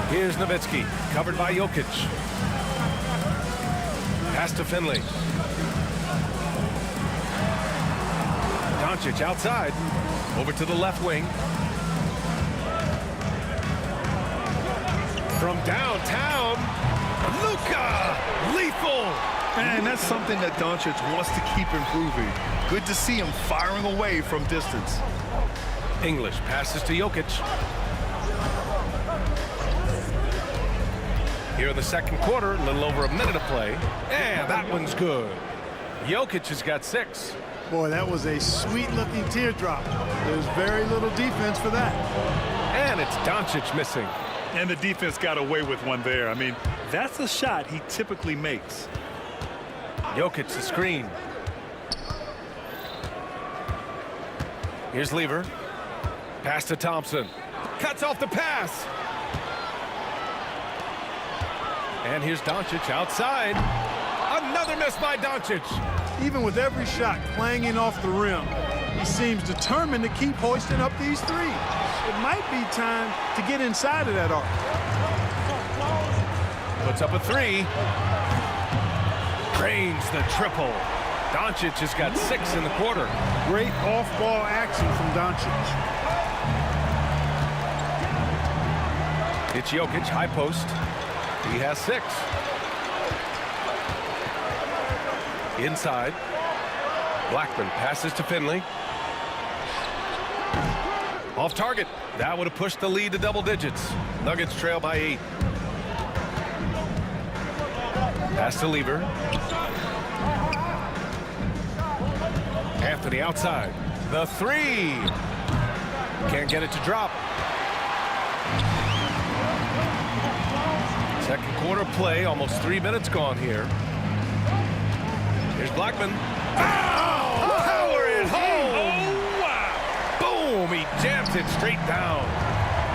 Here's Nowitzki, covered by Jokic. Pass to Finley. Doncic outside. Over to the left wing. From downtown, Luka, lethal. And that's something that Doncic wants to keep improving. Good to see him firing away from distance. English passes to Jokic. Here in the second quarter, a little over a minute of play. And that one's good. Jokic has got 6. Boy, that was a sweet-looking teardrop. There's very little defense for that. And it's Doncic missing. And the defense got away with one there. I mean, that's a shot he typically makes. Jokic the screen. Here's Lever. Pass to Thompson. Cuts off the pass. And here's Doncic outside. Another miss by Doncic. Even with every shot clanging off the rim, he seems determined to keep hoisting up these threes. It might be time to get inside of that arc. Puts up a 3. Drains the triple. Doncic has got 6 in the quarter. Great off-ball action from Doncic. It's Jokic, high post. He has 6. Inside. Blackman passes to Finley. Off target. That would have pushed the lead to double digits. Nuggets trail by 8. Pass to Lever. Anthony outside. The 3. Can't get it to drop. Second quarter play, almost 3 minutes gone here. Here's Blackman. Oh, power it home! Oh, wow! Boom, he jams it straight down.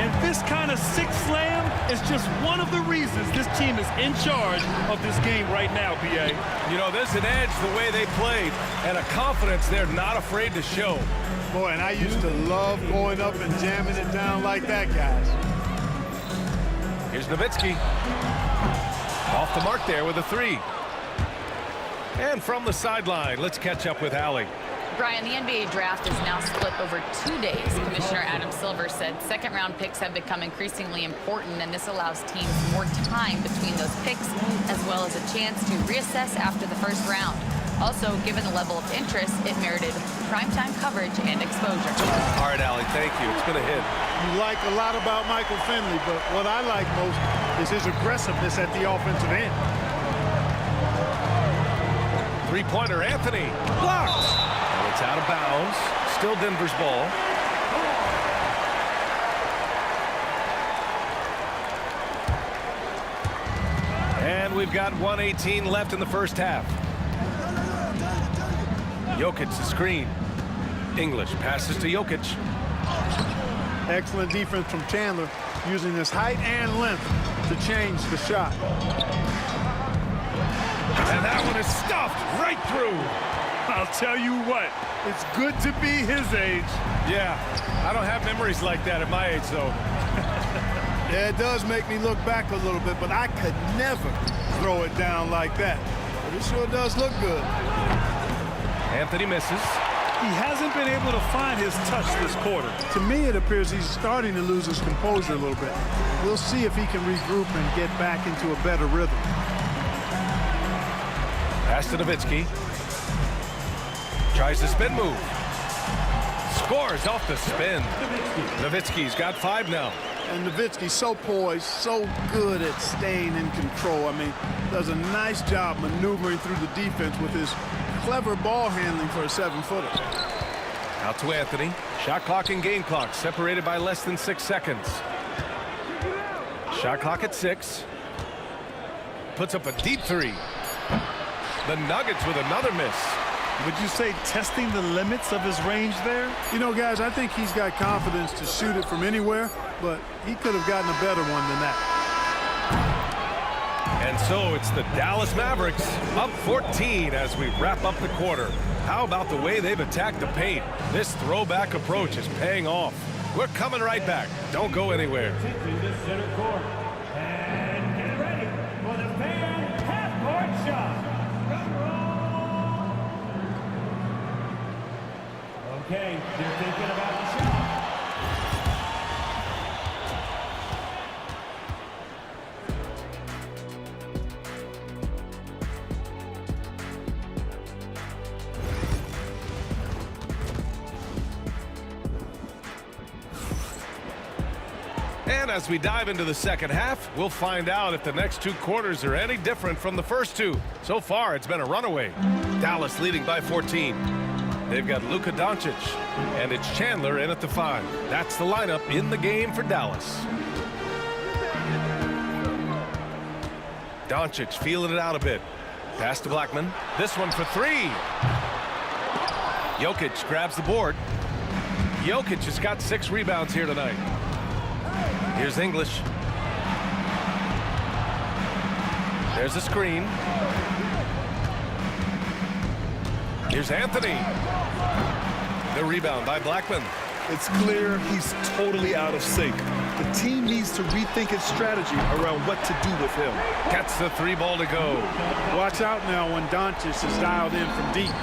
And this kind of six slam is just one of the reasons this team is in charge of this game right now, PA. You know, there's an edge the way they played and a confidence they're not afraid to show. Boy, and I used to love going up and jamming it down like that, guys. Here's Nowitzki. Off the mark there with a 3. And from the sideline, let's catch up with Allie. Brian, the NBA draft is now split over 2 days. Commissioner Adam Silver said second-round picks have become increasingly important, and this allows teams more time between those picks, as well as a chance to reassess after the first round. Also, given the level of interest, it merited primetime coverage and exposure. All right, Allie, thank you. It's been a hit. You like a lot about Michael Finley, but what I like most is his aggressiveness at the offensive end. Three-pointer, Anthony. Blocked. And it's out of bounds. Still Denver's ball. And we've got 1:18 left in the first half. Jokic the screen. English passes to Jokic. Excellent defense from Chandler, using his height and length to change the shot. And that one is stuffed right through. I'll tell you what, it's good to be his age. Yeah, I don't have memories like that at my age, though. Yeah, it does make me look back a little bit, but I could never throw it down like that. But it sure does look good. Anthony misses. He hasn't been able to find his touch this quarter. To me, it appears he's starting to lose his composure a little bit. We'll see if he can regroup and get back into a better rhythm. Pass to Nowitzki. Tries the spin move. Scores off the spin. Nowitzki's got 5 now. And Nowitzki so poised, so good at staying in control. I mean, does a nice job maneuvering through the defense with his clever ball handling for a 7-footer. Out to Anthony. Shot clock and game clock separated by less than 6 seconds. Shot clock at 6. Puts up a deep 3. The Nuggets with another miss. Would you say testing the limits of his range there? You know, guys, I think he's got confidence to shoot it from anywhere, but he could have gotten a better one than that. And so it's the Dallas Mavericks up 14 as we wrap up the quarter. How about the way they've attacked the paint? This throwback approach is paying off. We're coming right back. Don't go anywhere. Taking the center court. And get ready for the fan half-court shot. Okay, they're thinking about the shot. And as we dive into the second half, we'll find out if the next 2 quarters are any different from the first 2. So far, it's been a runaway. Dallas leading by 14. They've got Luka Doncic, and it's Chandler in at the 5. That's the lineup in the game for Dallas. Doncic feeling it out a bit. Pass to Blackman. This one for 3. Jokic grabs the board. Jokic has got 6 rebounds here tonight. Here's English. There's a screen. Here's Anthony. The rebound by Blackman. It's clear he's totally out of sync. The team needs to rethink its strategy around what to do with him. Gets the 3 ball to go. Watch out now when Doncic is dialed in from deep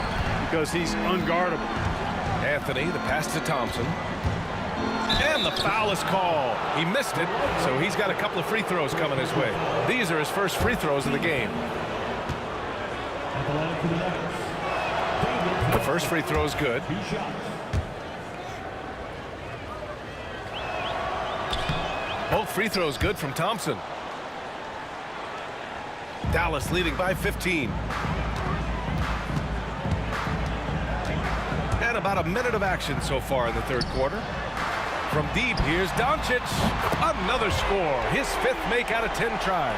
because he's unguardable. Anthony, the pass to Thompson. And the foul is called. He missed it, so he's got a couple of free throws coming his way. These are his first free throws of the game. The first free throw is good. Both free throws good from Thompson. Dallas leading by 15. And about a minute of action so far in the third quarter. From deep, here's Doncic. Another score. His 5th make out of 10 tries.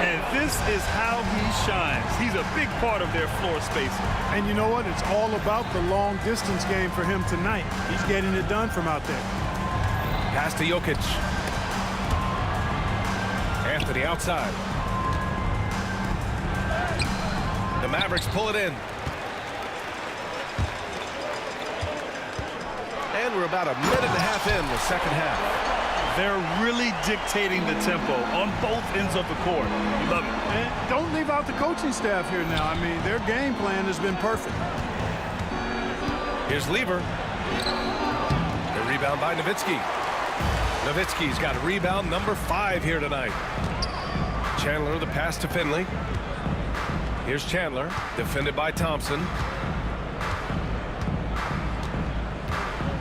And this is how he shines. He's a big part of their floor spacing. And you know what? It's all about the long distance game for him tonight. He's getting it done from out there. Pass to Jokic. Anthony outside. The Mavericks pull it in. And we're about a minute and a half in the second half. They're really dictating the tempo on both ends of the court. You love it. And don't leave out the coaching staff here now. I mean, their game plan has been perfect. Here's Lever. The rebound by Nowitzki. Nowitzki's got rebound number 5 here tonight. Chandler, the pass to Finley. Here's Chandler, defended by Thompson.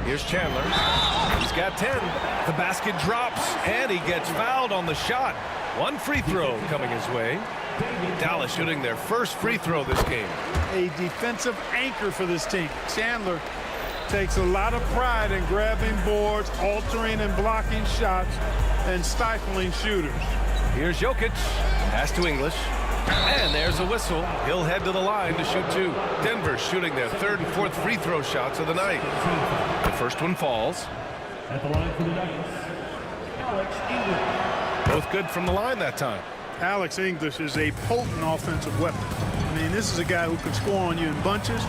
Here's Chandler. He's got 10. The basket drops, and he gets fouled on the shot. 1 free throw coming his way. Dallas shooting their first free throw this game. A defensive anchor for this team. Chandler takes a lot of pride in grabbing boards, altering and blocking shots, and stifling shooters. Here's Jokic. Pass to English. And there's a whistle. He'll head to the line to shoot 2. Denver shooting their 3rd and 4th free throw shots of the night. The first one falls. At the line for the Nuggets, Alex English. Both good from the line that time. Alex English is a potent offensive weapon. I mean, this is a guy who can score on you in bunches,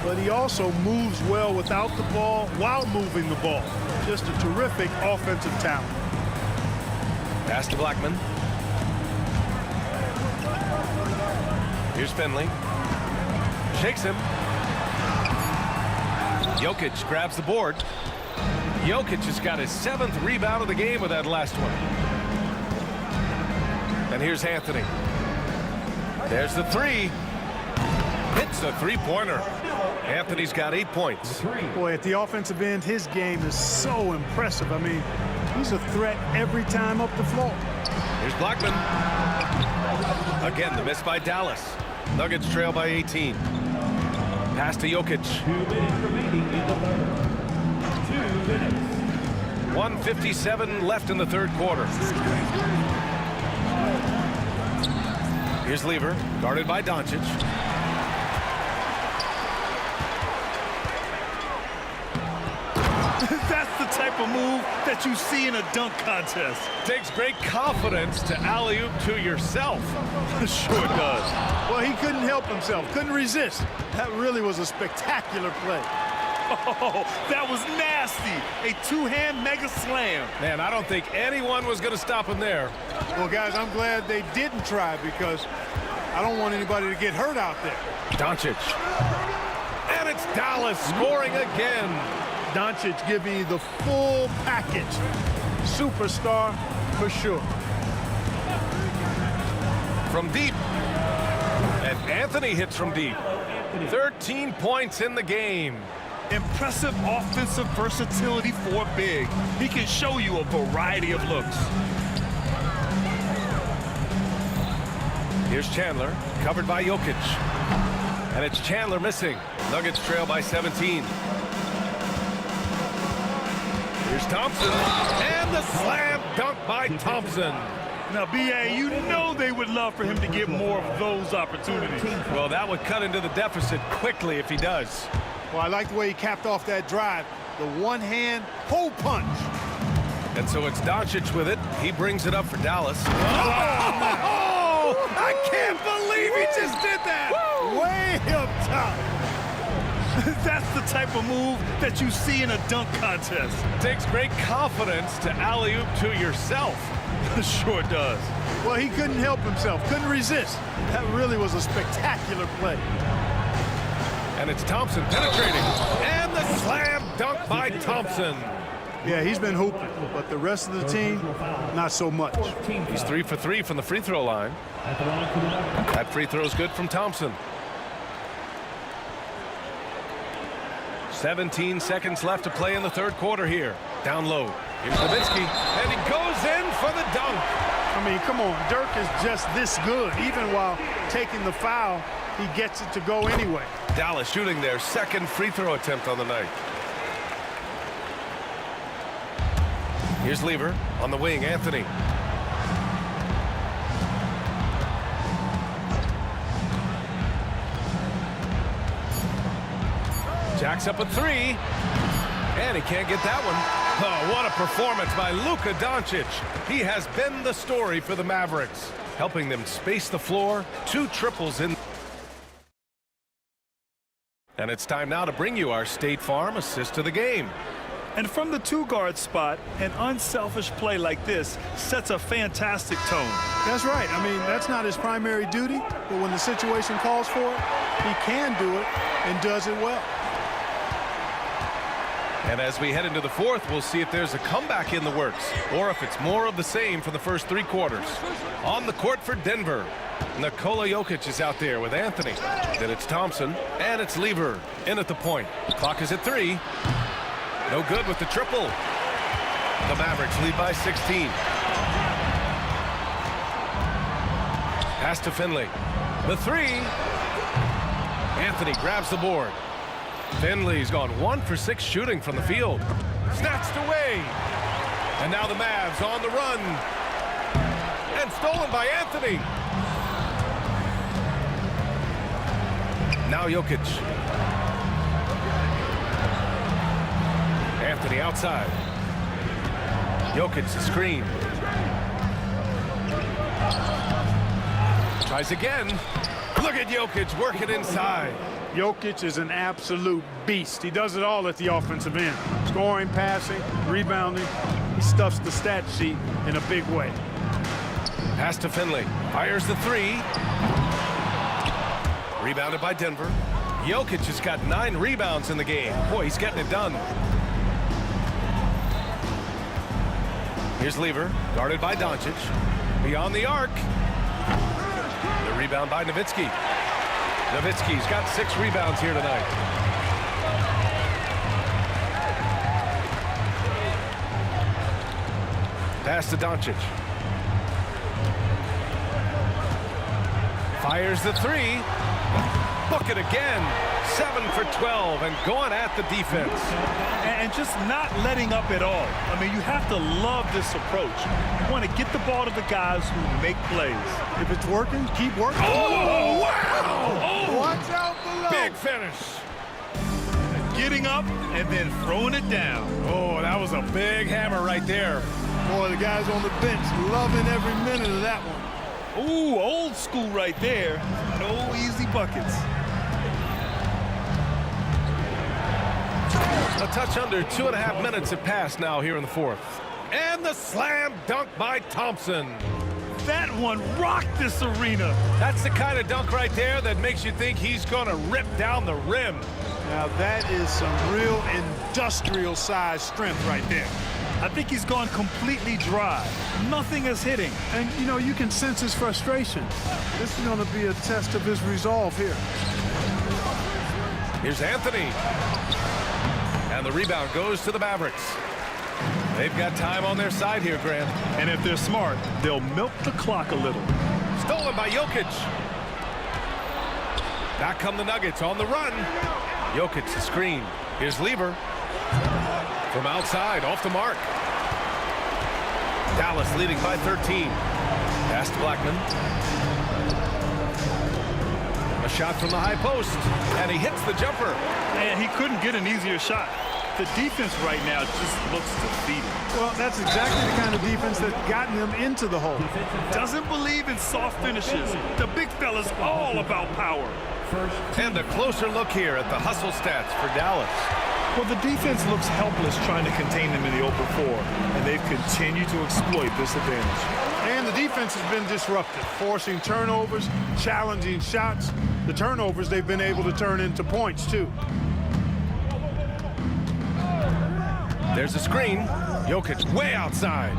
but he also moves well without the ball while moving the ball. Just a terrific offensive talent. Pass to Blackman. Here's Finley. Shakes him. Jokic grabs the board. Jokic has got his 7th rebound of the game with that last one. And here's Anthony. There's the 3. Hits a 3-pointer. Anthony's got 8 points. Boy, at the offensive end, his game is so impressive. I mean, he's a threat every time up the floor. Here's Blackman. Again, the miss by Dallas. Nuggets trail by 18. Pass to Jokic. 2 minutes remaining in the third. 2 minutes. 1:57 left in the 3rd quarter. Here's Lever, guarded by Doncic. That's the type of move that you see in a dunk contest. Takes great confidence to alley-oop to yourself. Sure does. Well, he couldn't help himself, couldn't resist. That really was a spectacular play. Oh, that was nasty. A 2-hand mega slam. Man, I don't think anyone was going to stop him there. Well, guys, I'm glad they didn't try because I don't want anybody to get hurt out there. Doncic. And it's Dallas scoring again. Doncic giving you the full package. Superstar for sure. From deep. And Anthony hits from deep. 13 points in the game. Impressive offensive versatility for a big. He can show you a variety of looks. Here's Chandler, covered by Jokic. And it's Chandler missing. Nuggets trail by 17. Here's Thompson. And the slam dunk by Thompson. Now, B.A., you know they would love for him to get more of those opportunities. Well, that would cut into the deficit quickly if he does. Well, I like the way he capped off that drive. The one-hand hole punch. And so it's Doncic with it. He brings it up for Dallas. Oh! I can't believe he just did that! Way up top. That's the type of move that you see in a dunk contest. Takes great confidence to alley-oop to yourself. Sure does. Well, he couldn't help himself, couldn't resist. That really was a spectacular play. And it's Thompson penetrating. And the slam dunk by Thompson. Yeah, he's been hooping, but the rest of the team, not so much. He's 3 for 3 from the free throw line. That free throw is good from Thompson. 17 seconds left to play in the 3rd quarter here. Down low. Here's Nowitzki, and he goes in for the dunk. I mean, come on, Dirk is just this good. Even while taking the foul, he gets it to go anyway. Dallas shooting their 2nd free throw attempt on the night. Here's Lever on the wing, Anthony. Jacks up a 3. And he can't get that one. Oh, what a performance by Luka Doncic. He has been the story for the Mavericks, helping them space the floor. 2 triples in. And it's time now to bring you our State Farm assist of the game. And from the 2-guard spot, an unselfish play like this sets a fantastic tone. That's right. I mean, that's not his primary duty, but when the situation calls for it, he can do it and does it well. And as we head into the 4th, we'll see if there's a comeback in the works or if it's more of the same for the first 3 quarters. On the court for Denver, Nikola Jokic is out there with Anthony. Then it's Thompson, and it's Lever in at the point. Clock is at 3. No good with the triple. The Mavericks lead by 16. Pass to Finley. The 3. Anthony grabs the board. Finley's gone 1 for 6 shooting from the field. Snatched away. And now the Mavs on the run. And stolen by Anthony. Now Jokic. Anthony outside. Jokic the screen. Tries again. Look at Jokic working inside. Jokic is an absolute beast. He does it all at the offensive end. Scoring, passing, rebounding. He stuffs the stat sheet in a big way. Pass to Finley. Fires the three. Rebounded by Denver. Jokic has got 9 rebounds in the game. Boy, he's getting it done. Here's Lever, guarded by Doncic. Beyond the arc. The rebound by Nowitzki. Nowitzki's got 6 rebounds here tonight. Pass to Doncic. Fires the three. Book it again. 7 for 12 and going at the defense. And just not letting up at all. I mean, you have to love this approach. You want to get the ball to the guys who make plays. If it's working, keep working. Oh, wow! Oh, watch out below. Big finish. Getting up and then throwing it down. Oh, that was a big hammer right there. Boy, the guys on the bench loving every minute of that one. Ooh, old school right there. No easy buckets. A touch under 2.5 minutes have passed now here in the fourth. And the slam dunk by Thompson. That one rocked this arena. That's the kind of dunk right there that makes you think he's going to rip down the rim. Now that is some real industrial size strength right there. I think he's gone completely dry. Nothing is hitting. And, you know, you can sense his frustration. This is going to be a test of his resolve here. Here's Anthony. And the rebound goes to the Mavericks. They've got time on their side here, Grant. And if they're smart, they'll milk the clock a little. Stolen by Jokic. Back come the Nuggets on the run. Jokic the screen. Here's Lever. From outside, off the mark. Dallas leading by 13. Pass to Blackman. A shot from the high post. And he hits the jumper. And he couldn't get an easier shot. The defense right now just looks defeated. Well, that's exactly the kind of defense that's gotten them into the hole. Doesn't believe in soft finishes. The big fella's all about power. And a closer look here at the hustle stats for Dallas. Well, the defense looks helpless trying to contain them in the open floor, and they've continued to exploit this advantage. And the defense has been disruptive, forcing turnovers, challenging shots. The turnovers they've been able to turn into points, too. There's a screen. Jokic way outside.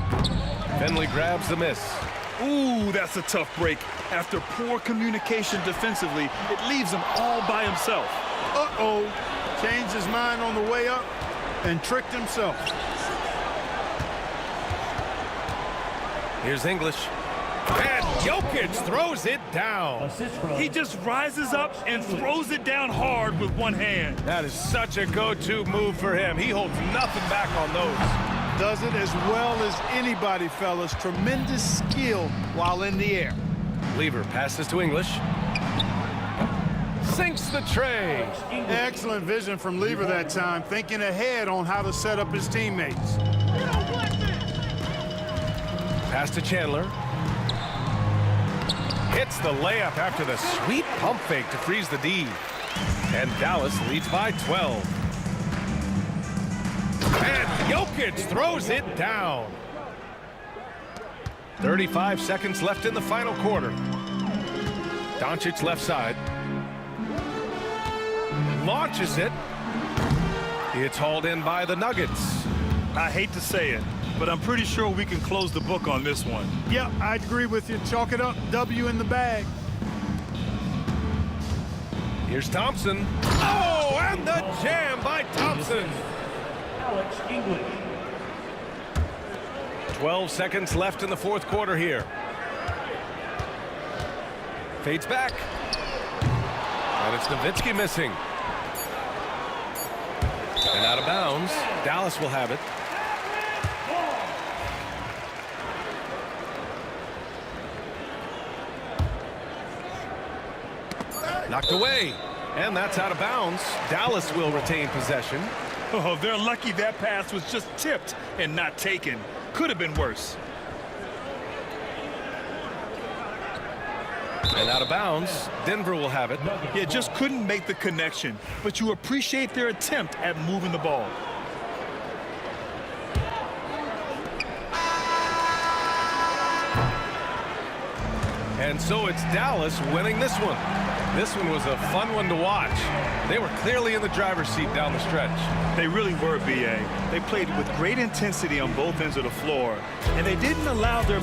Finley grabs the miss. Ooh, that's a tough break. After poor communication defensively, it leaves him all by himself. Uh-oh. Changed his mind on the way up and tricked himself. Here's English. And Jokic throws it down. He just rises up and throws it down hard with one hand. That is such a go-to move for him. He holds nothing back on those. Does it as well as anybody, fellas. Tremendous skill while in the air. Lever passes to English. Sinks the tray. Excellent vision from Lever that time, thinking ahead on how to set up his teammates. Pass to Chandler. Hits the layup after the sweet pump fake to freeze the D. And Dallas leads by 12. And Jokic throws it down. 35 seconds left in the final quarter. Doncic left side. Launches it. It's hauled in by the Nuggets. I hate to say it, but I'm pretty sure we can close the book on this one. Yeah, I'd agree with you. Chalk it up. W in the bag. Here's Thompson. Oh, and the jam by Thompson. Alex English. 12 seconds left in the fourth quarter here. Fades back. And it's Nowitzki missing. And out of bounds. Dallas will have it. Knocked away. And that's out of bounds. Dallas will retain possession. Oh, they're lucky that pass was just tipped and not taken. Could have been worse. And out of bounds, Denver will have it. Yeah, just couldn't make the connection, but you appreciate their attempt at moving the ball. And so it's Dallas winning this one. This one was a fun one to watch. They were clearly in the driver's seat down the stretch. They really were, B.A. They played with great intensity on both ends of the floor, and they didn't allow their...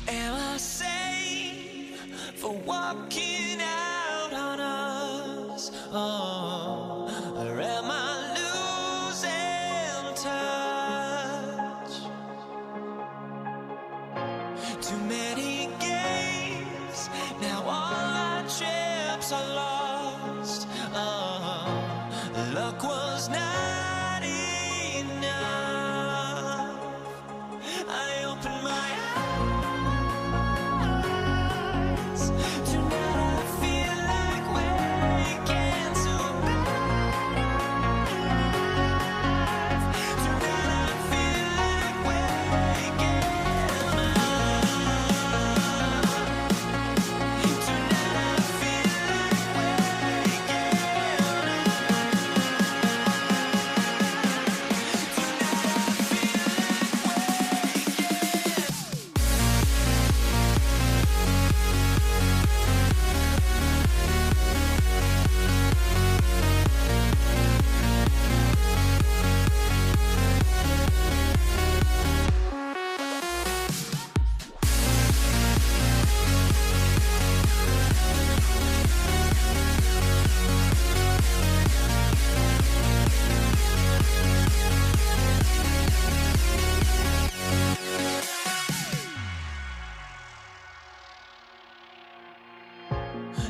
Am I safe for walking out on us? Oh, or am I losing touch? Too many games, now all our chips are lost. Oh, luck was not enough. I opened my eyes.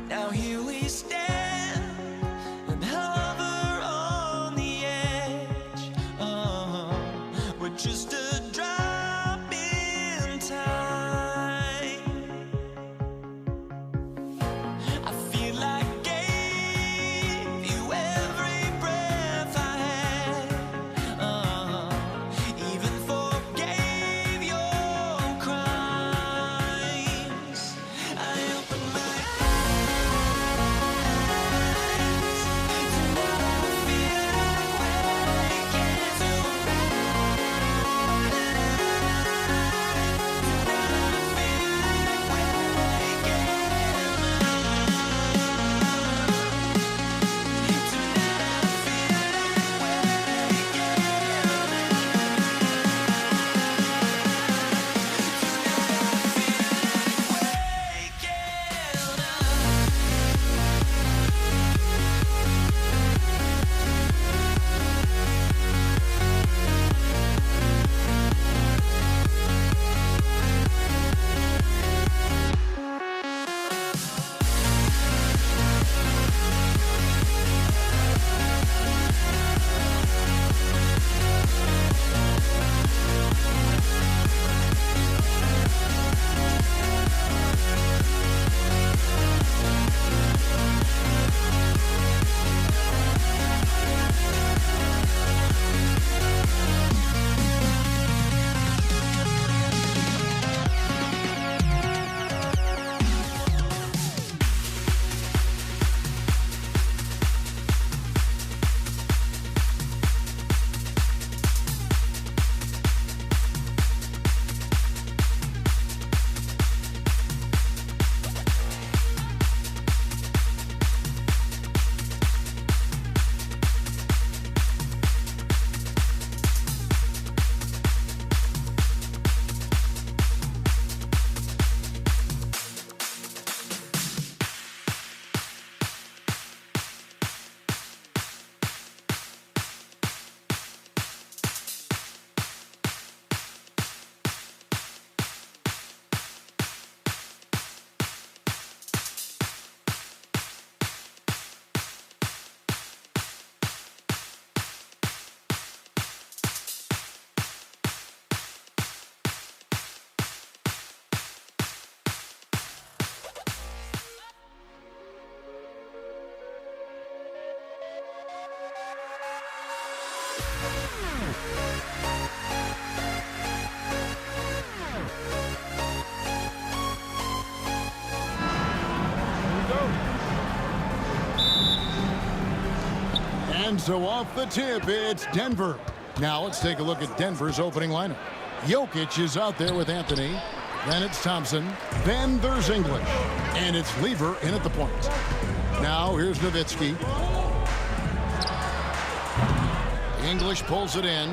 Now here we stand and hover on the edge. We're just a drop in time. I feel like I gave you every breath I had. Even forgave your crimes. I opened my eyes. And so off the tip, it's Denver. Now let's take a look at Denver's opening lineup. Jokic is out there with Anthony. Then it's Thompson. Then there's English. And it's Lever in at the point. Now here's Nowitzki. English pulls it in.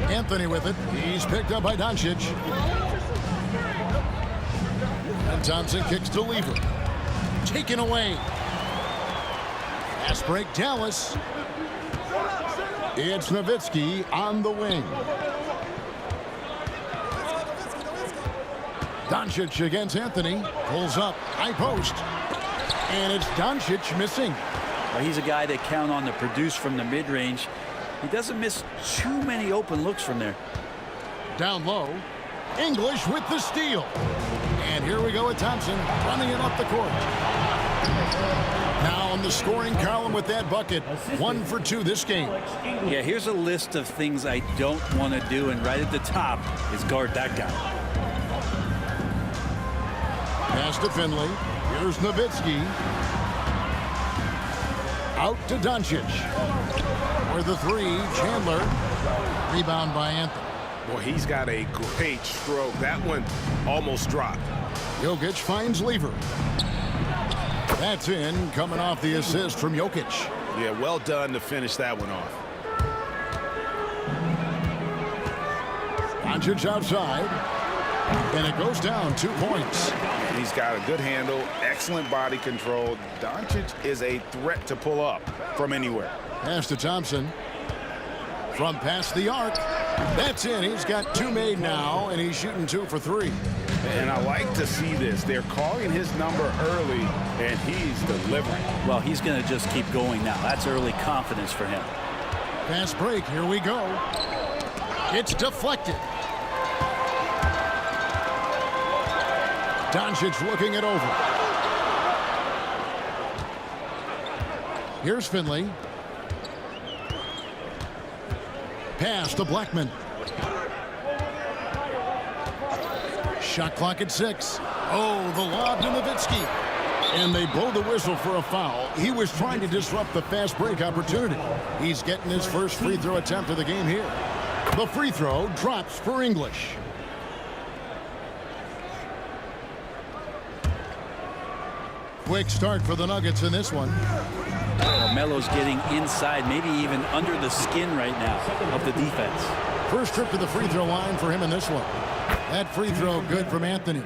Anthony with it. He's picked up by Doncic. And Thompson kicks to Lever. Taken away. Fast break, Dallas. It's Nowitzki on the wing. Doncic against Anthony. Pulls up. High post. And it's Doncic missing. Well, he's a guy that count on to produce from the mid-range. He doesn't miss too many open looks from there. Down low. English with the steal. And here we go with Thompson running it up the court. Now on the scoring column with that bucket. 1 for 2 this game. Yeah, here's a list of things I don't want to do, and right at the top is guard that guy. Pass to Finley. Here's Nowitzki. Out to Doncic. For the three, Chandler. Rebound by Anthony. Boy, he's got a great stroke. That one almost dropped. Jokic finds Lever. That's in, coming off the assist from Jokic. Yeah, well done to finish that one off. Doncic outside. And it goes down 2 points. He's got a good handle, excellent body control. Doncic is a threat to pull up from anywhere. Pass to Thompson. From past the arc. That's in. He's got 2 made now, and he's shooting 2 for 3. And I like to see this. They're calling his number early, and he's delivering. Well, he's going to just keep going now. That's early confidence for him. Fast break. Here we go. It's deflected. Doncic looking it over. Here's Finley. Pass to Blackman. Shot clock at 6. Oh, the lob to Nowitzki. And they blow the whistle for a foul. He was trying to disrupt the fast break opportunity. He's getting his first free throw attempt of the game here. The free throw drops for English. Quick start for the Nuggets in this one. Melo's getting inside, maybe even under the skin right now of the defense. First trip to the free throw line for him in this one. That free throw good from Anthony.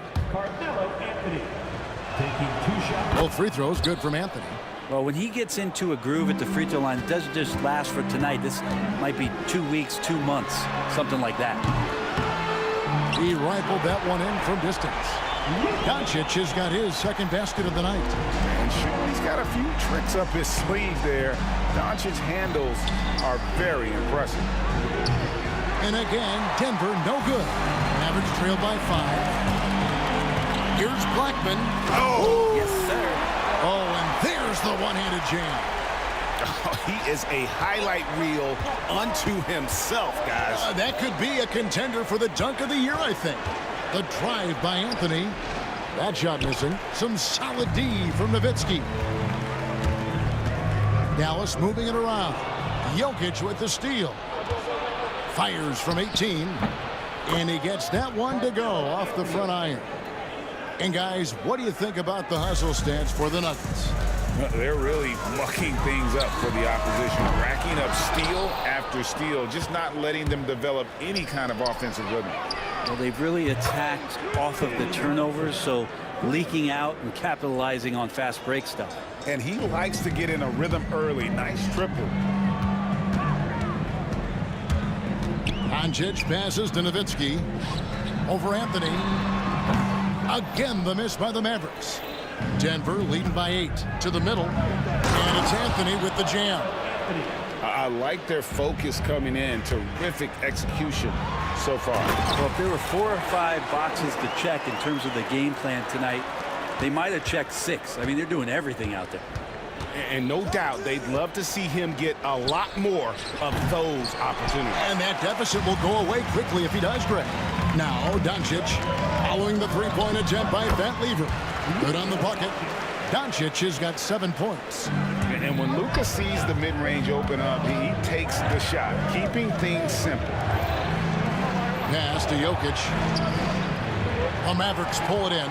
Both free throws good from Anthony. Well, when he gets into a groove at the free throw line, it doesn't just last for tonight. This might be 2 weeks, 2 months, something like that. He rifled that one in from distance. Doncic has got his second basket of the night. And he's got a few tricks up his sleeve there. Doncic's handles are very impressive. And again, Denver no good. Average trail by 5. Here's Blackman. Oh! Yes, sir. Oh, and there's the one-handed jam. Oh, he is a highlight reel unto himself, guys. That could be a contender for the dunk of the year, I think. The drive by Anthony. That shot missing. Some solid D from Nowitzki. Dallas moving it around. Jokic with the steal. Fires from 18. And he gets that one to go off the front iron. And guys, what do you think about the hustle stats for the Nuggets? They're really mucking things up for the opposition, racking up steal after steal, just not letting them develop any kind of offensive rhythm. Well, they've really attacked off of the turnovers, so leaking out and capitalizing on fast break stuff. And he likes to get in a rhythm early. Nice triple. Doncic passes to Nowitzki. Over Anthony. Again, the miss by the Mavericks. Denver leading by 8 to the middle. And it's Anthony with the jam. I like their focus coming in. Terrific execution so far. Well, if there were 4 or 5 boxes to check in terms of the game plan tonight, they might have checked 6. I mean, they're doing everything out there. And no doubt they'd love to see him get a lot more of those opportunities. And that deficit will go away quickly if he does, Greg. Now, Doncic following the three-point attempt by Van Lever. Good on the bucket. Doncic has got 7 points. And when Luka sees the mid-range open up, he takes the shot, keeping things simple. Pass to Jokic. The Mavericks pull it in.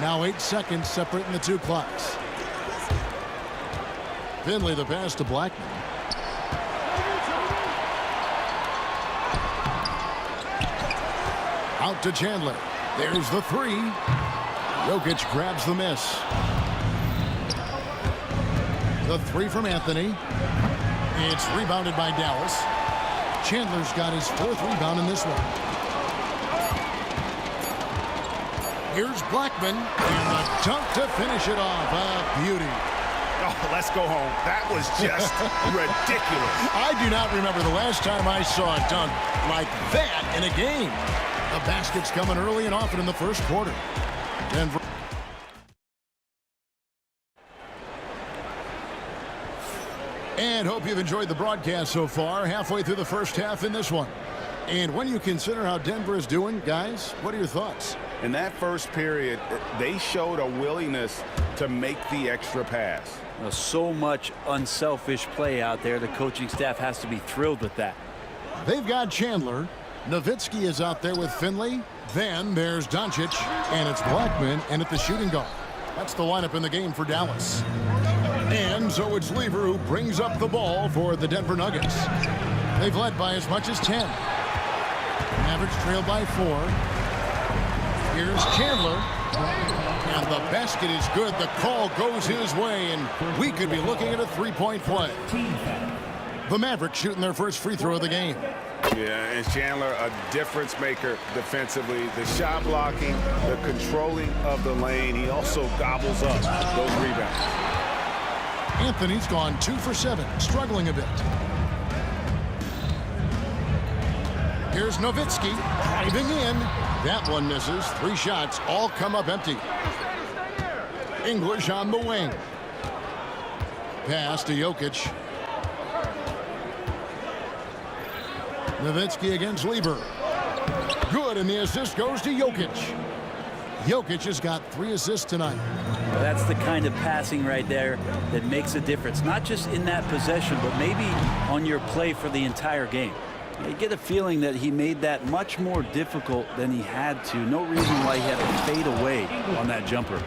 Now 8 seconds separating the two clocks. Finley the pass to Blackman. Out to Chandler. There's the three. Jokic grabs the miss. The three from Anthony. It's rebounded by Dallas. Chandler's got his 4th rebound in this one. Here's Blackman. And the dunk to finish it off. A beauty. Oh, let's go home. That was just ridiculous. I do not remember the last time I saw a dunk like that in a game. The basket's coming early and often in the first quarter. Denver. And hope you've enjoyed the broadcast so far. Halfway through the first half in this one. And when you consider how Denver is doing, guys, what are your thoughts? In that first period, they showed a willingness to make the extra pass. So much unselfish play out there. The coaching staff has to be thrilled with that. They've got Chandler. Nowitzki is out there with Finley. Then there's Doncic, and it's Blackman, and at the shooting guard. That's the lineup in the game for Dallas. And so it's Lever who brings up the ball for the Denver Nuggets. They've led by as much as 10. Mavericks trail by 4. Here's Chandler. And the basket is good. The call goes his way, and we could be looking at a 3-point play. The Mavericks shooting their first free throw of the game. Yeah, and Chandler, a difference maker defensively. The shot blocking, the controlling of the lane. He also gobbles up those rebounds. Anthony's gone 2 for 7, struggling a bit. Here's Nowitzki driving in. That one misses. 3 shots, all come up empty. English on the wing. Pass to Jokic. Nowitzki against Lever. Good, and the assist goes to Jokic. Jokic has got 3 assists tonight. That's the kind of passing right there that makes a difference, not just in that possession, but maybe on your play for the entire game. You get a feeling that he made that much more difficult than he had to. No reason why he had to fade away on that jumper.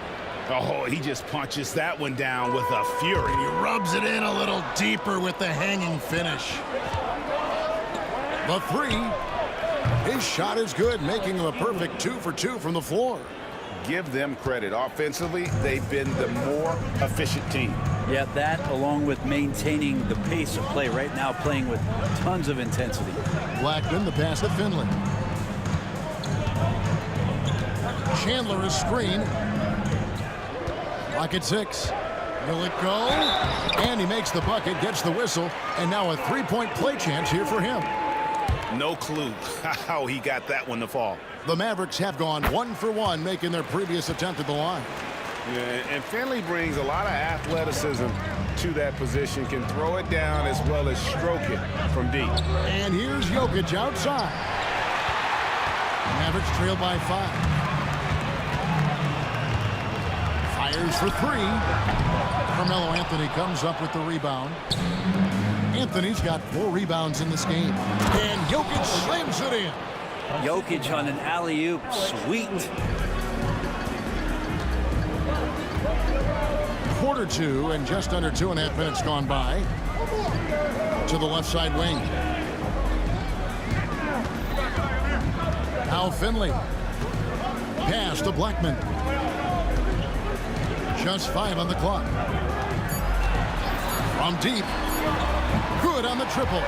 Oh, he just punches that one down with a fury. He rubs it in a little deeper with the hanging finish. The 3. His shot is good, making him a perfect 2 for 2 from the floor. Give them credit. Offensively, they've been the more efficient team. Yeah, that along with maintaining the pace of play right now, playing with tons of intensity. Blackman, the pass to Finley. Chandler is screen. Lock at 6. Will it go? And he makes the bucket, gets the whistle, and now a 3-point play chance here for him. No clue how he got that one to fall. The Mavericks have gone 1 for 1, making their previous attempt at the line. Yeah, and Finley brings a lot of athleticism to that position, can throw it down as well as stroke it from deep. And here's Jokic outside. Mavericks trail by 5. Fires for 3. Carmelo Anthony comes up with the rebound. Anthony's got 4 rebounds in this game. And Jokic slams it in. Jokic on an alley-oop. Sweet. Quarter 2 and just under 2.5 minutes gone by. To the left side wing. Now Finley. Pass to Blackman. Just 5 on the clock. From deep. Good on the triple.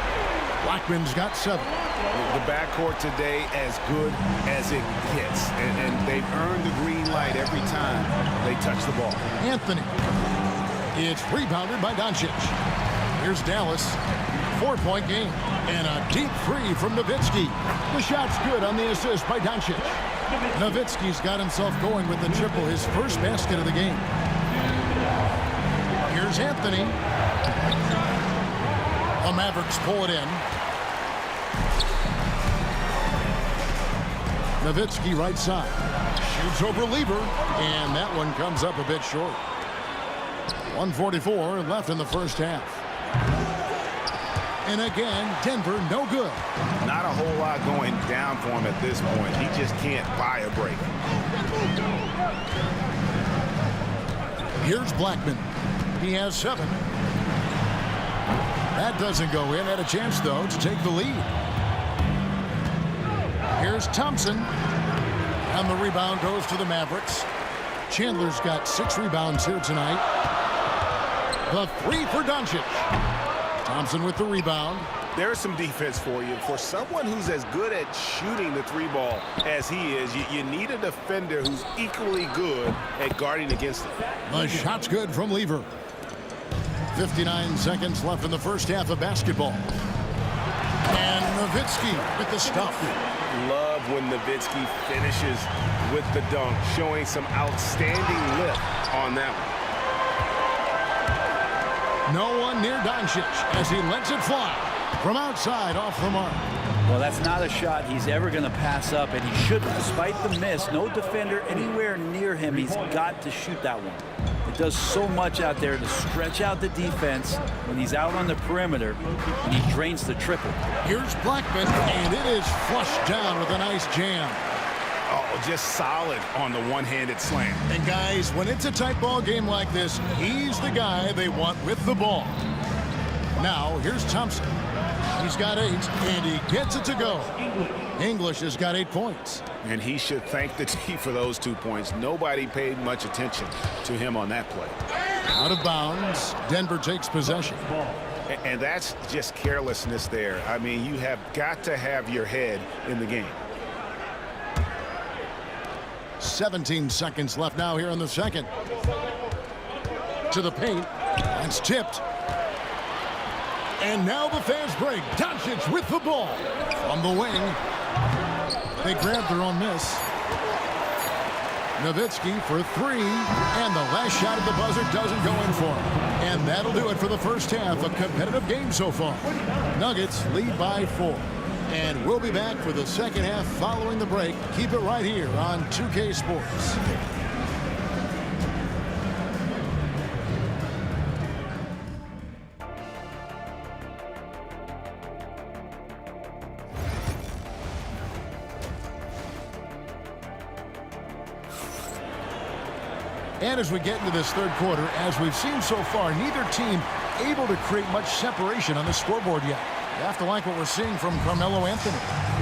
Blackman's got 7. The backcourt today as good as it gets. And they've earned the green light every time they touch the ball. Anthony. It's rebounded by Doncic. Here's Dallas. 4-point game. And a deep 3 from Nowitzki. The shot's good on the assist by Doncic. Nowitzki's got himself going with the triple, his first basket of the game. Here's Anthony. The Mavericks pull it in. Nowitzki right side. Shoots over Lever. And that one comes up a bit short. 1:44 left in the first half. And again, Denver no good. Not a whole lot going down for him at this point. He just can't buy a break. Here's Blackman. He has 7. That doesn't go in. Had a chance, though, to take the lead. Here's Thompson. And the rebound goes to the Mavericks. Chandler's got 6 rebounds here tonight. The 3 for Doncic. Thompson with the rebound. There's some defense for you. For someone who's as good at shooting the 3 ball as he is, you need a defender who's equally good at guarding against it. The shot's good from Lever. 59 seconds left in the first half of basketball. And Nowitzki with the stuff. Love when Nowitzki finishes with the dunk, showing some outstanding lift on that one. No one near Doncic as he lets it fly from outside off the mark. Well, that's not a shot he's ever going to pass up, and he shouldn't. Despite the miss, no defender anywhere near him. He's got to shoot that one. It does so much out there to stretch out the defense when he's out on the perimeter, and he drains the triple. Here's Blackman, and it is flushed down with a nice jam. Oh, just solid on the one-handed slam. And guys, when it's a tight ball game like this, he's the guy they want with the ball. Now, here's Thompson. He's got 8, and he gets it to go. English has got 8 points. And he should thank the team for those 2 points. Nobody paid much attention to him on that play. Out of bounds. Denver takes possession. And that's just carelessness there. I mean, you have got to have your head in the game. 17 seconds left now here in the second. To the paint. That's tipped. And now the fast break. Doncic with the ball. From the wing. They grabbed their own miss. Nowitzki for 3. And the last shot at the buzzer doesn't go in for him. And that'll do it for the first half. A competitive game so far. Nuggets lead by 4. And we'll be back for the second half following the break. Keep it right here on 2K Sports. And as we get into this third quarter, as we've seen so far, neither team able to create much separation on the scoreboard yet. You have to like what we're seeing from Carmelo Anthony.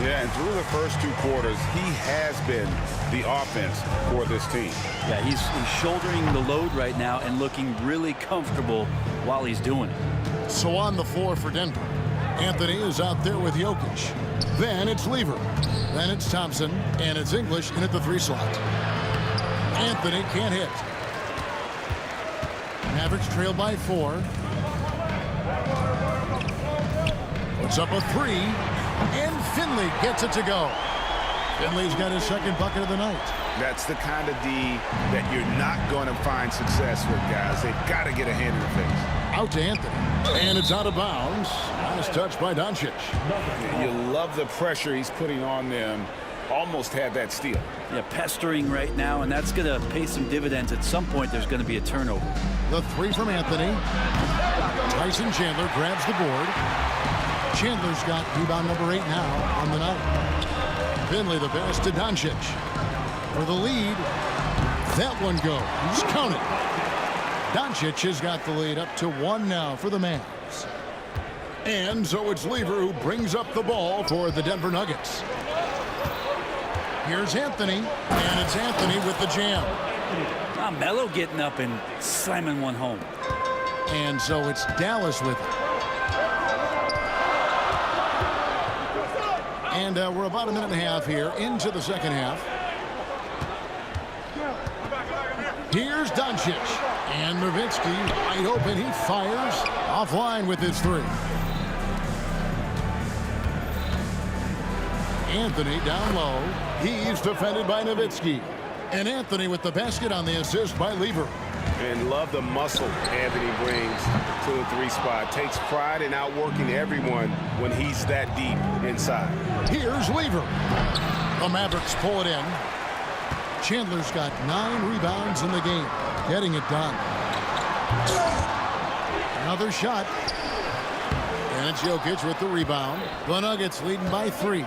Yeah, and through the first 2 quarters, he has been the offense for this team. Yeah, he's shouldering the load right now and looking really comfortable while he's doing it. So on the floor for Denver, Anthony is out there with Jokic. Then it's Lever. Then it's Thompson. And it's English in at the 3 slot. Anthony can't hit. Mavericks trailed by 4. Puts up a 3. And Finley gets it to go. Finley's got his second bucket of the night. That's the kind of D that you're not going to find success with, guys. They've got to get a hand in the face. Out to Anthony. And it's out of bounds. Nice touch by Doncic. You love the pressure he's putting on them. Almost had that steal. Yeah, pestering right now, and that's going to pay some dividends. At some point, there's going to be a turnover. The 3 from Anthony. Tyson Chandler grabs the board. Chandler's got rebound number 8 now on the night. Finley the pass to Doncic. For the lead. That one goes. Count it. Doncic has got the lead up to 1 now for the Mavs. And so it's Lever who brings up the ball for the Denver Nuggets. Here's Anthony, and it's Anthony with the jam. Melo getting up and slamming one home. And so it's Dallas with it. And we're about a minute and a half here into the second half. Here's Doncic. And Nowitzki wide open. He fires offline with his 3. Anthony down low. He's defended by Nowitzki. And Anthony with the basket on the assist by Lever. And love the muscle Anthony brings to the 3 spot. Takes pride in outworking everyone when he's that deep inside. Here's Lever. The Mavericks pull it in. Chandler's got 9 rebounds in the game. Getting it done. Another shot. And it's Jokic with the rebound. The Nuggets leading by 3.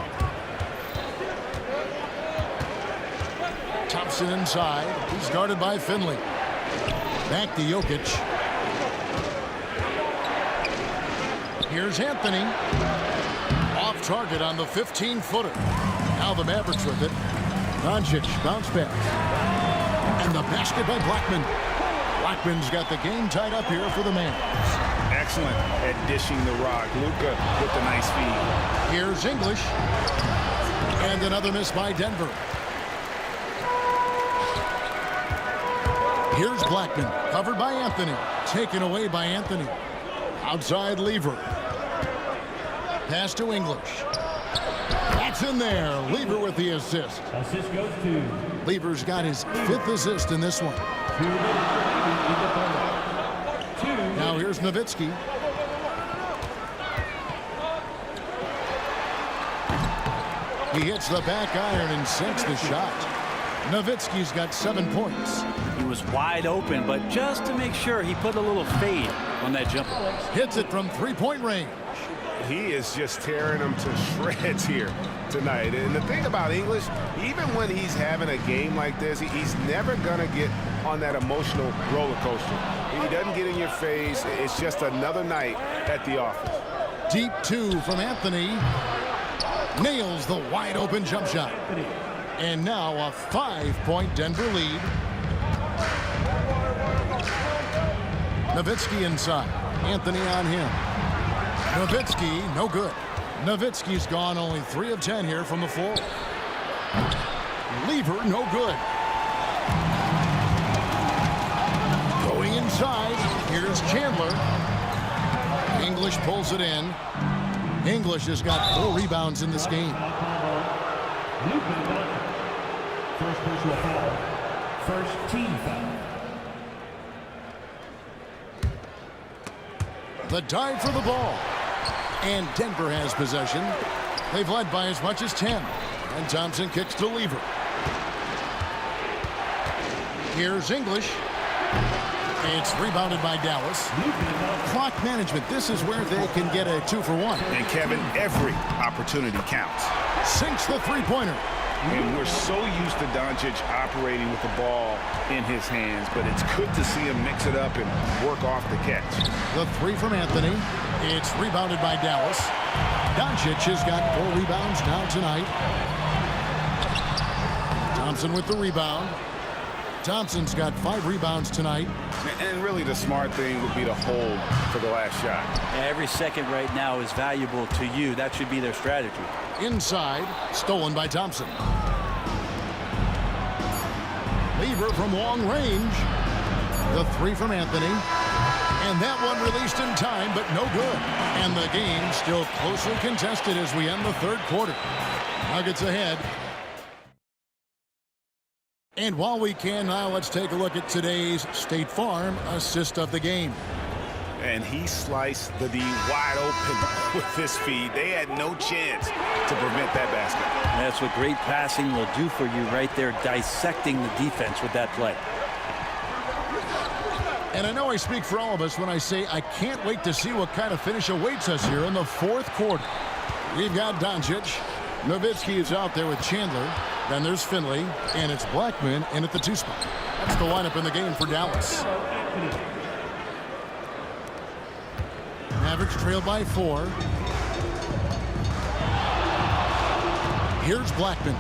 Thompson inside. He's guarded by Finley. Back to Jokic. Here's Anthony. Off target on the 15-footer. Now the Mavericks with it. Doncic bounce pass. And the basket by Blackman. Blackman's got the game tied up here for the Mavs. Excellent at dishing the rock. Luka with the nice feed. Here's English. And another miss by Denver. Here's Blackman, covered by Anthony. Taken away by Anthony. Outside Lever. Pass to English. That's in there. Lever with the assist. Assist goes to Lever's got his 5th assist in this one. Now here's Nowitzki. He hits the back iron and sinks the shot. Nowitzki's got 7 points. He was wide open, but just to make sure, he put a little fade on that jumper. Hits it from 3-point range. He is just tearing them to shreds here tonight. And the thing about English, even when he's having a game like this, he's never going to get on that emotional roller coaster. He doesn't get in your face. It's just another night at the office. Deep 2 from Anthony. Nails the wide open jump shot. And now a 5-point Denver lead. Nowitzki inside. Anthony on him. Nowitzki, no good. Nowitzki's gone only 3 of 10 here from the floor. Lever, no good. Going inside, here's Chandler. English pulls it in. English has got 4 rebounds in this game. first personal foul. First team foul. The dive for the ball. And Denver has possession. They've led by as much as 10. And Thompson kicks to Lever. Here's English. It's rebounded by Dallas. Clock management. This is where they can get a 2-for-1. And Kevin, every opportunity counts. Sinks the three-pointer. And we're so used to Doncic operating with the ball in his hands, but it's good to see him mix it up and work off the catch. The 3 from Anthony. It's rebounded by Dallas. Doncic has got 4 rebounds now tonight. Thompson with the rebound. Thompson's got 5 rebounds tonight. And really the smart thing would be to hold for the last shot. Every second right now is valuable to you. That should be their strategy. Inside, stolen by Thompson. Lever from long range. The 3 from Anthony. And that one released in time, but no good. And the game still closely contested as we end the third quarter. Nuggets ahead. And while we can now, let's take a look at today's State Farm assist of the game. And he sliced the D wide open with his feed. They had no chance to prevent that basket. That's what great passing will do for you right there, dissecting the defense with that play. And I know I speak for all of us when I say I can't wait to see what kind of finish awaits us here in the fourth quarter. We've got Doncic. Nowitzki is out there with Chandler. Then there's Finley, and it's Blackman in at the 2 spot. That's the lineup in the game for Dallas. Mavericks trail by 4. Here's Blackman.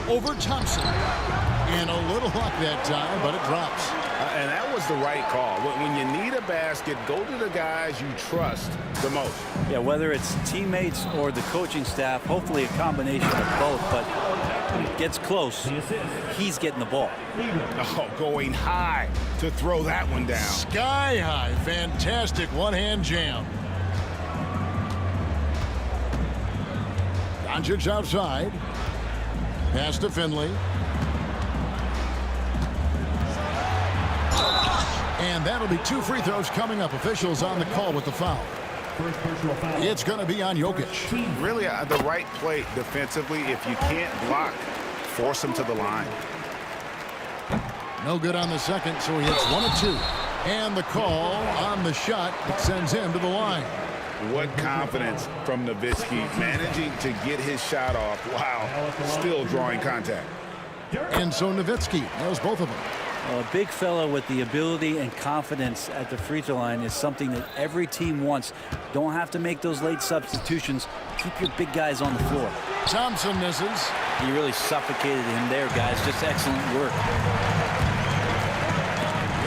Over Thompson. And a little luck that time, but it drops. And that was the right call. When you need a basket, go to the guys you trust the most. Yeah, whether it's teammates or the coaching staff, hopefully a combination of both, but it gets close. He's getting the ball. Oh, going high to throw that one down. Sky high. Fantastic one-hand jam. Doncic outside. Pass to Finley. And that'll be 2 free throws coming up. Officials on the call with the foul. First personal foul. It's going to be on Jokic. Really the right play defensively. If you can't block force him to the line. No good on the second, so he hits 1 of 2. And the call on the shot that sends him to the line. What confidence from Nowitzki, managing to get his shot off while still drawing contact. And so Nowitzki nails both of them. Well, a big fella with the ability and confidence at the free throw line is something that every team wants. Don't have to make those late substitutions. Keep your big guys on the floor. Thompson misses. You really suffocated him there, guys. Just excellent work.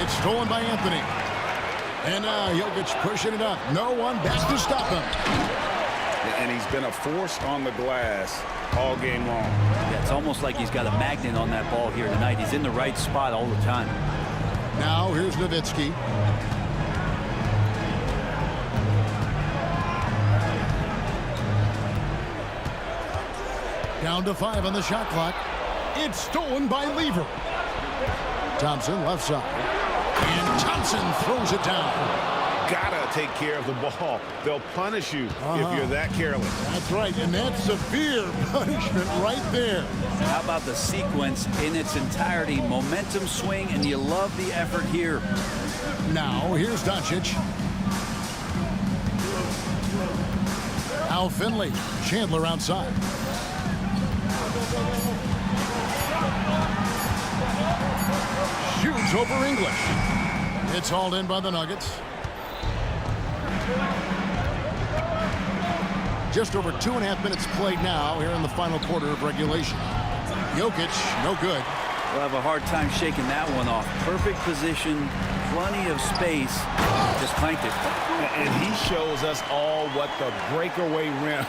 It's stolen by Anthony. And now Jokic pushing it up. No one back to stop him. And he's been a force on the glass all game long. Yeah, it's almost like he's got a magnet on that ball here tonight. He's in the right spot all the time. Now here's Nowitzki. Down to 5 on the shot clock. It's stolen by Lever. Thompson left side. And Thompson throws it down. Gotta take care of the ball. They'll punish you if you're that careless. That's right, and that's severe punishment right there. How about the sequence in its entirety? Momentum swing, and you love the effort here. Now, here's Doncic. Al Finley. Chandler outside. Shoots over English. It's hauled in by the Nuggets. Just over 2.5 minutes played now here in the final quarter of regulation. Jokic, no good. We'll have a hard time shaking that one off. Perfect position, plenty of space. Just clanked it. And he shows us all what the breakaway rim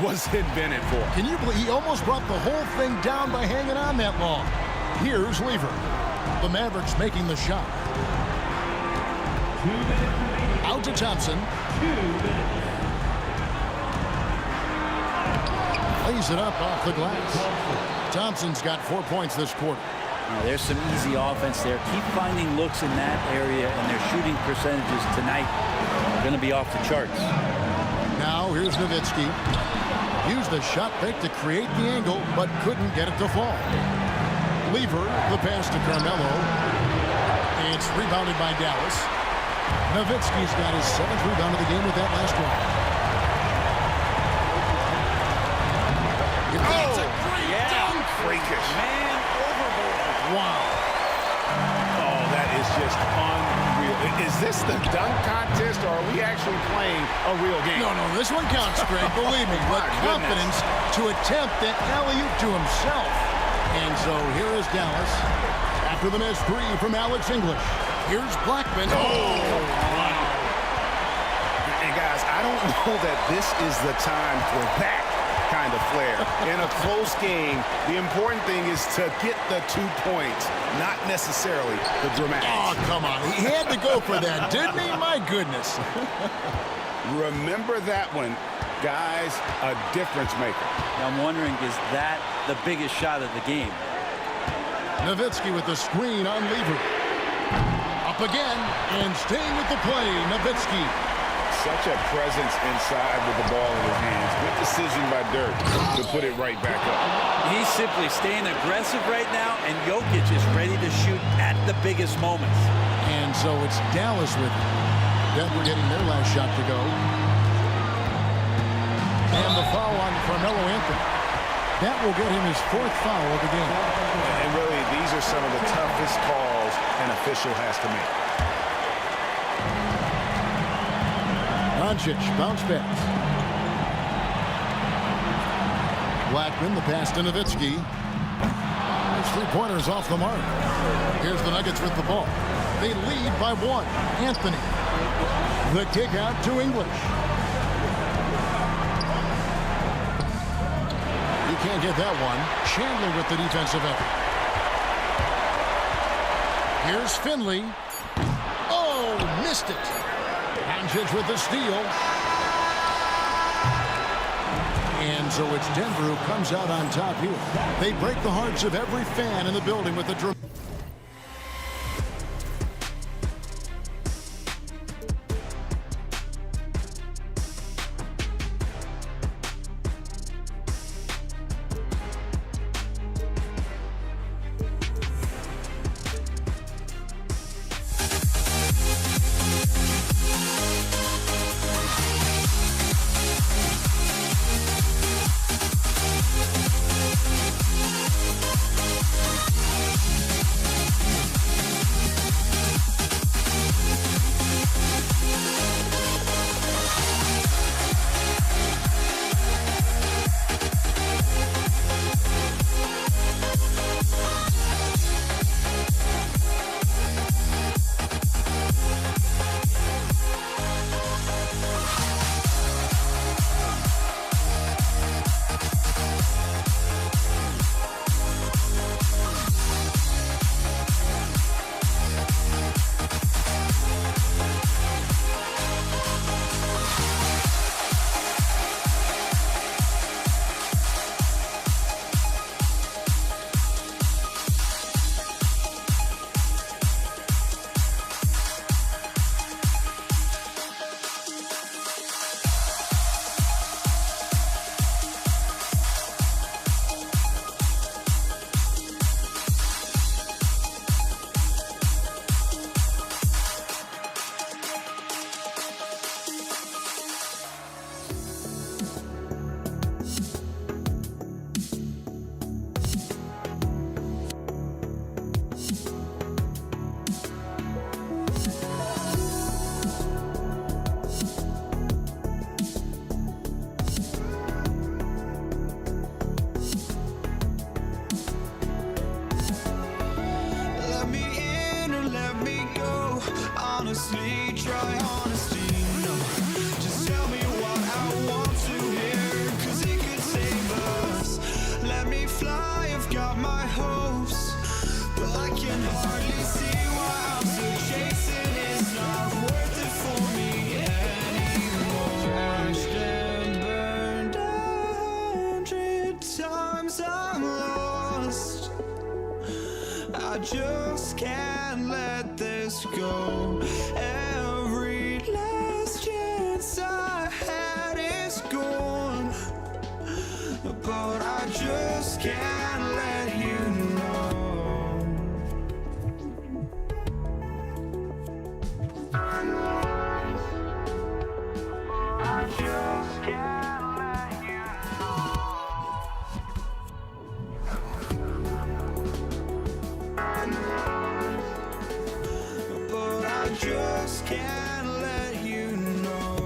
was invented for. Can you believe he almost brought the whole thing down by hanging on that long? Here's Lever. The Mavericks making the shot. Out to Thompson. Lays it up off the glass. Thompson's got 4 points this quarter. There's some easy offense there. Keep finding looks in that area, and their shooting percentages tonight are going to be off the charts. Now here's Nowitzki. Used the shot fake to create the angle, but couldn't get it to fall. Lever, the pass to Carmelo. It's rebounded by Dallas. Nowitzki's got his 7th rebound of the game with that last one. That's a great dunk. Freakish. Man overboard. Wow. Oh, that is just unreal. Is this the dunk contest, or are we actually playing a real game? No, this one counts, Greg. Believe me. With confidence to attempt that alley-oop to himself. And so here is Dallas. After the missed 3 from Alex English. Here's Blackman. Oh, wow. And guys, I don't know that this is the time for that kind of flair. In a close game, the important thing is to get the 2 points, not necessarily the dramatics. Oh, come on. He had to go for that, didn't he? My goodness. Remember that one. Guys, a difference maker. I'm wondering, is that the biggest shot of the game? Nowitzki with the screen on Lever. Up again, and staying with the play, Nowitzki. Such a presence inside with the ball in his hands. Good decision by Dirk to put it right back up. He's simply staying aggressive right now, and Jokic is ready to shoot at the biggest moments. And so it's Dallas with it. Denver getting their last shot to go. And the foul on Carmelo Anthony. That will get him his 4th foul of the game. And really, these are some of the toughest calls an official has to make. Doncic, bounce pass. Blackman, the pass to Nowitzki. His 3-pointers off the mark. Here's the Nuggets with the ball. They lead by 1. Anthony. The kick out to English. He can't get that one. Chandler with the defensive effort. Here's Finley. Oh, missed it. Doncic with the steal. And so it's Denver who comes out on top here. They break the hearts of every fan in the building with the honestly try honesty. No, just tell me what I want to hear, 'cause it could save us. Let me fly, I've got my hopes, but I can hardly see why I'm still chasing. It's not worth it for me anymore. Crashed and burned 100 times, I'm lost. I just can't let this go. Every last chance I had is gone, but I just can't let you know. I just can't let you know. But I just can't let you know.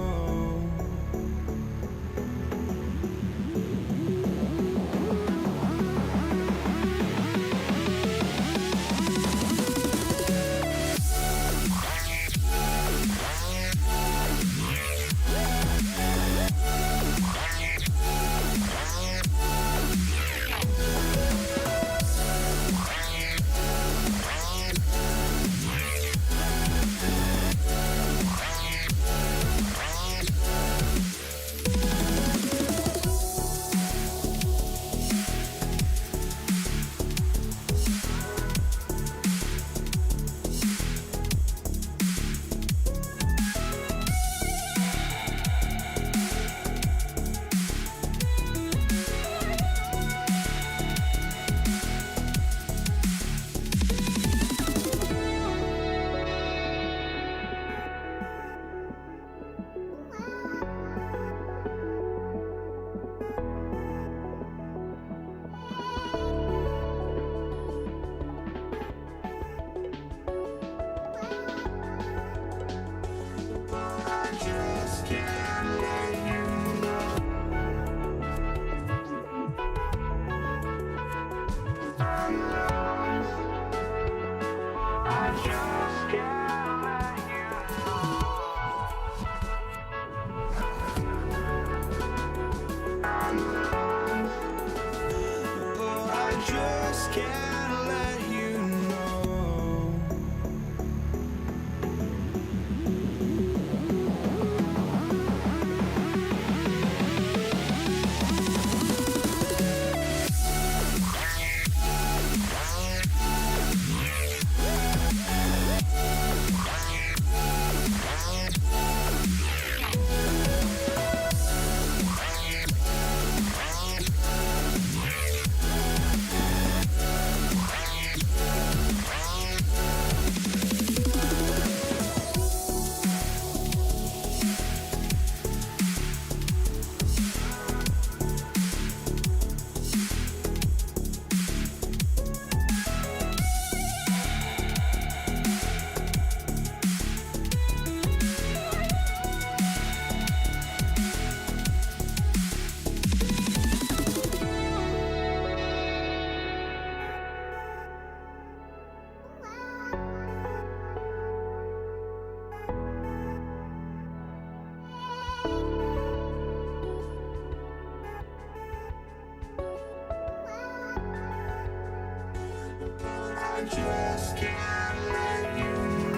just can't let you know.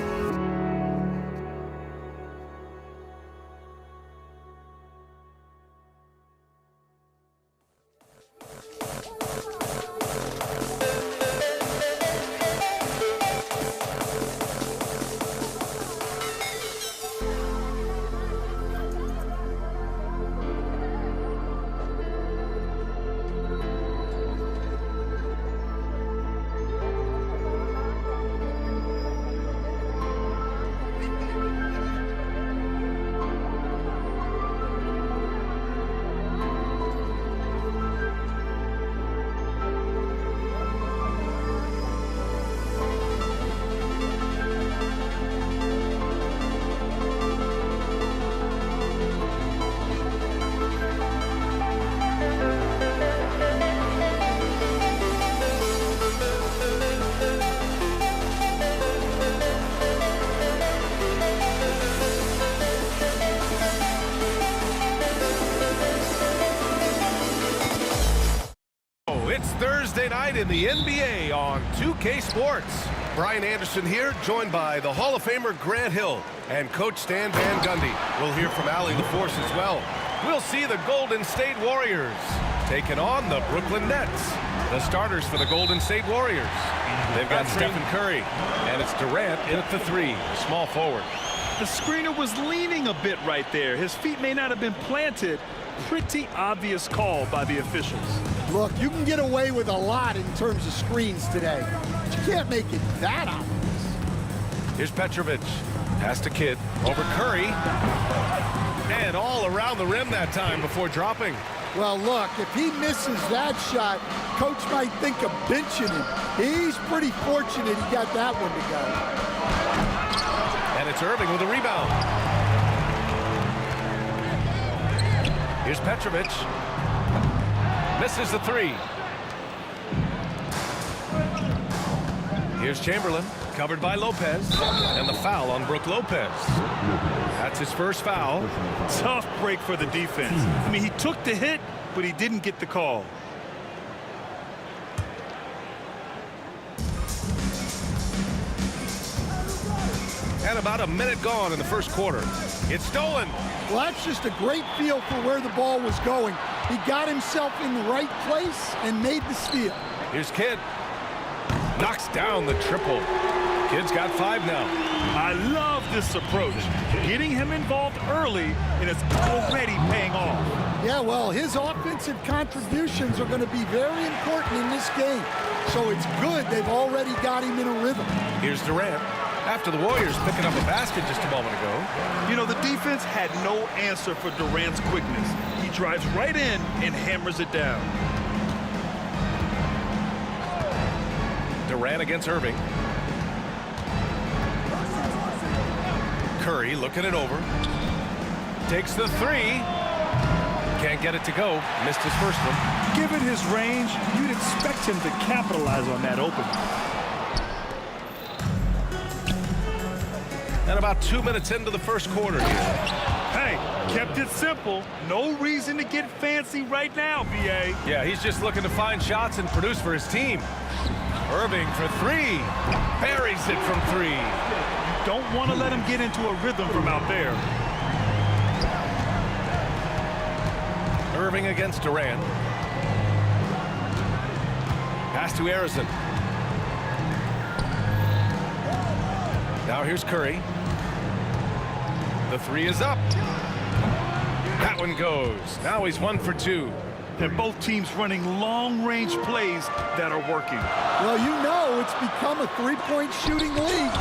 Thursday night in the NBA on 2K Sports. Brian Anderson here, joined by the Hall of Famer Grant Hill and Coach Stan Van Gundy. We'll hear from Allie LaForce as well. We'll see the Golden State Warriors taking on the Brooklyn Nets. The starters for the Golden State Warriors. They've got Stephen Curry, and it's Durant in at the 3, the small forward. The screener was leaning a bit right there. His feet may not have been planted. Pretty obvious call by the officials. Look, you can get away with a lot in terms of screens today, but you can't make it that obvious. Here's Petrovic. Pass to Kidd. Over Curry. And all around the rim that time before dropping. Well, look, if he misses that shot, coach might think of benching him. He's pretty fortunate he got that one to go. And it's Irving with a rebound. Here's Petrovic. Misses the 3. Here's Chamberlain, covered by Lopez. And the foul on Brook Lopez. That's his first foul. Tough break for the defense. I mean, he took the hit, but he didn't get the call. And about a minute gone in the first quarter. It's stolen. Well, that's just a great feel for where the ball was going. He got himself in the right place and made the steal. Here's Kidd. Knocks down the triple. Kidd's got 5 now. I love this approach. Getting him involved early, and it's already paying off. Yeah, well, his offensive contributions are going to be very important in this game. So it's good they've already got him in a rhythm. Here's Durant. After the Warriors picking up a basket just a moment ago. You know, the defense had no answer for Durant's quickness. He drives right in and hammers it down. Durant against Irving. Curry looking it over. Takes the 3. Can't get it to go. Missed his first one. Given his range, you'd expect him to capitalize on that opening. And about 2 minutes into the first quarter here. Hey, kept it simple. No reason to get fancy right now, B.A. Yeah, he's just looking to find shots and produce for his team. Irving for 3. Buries it from 3. Don't want to let him get into a rhythm from out there. Irving against Durant. Pass to Harrison. Now here's Curry. The 3 is up. That one goes. Now he's 1 for 2. And both teams running long-range plays that are working. Well, you know it's become a three-point shooting league.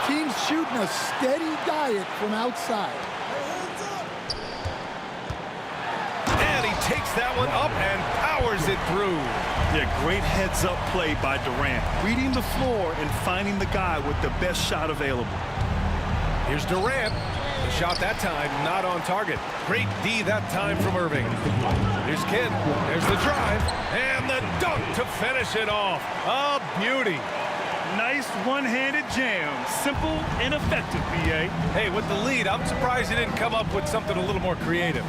Teams shooting a steady diet from outside. And he takes that one up and powers it through. Yeah, great heads-up play by Durant. Reading the floor and finding the guy with the best shot available. Here's Durant. The shot that time not on target. Great D that time from Irving. Here's Kidd. There's the drive. And the dunk to finish it off. A beauty. Nice one-handed jam. Simple and effective, B.A. Hey, with the lead, I'm surprised he didn't come up with something a little more creative.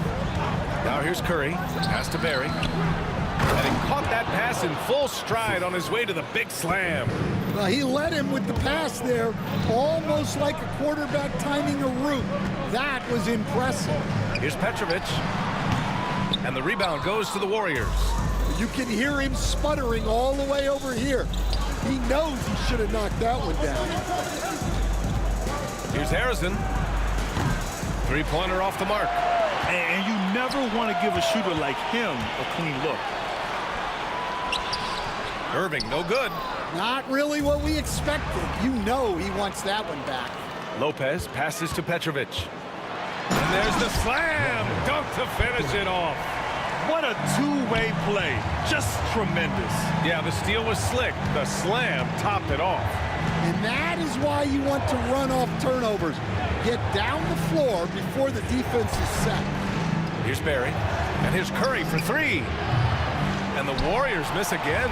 Now here's Curry. Pass to Barry. And he caught that pass in full stride on his way to the big slam. Well, he led him with the pass there, almost like a quarterback timing a route. That was impressive. Here's Petrovic. And the rebound goes to the Warriors. You can hear him sputtering all the way over here. He knows he should have knocked that one down. Here's Harrison. 3-pointer off the mark. And you never want to give a shooter like him a clean look. Irving, no good. Not really what we expected. You know he wants that one back. Lopez passes to Petrovic. And there's the slam. Dunk to finish it off. What a two-way play. Just tremendous. Yeah, the steal was slick. The slam topped it off. And that is why you want to run off turnovers. Get down the floor before the defense is set. Here's Barry. And here's Curry for 3. And the Warriors miss again.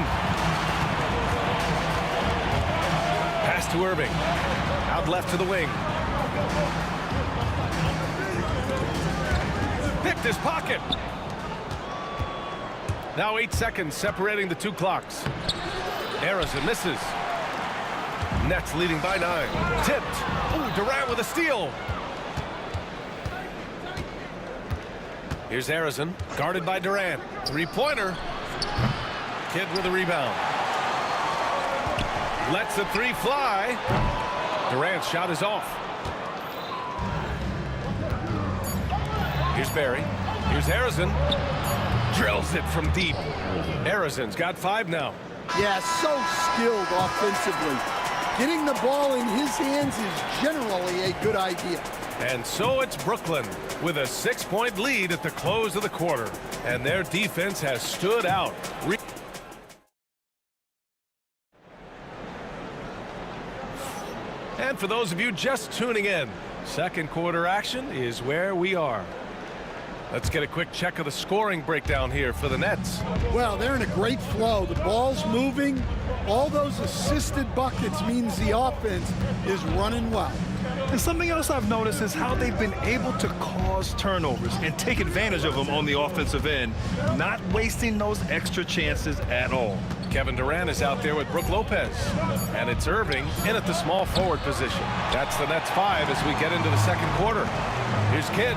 Pass to Irving. Out left to the wing. Picked his pocket. Now 8 seconds separating the two clocks. Harrison misses. Nets leading by 9. Tipped. Ooh, Durant with a steal. Here's Harrison, guarded by Durant. Three-pointer. Kidd with a rebound. Lets the three fly. Durant's shot is off. Here's Barry. Here's Harrison. Drills it from deep. Harrison's got 5 now. Yeah, so skilled offensively. Getting the ball in his hands is generally a good idea. And so it's Brooklyn with a 6-point lead at the close of the quarter. And their defense has stood out. And for those of you just tuning in, second quarter action is where we are. Let's get a quick check of the scoring breakdown here for the Nets. Well, they're in a great flow. The ball's moving. All those assisted buckets means the offense is running well. And something else I've noticed is how they've been able to cause turnovers and take advantage of them on the offensive end, not wasting those extra chances at all. Kevin Durant is out there with Brook Lopez. And it's Irving in at the small forward position. That's the Nets 5 as we get into the second quarter. Here's Kidd.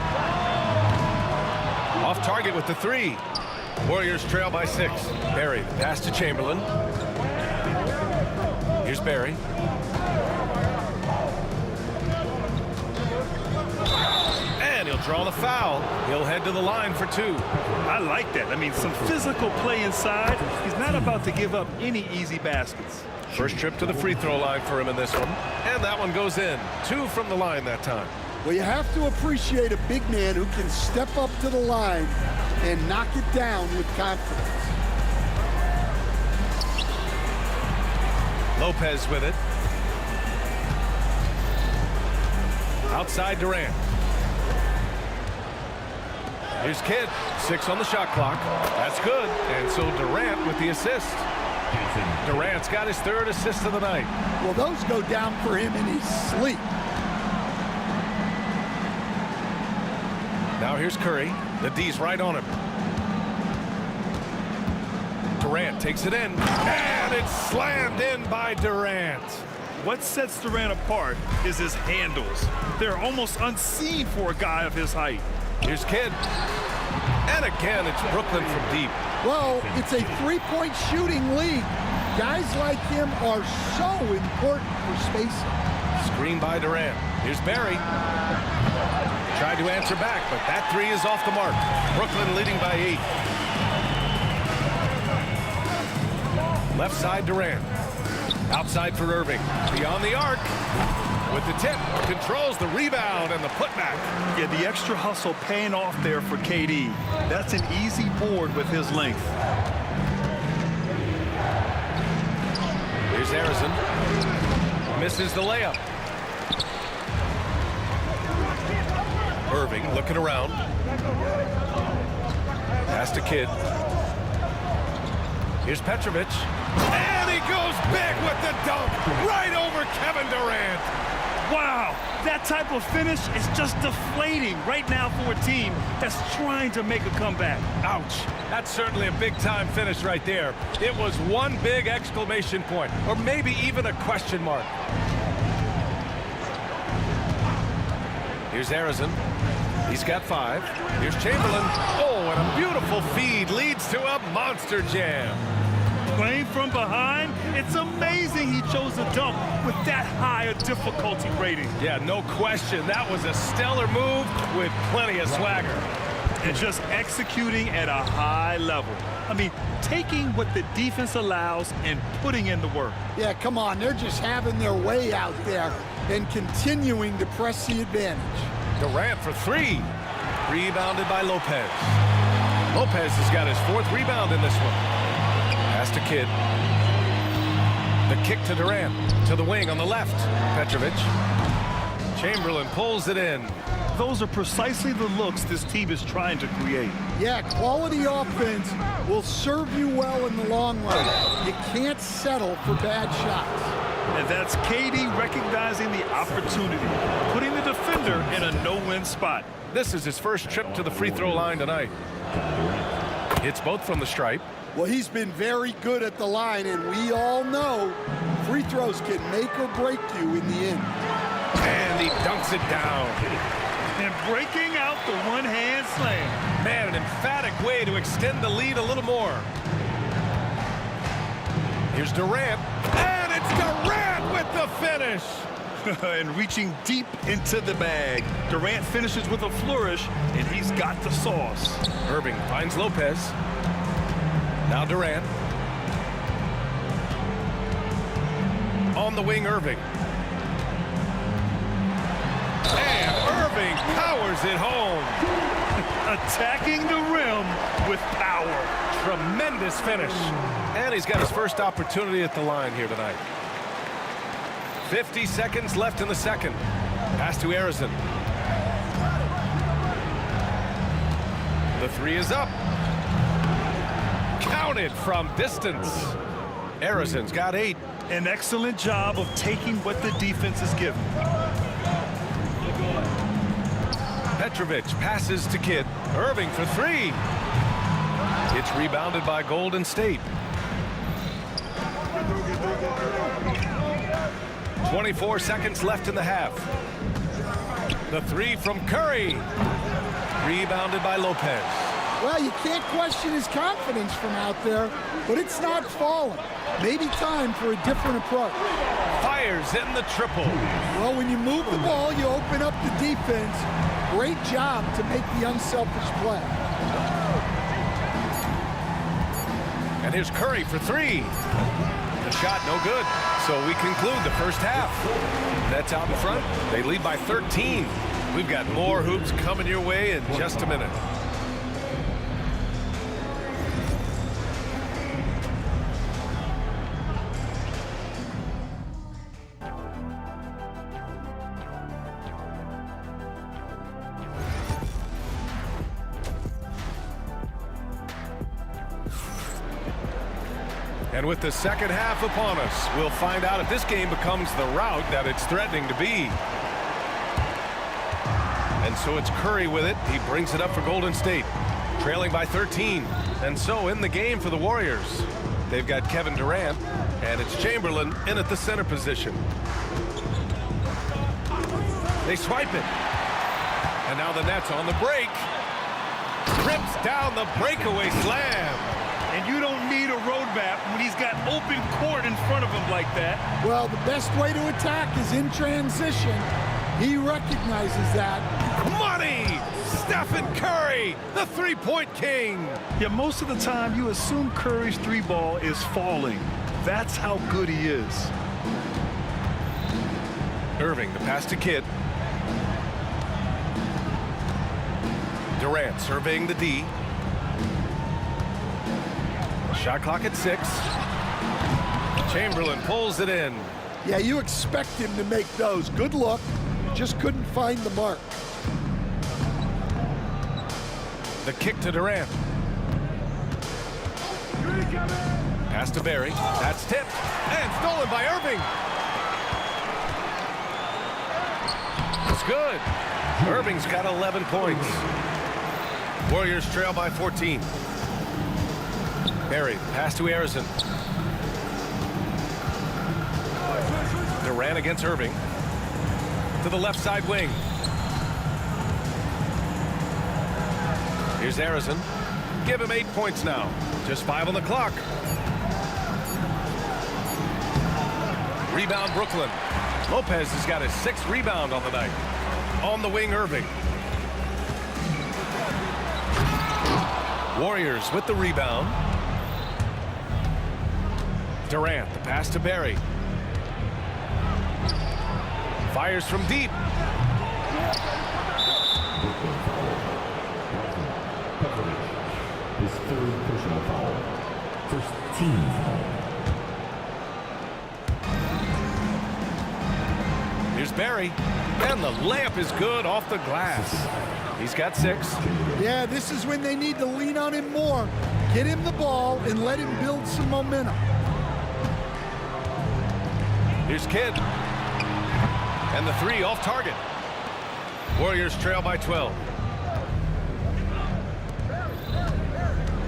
Off target with the 3. Warriors trail by 6. Barry, the pass to Chamberlain. Here's Barry. And he'll draw the foul. He'll head to the line for 2. I like that. I mean, some physical play inside. He's not about to give up any easy baskets. First trip to the free throw line for him in this one. And that one goes in. 2 from the line that time. Well, you have to appreciate a big man who can step up to the line and knock it down with confidence. Lopez with it. Outside Durant. Here's Kidd. 6 on the shot clock. That's good. And so Durant with the assist. Durant's got his 3rd assist of the night. Well, those go down for him in his sleep. Now here's Curry. The D's right on him. Durant takes it in. And it's slammed in by Durant. What sets Durant apart is his handles. They're almost unseen for a guy of his height. Here's Kidd. And again, it's Brooklyn from deep. Well, it's a 3-point shooting league. Guys like him are so important for spacing. Screen by Durant. Here's Barry. Tried to answer back, but that 3 is off the mark. Brooklyn leading by 8. Left side Durant. Outside for Irving. Beyond the arc. With the tip. Controls the rebound and the putback. Yeah, the extra hustle paying off there for KD. That's an easy board with his length. Here's Harrison. Misses the layup. Irving looking around. Pass to Kidd. Here's Petrovic. And he goes big with the dunk. Right over Kevin Durant. Wow, that type of finish is just deflating right now for a team that's trying to make a comeback. Ouch. That's certainly a big-time finish right there. It was one big exclamation point, or maybe even a question mark. Here's Harrison. He's got 5. Here's Chamberlain. Oh, and a beautiful feed leads to a monster jam. Playing from behind, it's amazing he chose to dunk with that high a difficulty rating. Yeah, no question. That was a stellar move with plenty of swagger. And just executing at a high level. I mean, taking what the defense allows and putting in the work. Yeah, come on. They're just having their way out there and continuing to press the advantage. Durant for 3. Rebounded by Lopez. Lopez has got his 4th rebound in this one. Pass to Kidd. The kick to Durant. To the wing on the left. Petrovic. Chamberlain pulls it in. Those are precisely the looks this team is trying to create. Yeah, quality offense will serve you well in the long run. You can't settle for bad shots. And that's KD recognizing the opportunity, putting the defender in a no-win spot. This is his first trip to the free throw line tonight. Hits both from the stripe. Well, he's been very good at the line, and we all know free throws can make or break you in the end. And he dunks it down. And breaking out the one-hand slam. Man, an emphatic way to extend the lead a little more. Here's Durant. And it's Durant with the finish. And reaching deep into the bag. Durant finishes with a flourish, and he's got the sauce. Irving finds Lopez. Now Durant. On the wing, Irving. And Irving powers it home. Attacking the rim with power. Tremendous finish. And he's got his first opportunity at the line here tonight. 50 seconds left in the second. Pass to Arizon. The three is up. Counted from distance. Arizon's got 8. An excellent job of taking what the defense is given. Petrovic passes to Kidd. Irving for 3. It's rebounded by Golden State. 24 seconds left in the half. The 3 from Curry. Rebounded by Lopez. Well, you can't question his confidence from out there, but it's not falling. Maybe time for a different approach. Fires in the triple. Well, when you move the ball, you open up the defense. Great job to make the unselfish play. And here's Curry for 3. The shot no good. So we conclude the first half. Nets out in front. They lead by 13. We've got more hoops coming your way in just a minute. And with the second half upon us, we'll find out if this game becomes the rout that it's threatening to be. And so it's Curry with it. He brings it up for Golden State, trailing by 13. And so in the game for the Warriors, they've got Kevin Durant, and it's Chamberlain in at the center position. They swipe it. And now the Nets on the break. Rips down the breakaway slam. And you don't need a roadmap when he's got open court in front of him like that. Well, the best way to attack is in transition. He recognizes that. Money! Stephen Curry, the three-point king. Yeah, most of the time you assume Curry's 3 ball is falling. That's how good he is. Irving, the pass to Kidd. Durant surveying the D. Shot clock at 6. Chamberlain pulls it in. Yeah, you expect him to make those. Good look. Just couldn't find the mark. The kick to Durant. Pass to Barry. That's tipped and stolen by Irving. It's good. Irving's got 11 points. Warriors trail by 14. Barry, pass to Arizon. Durant against Irving. To the left side wing. Here's Arizon. Give him 8 points now. Just 5 on the clock. Rebound Brooklyn. Lopez has got his 6th rebound on the night. On the wing, Irving. Warriors with the rebound. Durant, the pass to Barry. Fires from deep. His 3rd personal foul. First team foul. Here's Barry. And the layup is good off the glass. He's got 6. Yeah, this is when they need to lean on him more. Get him the ball and let him build some momentum. Here's Kidd. And the 3 off target. Warriors trail by 12.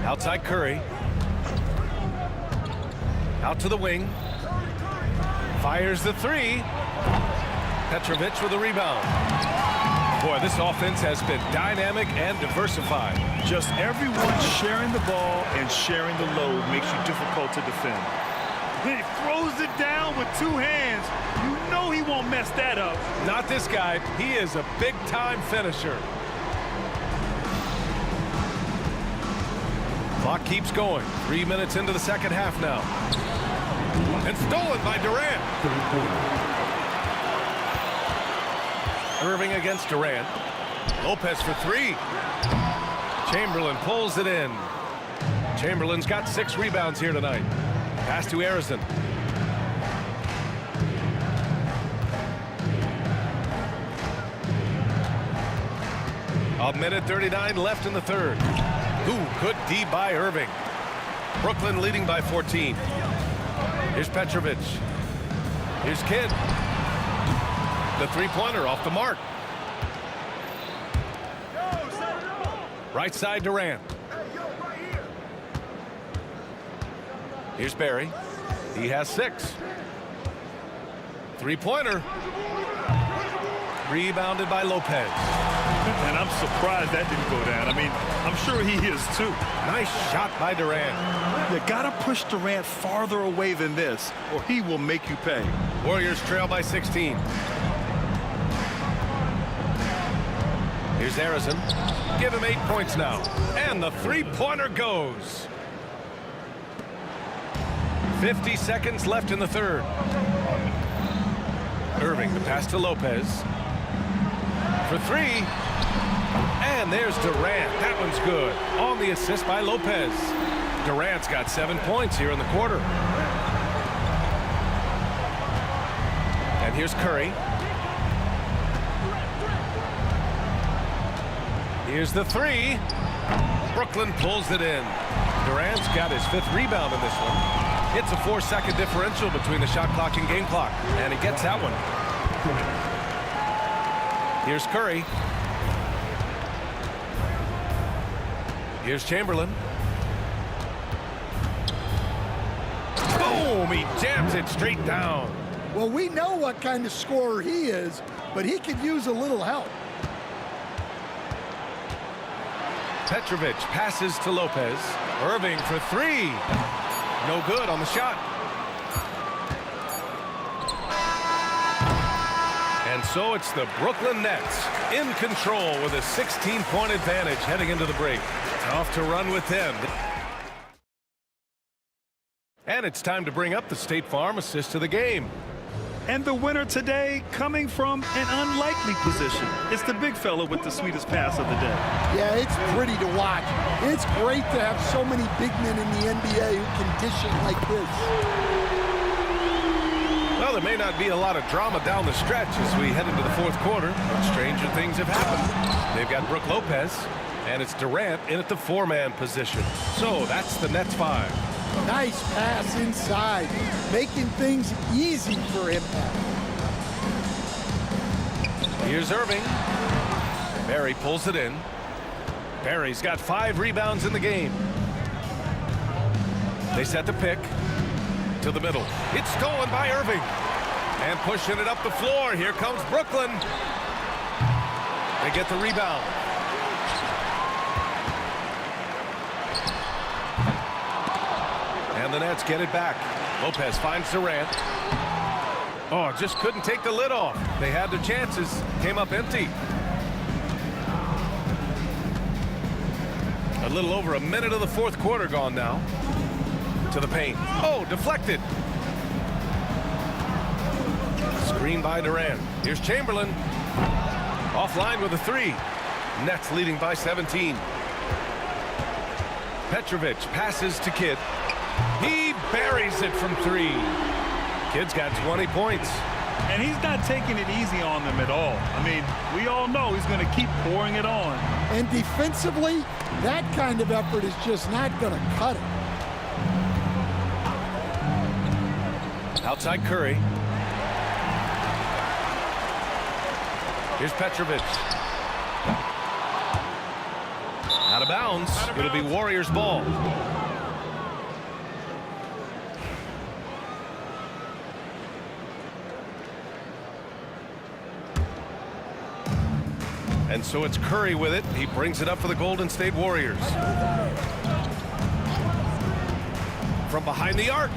Outside Curry. Out to the wing. Fires the three. Petrovic with a rebound. Boy, this offense has been dynamic and diversified. Just everyone sharing the ball and sharing the load makes you difficult to defend. He throws it down with two hands. You know he won't mess that up. Not this guy. He is a big-time finisher. Clock keeps going. 3 minutes into the second half now. And stolen by Durant. Irving against Durant. Lopez for three. Chamberlain pulls it in. Chamberlain's got 6 rebounds here tonight. Pass to Harrison. A minute 39 left in the third. Ooh, good D by Irving. Brooklyn leading by 14. Here's Petrovic. Here's Kidd. The three-pointer off the mark. Right side Durant. Here's Barry. He has 6. Three-pointer. Rebounded by Lopez. And I'm surprised that didn't go down. I mean, I'm sure he is too. Nice shot by Durant. You gotta push Durant farther away than this, or he will make you pay. Warriors trail by 16. Here's Harrison. Give him 8 points now. And the three-pointer goes. 50 seconds left in the third. Irving, the pass to Lopez. For three. And there's Durant. That one's good. On the assist by Lopez. Durant's got 7 points here in the quarter. And here's Curry. Here's the three. Brooklyn pulls it in. Durant's got his 5th rebound in this one. It's a 4-second differential between the shot clock and game clock. And he gets that one. Here's Curry. Here's Chamberlain. Boom! He jams it straight down. Well, we know what kind of scorer he is, but he could use a little help. Petrovic passes to Lopez. Irving for three. No good on the shot. And so it's the Brooklyn Nets in control with a 16-point advantage heading into the break. Off to run with them. And it's time to bring up the State Farm assist to the game. And the winner today coming from an unlikely position. It's the big fella with the sweetest pass of the day. Yeah, it's pretty to watch. It's great to have so many big men in the NBA who can dish it like this. Well, there may not be a lot of drama down the stretch as we head into the fourth quarter, but stranger things have happened. They've got Brook Lopez, and it's Durant in at the 4-man position. So that's the Nets 5. Nice pass inside, making things easy for impact. Here's Irving. Barry pulls it in. Barry's got 5 rebounds in the game. They set the pick to the middle. It's stolen by Irving. And pushing it up the floor. Here comes Brooklyn. They get the rebound. And the Nets get it back. Lopez finds Durant. Oh, just couldn't take the lid off. They had their chances. Came up empty. A little over a minute of the fourth quarter gone now. To the paint. Oh, deflected. Screen by Durant. Here's Chamberlain. Offline with a 3. Nets leading by 17. Petrovic passes to Kidd. He buries it from 3. Kidd's got 20 points. And he's not taking it easy on them at all. I mean, we all know he's going to keep pouring it on. And defensively, that kind of effort is just not going to cut it. Outside Curry. Here's Petrovic. Out of bounds. It'll be Warriors ball. And so it's Curry with it. He brings it up for the Golden State Warriors. From behind the arc.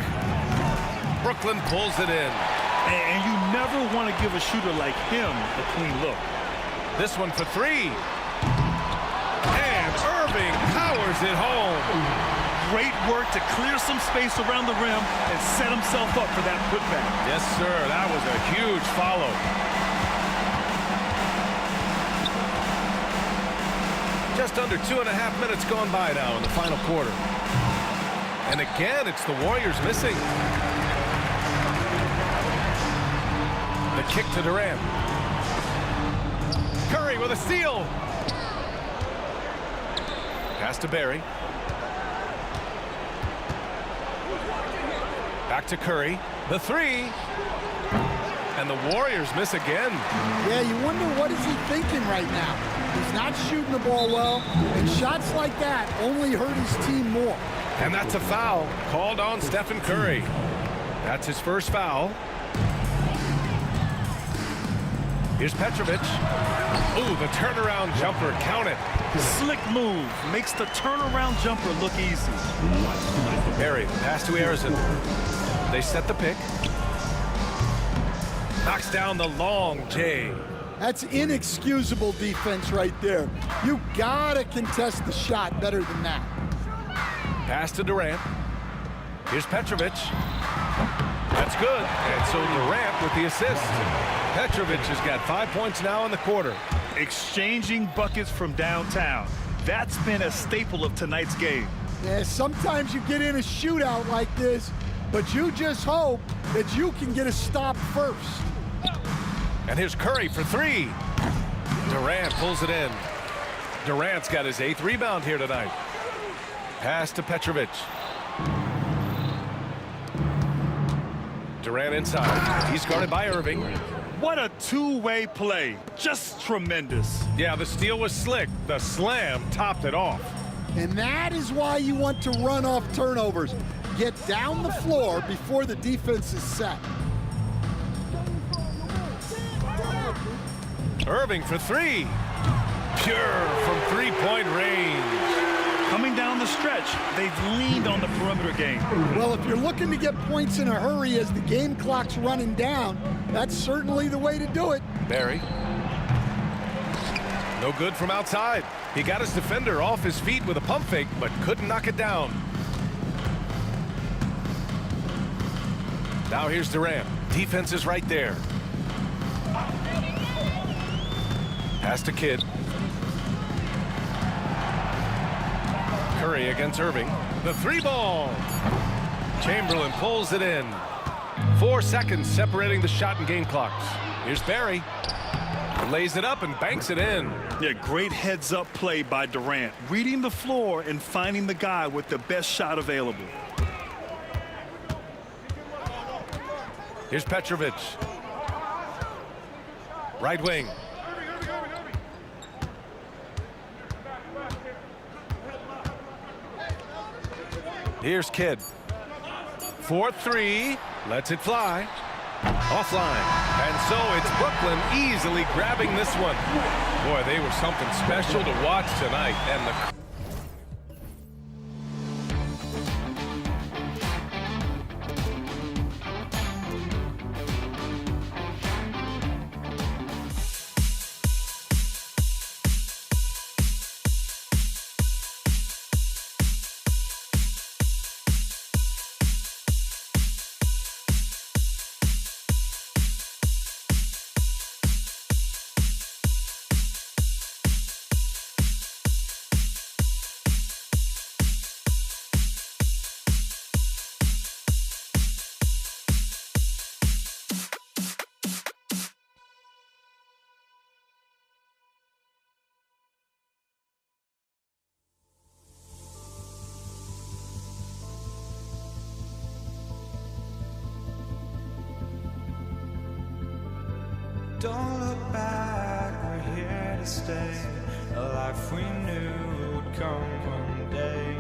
Brooklyn pulls it in. And you never want to give a shooter like him a clean look. This one for three. And Irving powers it home. Great work to clear some space around the rim and set himself up for that putback. Yes, sir. That was a huge follow. Just under 2.5 minutes gone by now in the final quarter. And again, it's the Warriors missing. The kick to Durant. Curry with a steal. Pass to Barry. Back to Curry. The three. And the Warriors miss again. Yeah, you wonder what is he thinking right now. He's not shooting the ball well, and shots like that only hurt his team more. And that's a foul called on Stephen Curry. That's his first foul. Here's Petrovic. Ooh, the turnaround jumper, count it. Slick move, makes the turnaround jumper look easy. Barry, pass to Harrison. They set the pick. Knocks down the long J. That's inexcusable defense right there. You gotta contest the shot better than that. Pass to Durant. Here's Petrovic. That's good. And so Durant with the assist. Petrovic has got 5 points now in the quarter. Exchanging buckets from downtown. That's been a staple of tonight's game. Yeah, sometimes you get in a shootout like this, but you just hope that you can get a stop first. And here's Curry for three. Durant pulls it in. Durant's got his 8th rebound here tonight. Pass to Petrovic. Durant inside. He's guarded by Irving. What a two-way play. Just tremendous. Yeah, the steal was slick. The slam topped it off. And that is why you want to run off turnovers. Get down the floor before the defense is set. Irving for three. Pure from three-point range. Coming down the stretch, they've leaned on the perimeter game. Well, if you're looking to get points in a hurry as the game clock's running down, that's certainly the way to do it. Barry. No good from outside. He got his defender off his feet with a pump fake, but couldn't knock it down. Now here's Durant. Defense is right there. Pass to Kidd. Curry against Irving. The three ball. Chamberlain pulls it in. 4 seconds separating the shot and game clocks. Here's Barry. Lays it up and banks it in. Yeah, great heads-up play by Durant. Reading the floor and finding the guy with the best shot available. Here's Petrovic. Right wing. Here's Kidd. 4-3. Lets it fly. Offline. And so it's Brooklyn easily grabbing this one. Boy, they were something special to watch tonight. And the Don't look back, we're here to stay. A life we knew come one day.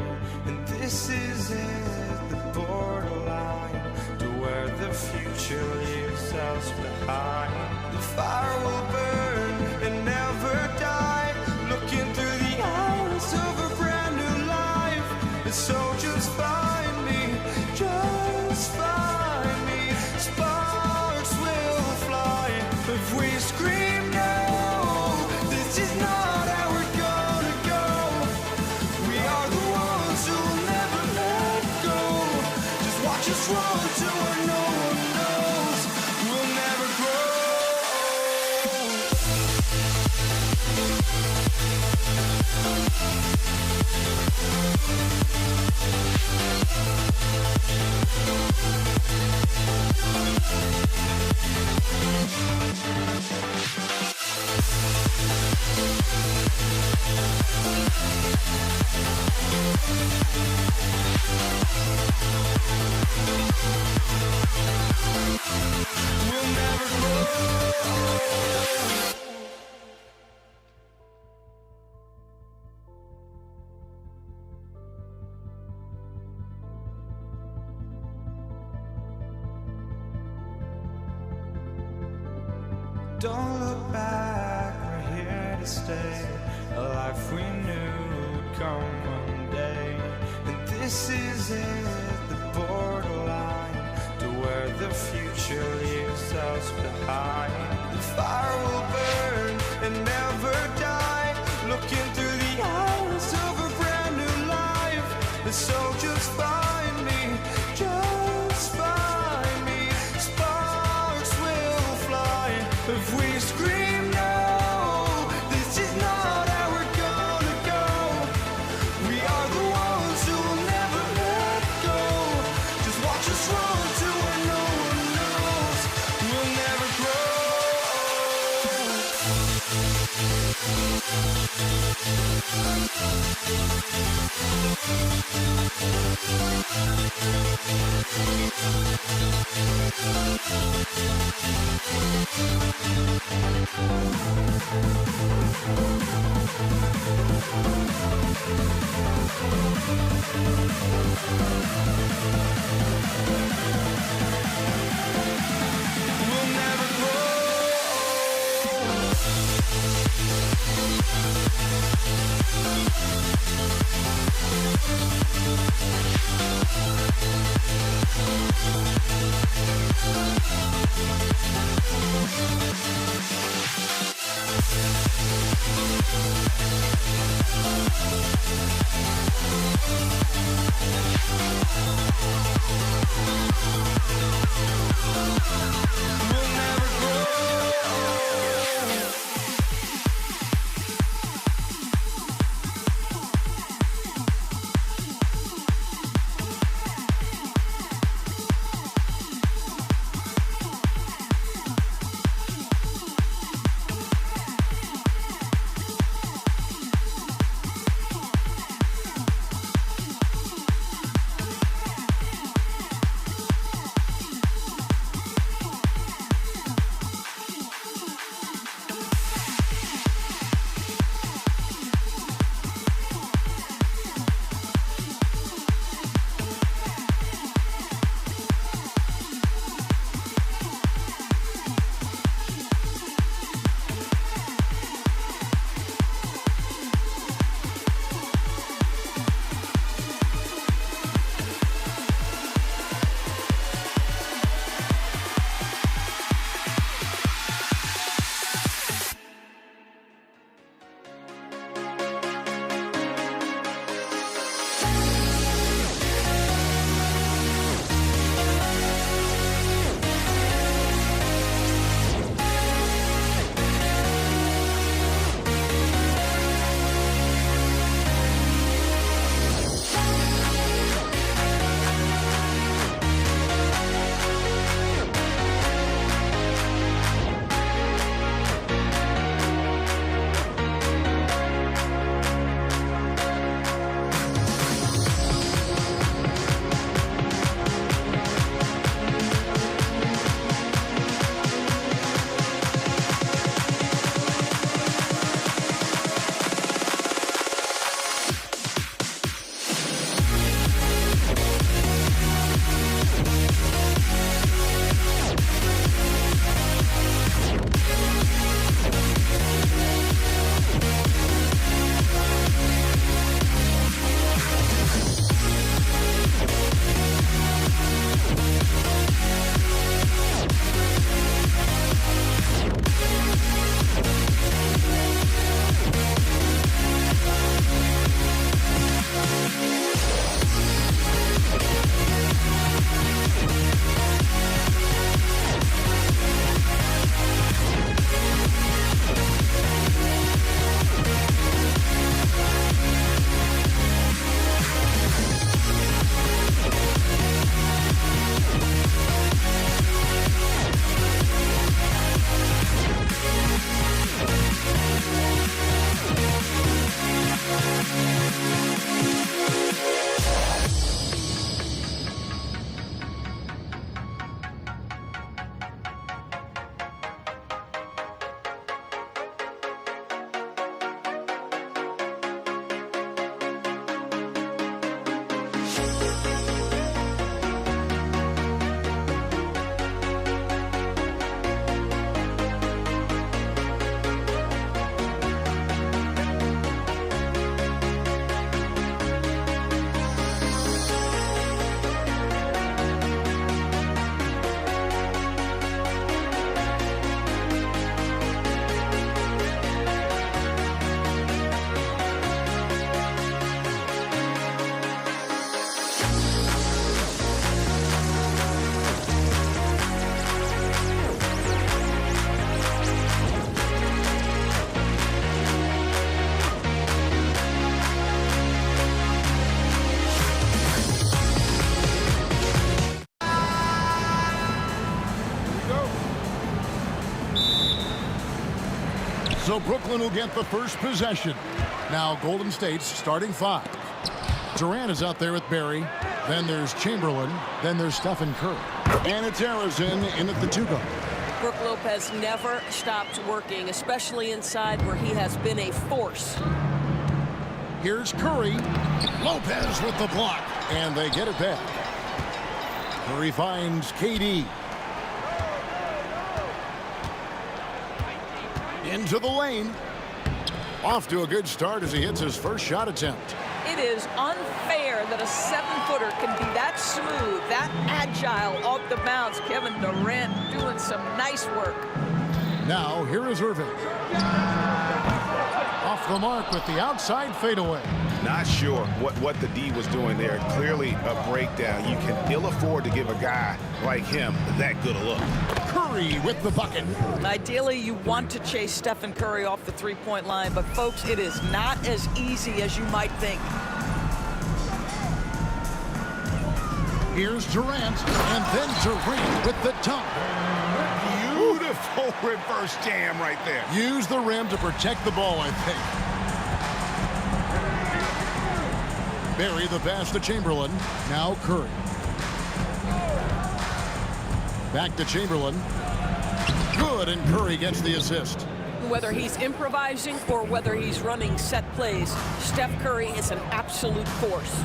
And this is it, the borderline to where the future leaves us behind. The fire will burn and never die, looking through the eyes of a brand new life. And so just find me, just find me. Sparks will fly if we scream no. This is not how we're gonna go. We are the ones who will never let go. Just watch us run to where no one knows. We'll never grow. We'll never grow. Don't look back, we're here to stay. A life we knew would come one day. And this is it, the borderline to where the future leaves us behind. The fire will burn and never die, looking through the eyes of a brand new life. And so just find me, just find me. Sparks will fly if we scream no. This is not how we're gonna go. We are the ones who will never let go. Just watch us run to where no one knows. We'll never grow. We'll never grow. So Brooklyn will get the first possession. Now Golden State's starting 5. Durant is out there with Barry. Then there's Chamberlain. Then there's Stephen Curry. And it's Arizona in at the 2 guard. Brook Lopez never stopped working, especially inside where he has been a force. Here's Curry. Lopez with the block. And they get it back. Curry finds KD. Into the lane. Off to a good start as he hits his first shot attempt. It is unfair that a 7-footer can be that smooth, that agile off the bounce. Kevin Durant doing some nice work. Now, here is Irving. Off the mark with the outside fadeaway. Not sure what the D was doing there. Clearly a breakdown. You can ill afford to give a guy like him that good a look. Curry with the bucket. Ideally, you want to chase Stephen Curry off the 3-point line, but folks, it is not as easy as you might think. Here's Durant, and then Durant with the dunk. Beautiful reverse jam right there. Use the rim to protect the ball, I think. Barry the pass to Chamberlain. Now Curry. Back to Chamberlain. Good, and Curry gets the assist. Whether he's improvising or whether he's running set plays, Steph Curry is an absolute force.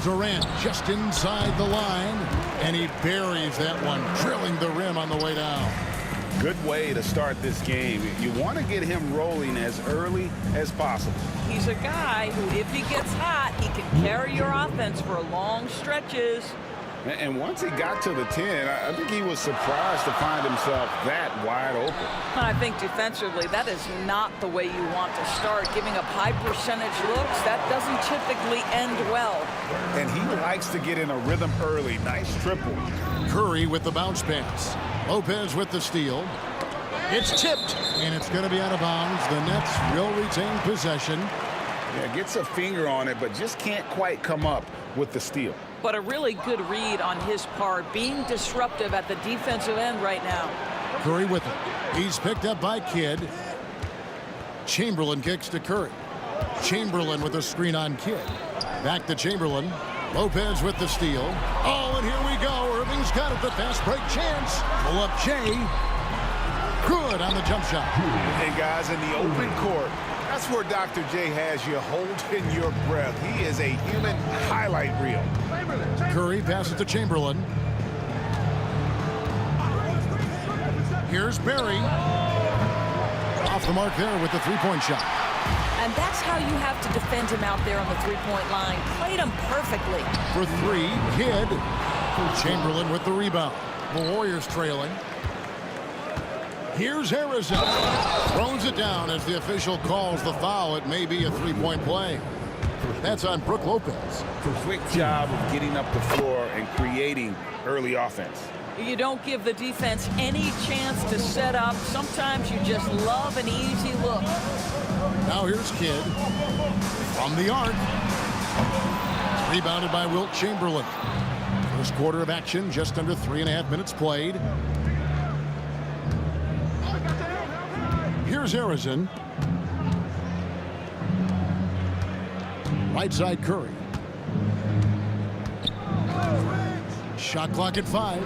Durant just inside the line, and he buries that one, drilling the rim on the way down. Good way to start this game. You want to get him rolling as early as possible. He's a guy who, if he gets hot, he can carry your offense for long stretches. And once he got to the 10, I think he was surprised to find himself that wide open. I think defensively, that is not the way you want to start. Giving up high percentage looks, that doesn't typically end well. And he likes to get in a rhythm early. Nice triple. Curry with the bounce pass. Lopez with the steal. It's tipped, and it's going to be out of bounds. The Nets will retain possession. Yeah, gets a finger on it, but just can't quite come up with the steal. But a really good read on his part, being disruptive at the defensive end right now. Curry with it. He's picked up by Kidd. Chamberlain kicks to Curry. Chamberlain with a screen on Kidd. Back to Chamberlain. Lopez with the steal. Oh, and here we go. Irving's got it. The fast break chance. Pull up Jay. Good on the jump shot. And guys, in the open court, that's where Dr. J has you holding your breath. He is a human highlight reel. Curry passes to Chamberlain. Here's Barry. Off the mark there with the 3-point shot. And that's how you have to defend him out there on the 3-point line. Played him perfectly. For 3, Kidd. Chamberlain with the rebound. The Warriors trailing. Here's Harrison. Throws it down as the official calls the foul. It may be a 3-point play. That's on Brook Lopez. Quick job of getting up the floor and creating early offense. You don't give the defense any chance to set up. Sometimes you just love an easy look. Now here's Kidd. From the arc. Rebounded by Wilt Chamberlain. First quarter of action, just under 3.5 minutes played. Here's Harrison. Right side Curry. Shot clock at 5.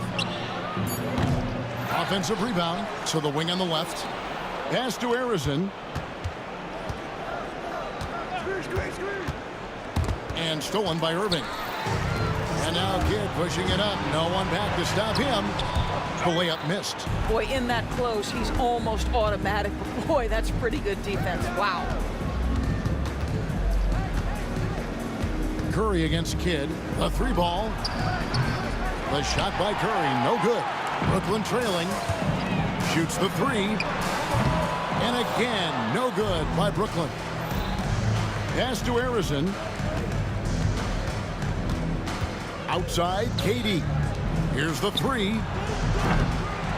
Offensive rebound to the wing on the left. Pass to Harrison. And stolen by Irving. And now Kidd pushing it up. No one back to stop him. The layup missed. Boy, in that close, he's almost automatic. But boy, that's pretty good defense. Wow. Curry against Kidd. A 3-ball. The shot by Curry. No good. Brooklyn trailing. Shoots the 3. And again, no good by Brooklyn. Pass to Harrison. Outside, KD. Here's the 3.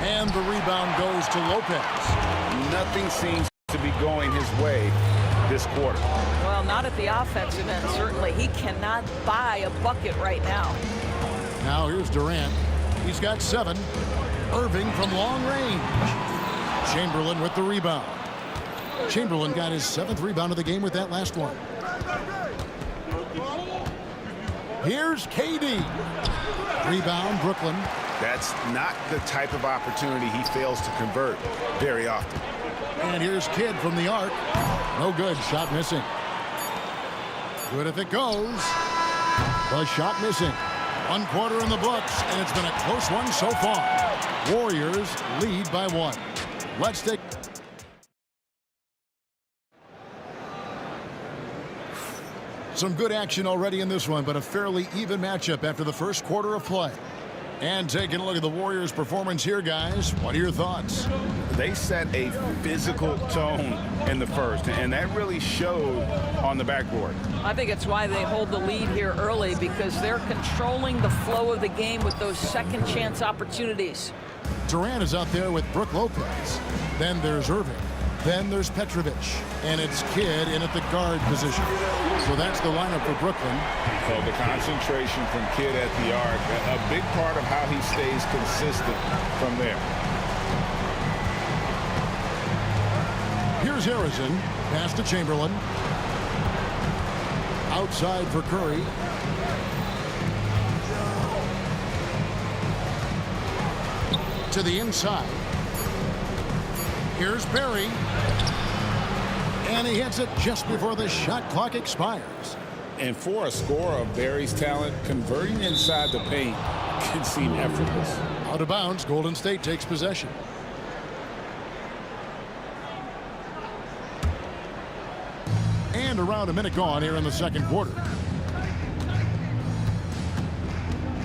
And the rebound goes to Lopez. Nothing seems to be going his way this quarter. Well, not at the offensive end, certainly. He cannot buy a bucket right now. Now here's Durant. He's got 7. Irving from long range. Chamberlain with the rebound. Chamberlain got his 7th rebound of the game with that last one. Here's KD. Rebound, Brooklyn. That's not the type of opportunity he fails to convert very often. And here's Kidd from the arc. No good. Shot missing. Good if it goes. The shot missing. 1 quarter in the books, and it's been a close one so far. Warriors lead by 1. Let's take... Some good action already in this one, but a fairly even matchup after the first quarter of play. And taking a look at the Warriors' performance here, guys. What are your thoughts? They set a physical tone in the first, and that really showed on the backboard. I think it's why they hold the lead here early, because they're controlling the flow of the game with those second chance opportunities. Durant is out there with Brook Lopez. Then there's Irving. Then there's Petrovic. And it's Kidd in at the guard position. So that's the lineup for Brooklyn. So the concentration from Kidd at the arc, a big part of how he stays consistent from there. Here's Harrison. Pass to Chamberlain. Outside for Curry. To the inside. Here's Barry. And he hits it just before the shot clock expires. And for a scorer of Barry's talent, converting inside the paint can seem effortless. Out of bounds, Golden State takes possession. And around a minute gone here in the second quarter.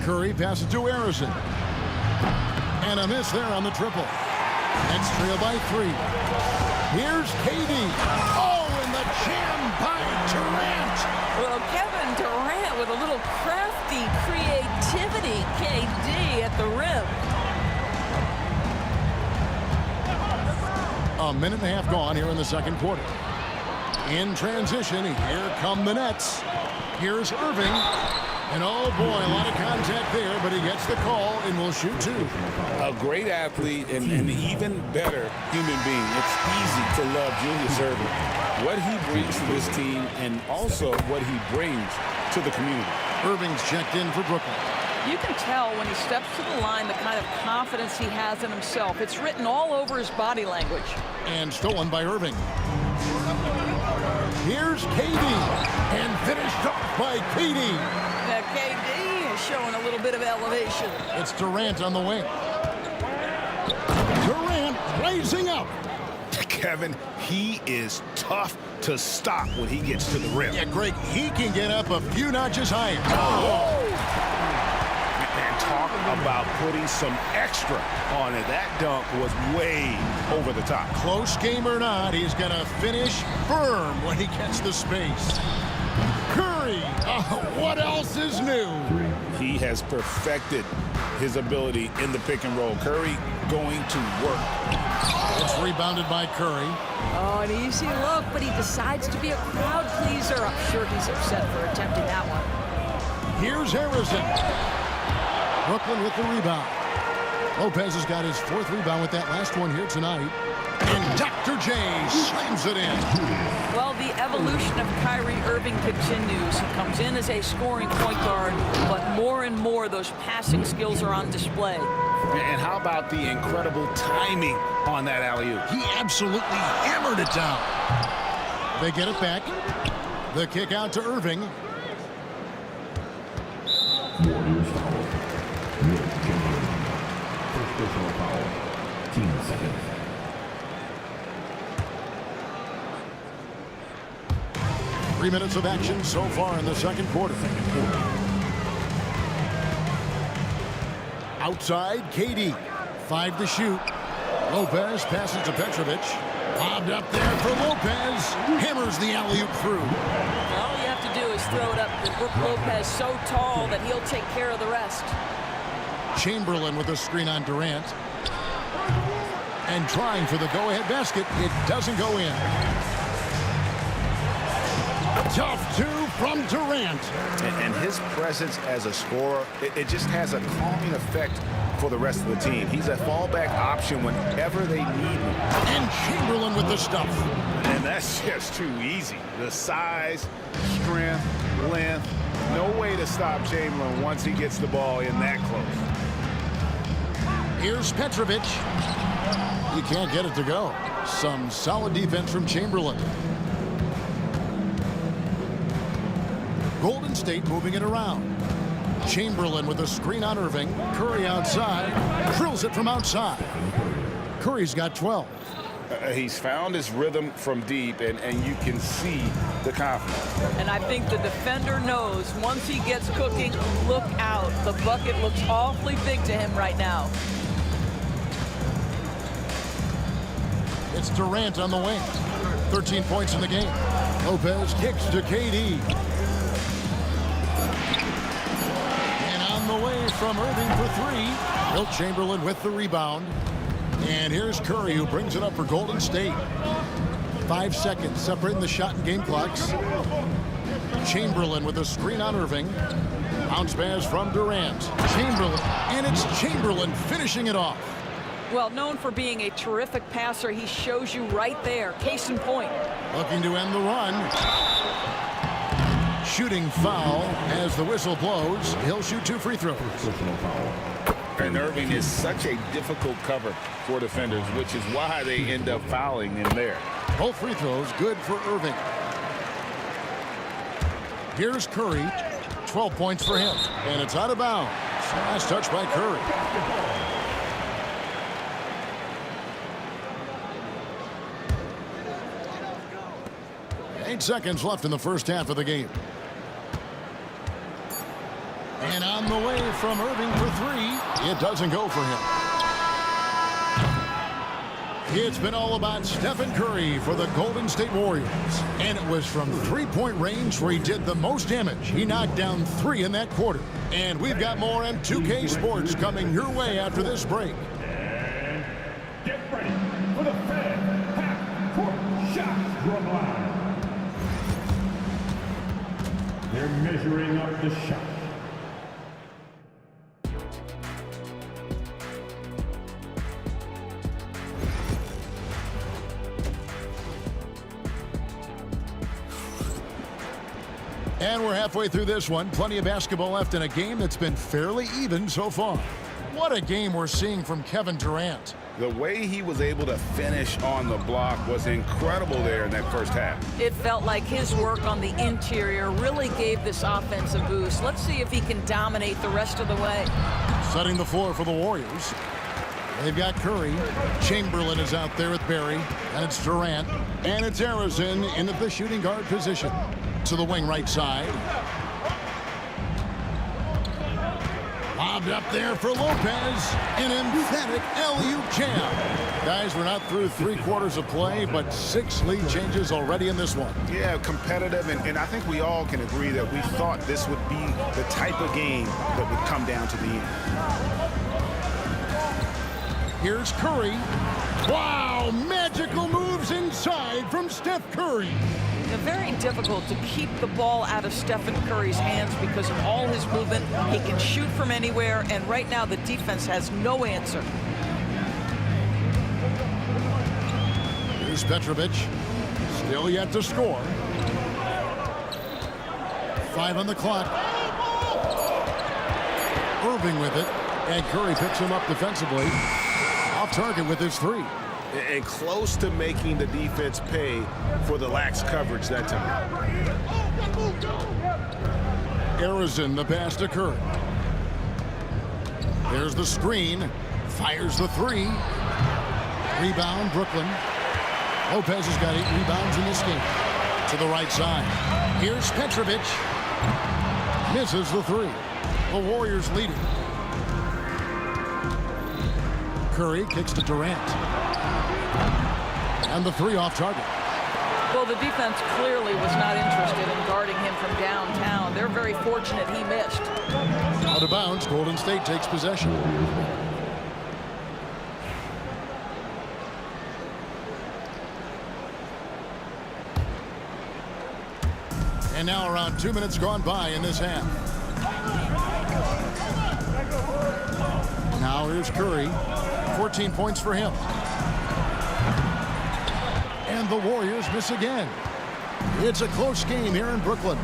Curry passes to Harrison. And a miss there on the triple. Nets trail by 3. Here's KD. Oh, and the jam by Durant. Well, Kevin Durant with a little crafty creativity. KD at the rim. A minute and a half gone here in the second quarter. In transition, here come the Nets. Here's Irving. And oh boy, a lot of contact there, but he gets the call and will shoot 2. A great athlete and an even better human being. It's easy to love Julius Irving. What he brings to this team and also what he brings to the community. Irving's checked in for Brooklyn. You can tell when he steps to the line the kind of confidence he has in himself. It's written all over his body language. And stolen by Irving. Here's KD. And finished off by KD. KD is showing a little bit of elevation. It's Durant on the wing. Durant blazing up. Kevin, he is tough to stop when he gets to the rim. Yeah, Greg, he can get up a few notches higher. Oh. And talk about putting some extra on it. That dunk was way over the top. Close game or not, he's going to finish firm when he gets the space. Curry, what else is new? He has perfected his ability in the pick and roll. Curry going to work. It's rebounded by Curry. Oh, an easy look, but he decides to be a crowd pleaser. I'm sure he's upset for attempting that one. Here's Harrison. Brooklyn with the rebound. Lopez has got his 4th rebound with that last one here tonight. And Dr. J slams it in. Well, the evolution of Kyrie Irving continues. He comes in as a scoring point guard, but more and more those passing skills are on display. And how about the incredible timing on that alley-oop? He absolutely hammered it down. They get it back. The kick out to Irving. Warriors foul. First personal foul. Team second. Three minutes of action so far in the second quarter. Outside, KD. 5 to shoot. Lopez passes to Petrovic. Lobbed up there for Lopez. Hammers the alley-oop through. All you have to do is throw it up. Brook Lopez so tall that he'll take care of the rest. Chamberlain with a screen on Durant. And trying for the go-ahead basket. It doesn't go in. Tough 2 from Durant. And his presence as a scorer, it just has a calming effect for the rest of the team. He's a fallback option whenever they need him. And Chamberlain with the stuff. And that's just too easy. The size, strength, length, no way to stop Chamberlain once he gets the ball in that close. Here's Petrovic. He can't get it to go. Some solid defense from Chamberlain. Golden State moving it around. Chamberlain with a screen on Irving. Curry outside. Drills it from outside. Curry's got 12. He's found his rhythm from deep, and you can see the confidence. And I think the defender knows once he gets cooking, look out. The bucket looks awfully big to him right now. It's Durant on the wing. 13 points in the game. Lopez kicks to KD. And on the way from Irving for three. Wilt Chamberlain with the rebound. And here's Curry, who brings it up for Golden State. 5 seconds separating the shot and game clocks. Chamberlain with a screen on Irving. Bounce pass from Durant. Chamberlain, and it's Chamberlain finishing it off. Well, known for being a terrific passer, he shows you right there. Case in point. Looking to end the run. Shooting foul as the whistle blows. He'll shoot 2 free throws. And Irving is such a difficult cover for defenders, which is why they end up fouling in there. Both free throws good for Irving. Here's Curry. 12 points for him. And it's out of bounds. Last touch by Curry. Eight seconds left in the first half of the game. And on the way from Irving for three. It doesn't go for him. It's been all about Stephen Curry for the Golden State Warriors. And it was from three-point range where he did the most damage. He knocked down 3 in that quarter. And we've got more M2K Sports coming your way after this break. And get ready for the Fed half-court shot drum line. They're measuring up the shot. And we're halfway through this one. Plenty of basketball left in a game that's been fairly even so far. What a game we're seeing from Kevin Durant. The way he was able to finish on the block was incredible there in that first half. It felt like his work on the interior really gave this offense a boost. Let's see if he can dominate the rest of the way. Setting the floor for the Warriors. They've got Curry. Chamberlain is out there with Barry. And it's Durant. And it's Harrison in the shooting guard position. To the wing right side. Lobbed up there for Lopez. An emphatic alley-oop jam. Guys, we're not through 3 quarters of play, but 6 lead changes already in this one. Yeah, competitive, and I think we all can agree that we thought this would be the type of game that would come down to the end. Here's Curry. Wow, magical moves inside from Steph Curry. Very difficult to keep the ball out of Stephen Curry's hands because of all his movement. He can shoot from anywhere, and right now the defense has no answer. Here's Petrovic. Still yet to score. 5 on the clock. Irving with it, and Curry picks him up defensively. Off target with his 3. And close to making the defense pay for the lax coverage that time. Harrison, the pass to Curry. There's the screen. Fires the 3. Rebound, Brooklyn. Lopez has got 8 rebounds in this game. To the right side. Here's Petrovic. Misses the 3. The Warriors leading. Curry kicks to Durant. And the 3 off target. Well, the defense clearly was not interested in guarding him from downtown. They're very fortunate he missed. Out of bounds, Golden State takes possession. And now around 2 minutes gone by in this half. Now here's Curry. 14 points for him. And the Warriors miss again. It's a close game here in Brooklyn.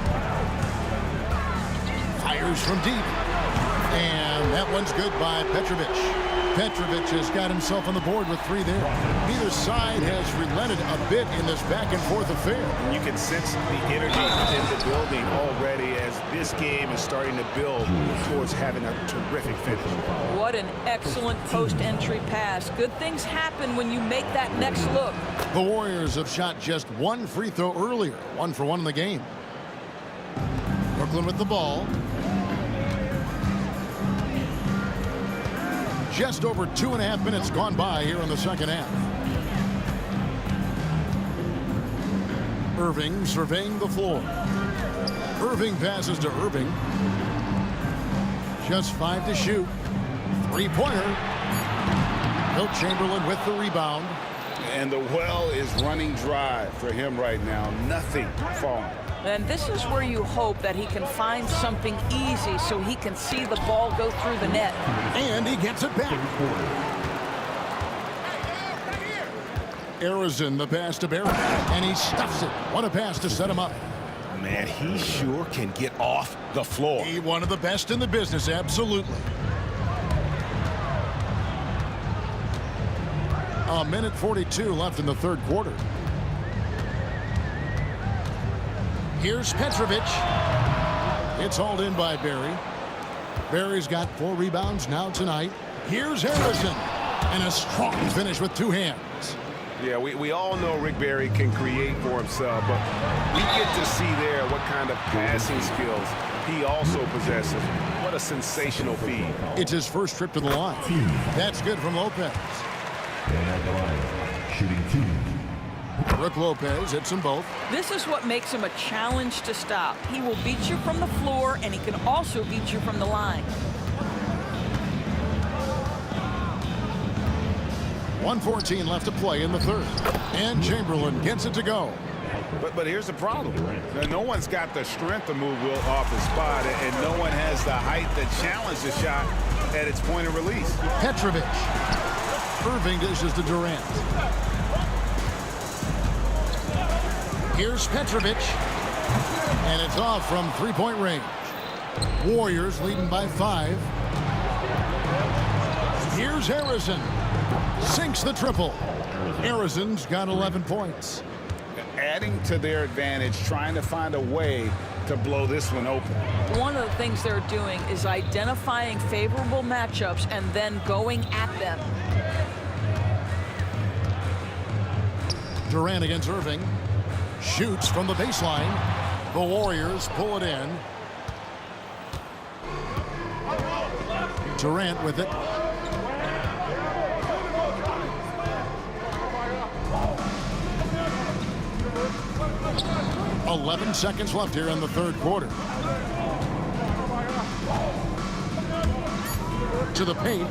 Fires from deep. And that one's good by Petrovic. Petrovic has got himself on the board with 3 there. Neither side has relented a bit in this back-and-forth affair. And you can sense the energy in the building already as this game is starting to build towards having a terrific finish. What an excellent post-entry pass. Good things happen when you make that next look. The Warriors have shot just 1 free throw earlier. 1 for 1 in the game. Brooklyn with the ball. Just over 2.5 minutes gone by here in the second half. Irving surveying the floor. Irving passes to Irving. Just 5 to shoot. 3-pointer. Wilt Chamberlain with the rebound. And the well is running dry for him right now. Nothing falling. And this is where you hope that he can find something easy so he can see the ball go through the net. And he gets it back. Arizon, the pass to Barry. And he stuffs it. What a pass to set him up. Man, he sure can get off the floor. He one of the best in the business, absolutely. A minute 42 left in the third quarter. Here's Petrovic. It's hauled in by Barry. Barry's got 4 rebounds now tonight. Here's Harrison. And a strong finish with 2 hands. Yeah, we all know Rick Barry can create for himself, but we get to see there what kind of passing skills he also possesses. What a sensational feed. It's his first trip to the line. That's good from Lopez. And at the line, shooting 2. Brook Lopez hits them both. This is what makes him a challenge to stop. He will beat you from the floor, and he can also beat you from the line. 1:14 left to play in the third. And Chamberlain gets it to go. But here's the problem. No one's got the strength to move Wilt off the spot, and no one has the height to challenge the shot at its point of release. Petrovic. Irving dishes to Durant. Here's Petrovic. And it's off from 3-point range. Warriors leading by 5. Here's Harrison. Sinks the triple. Harrison's got 11 points. Adding to their advantage, trying to find a way to blow this one open. One of the things they're doing is identifying favorable matchups and then going at them. Durant against Irving. Shoots from the baseline. The Warriors pull it in. Durant with it. .11 seconds left here in the third quarter. To the paint.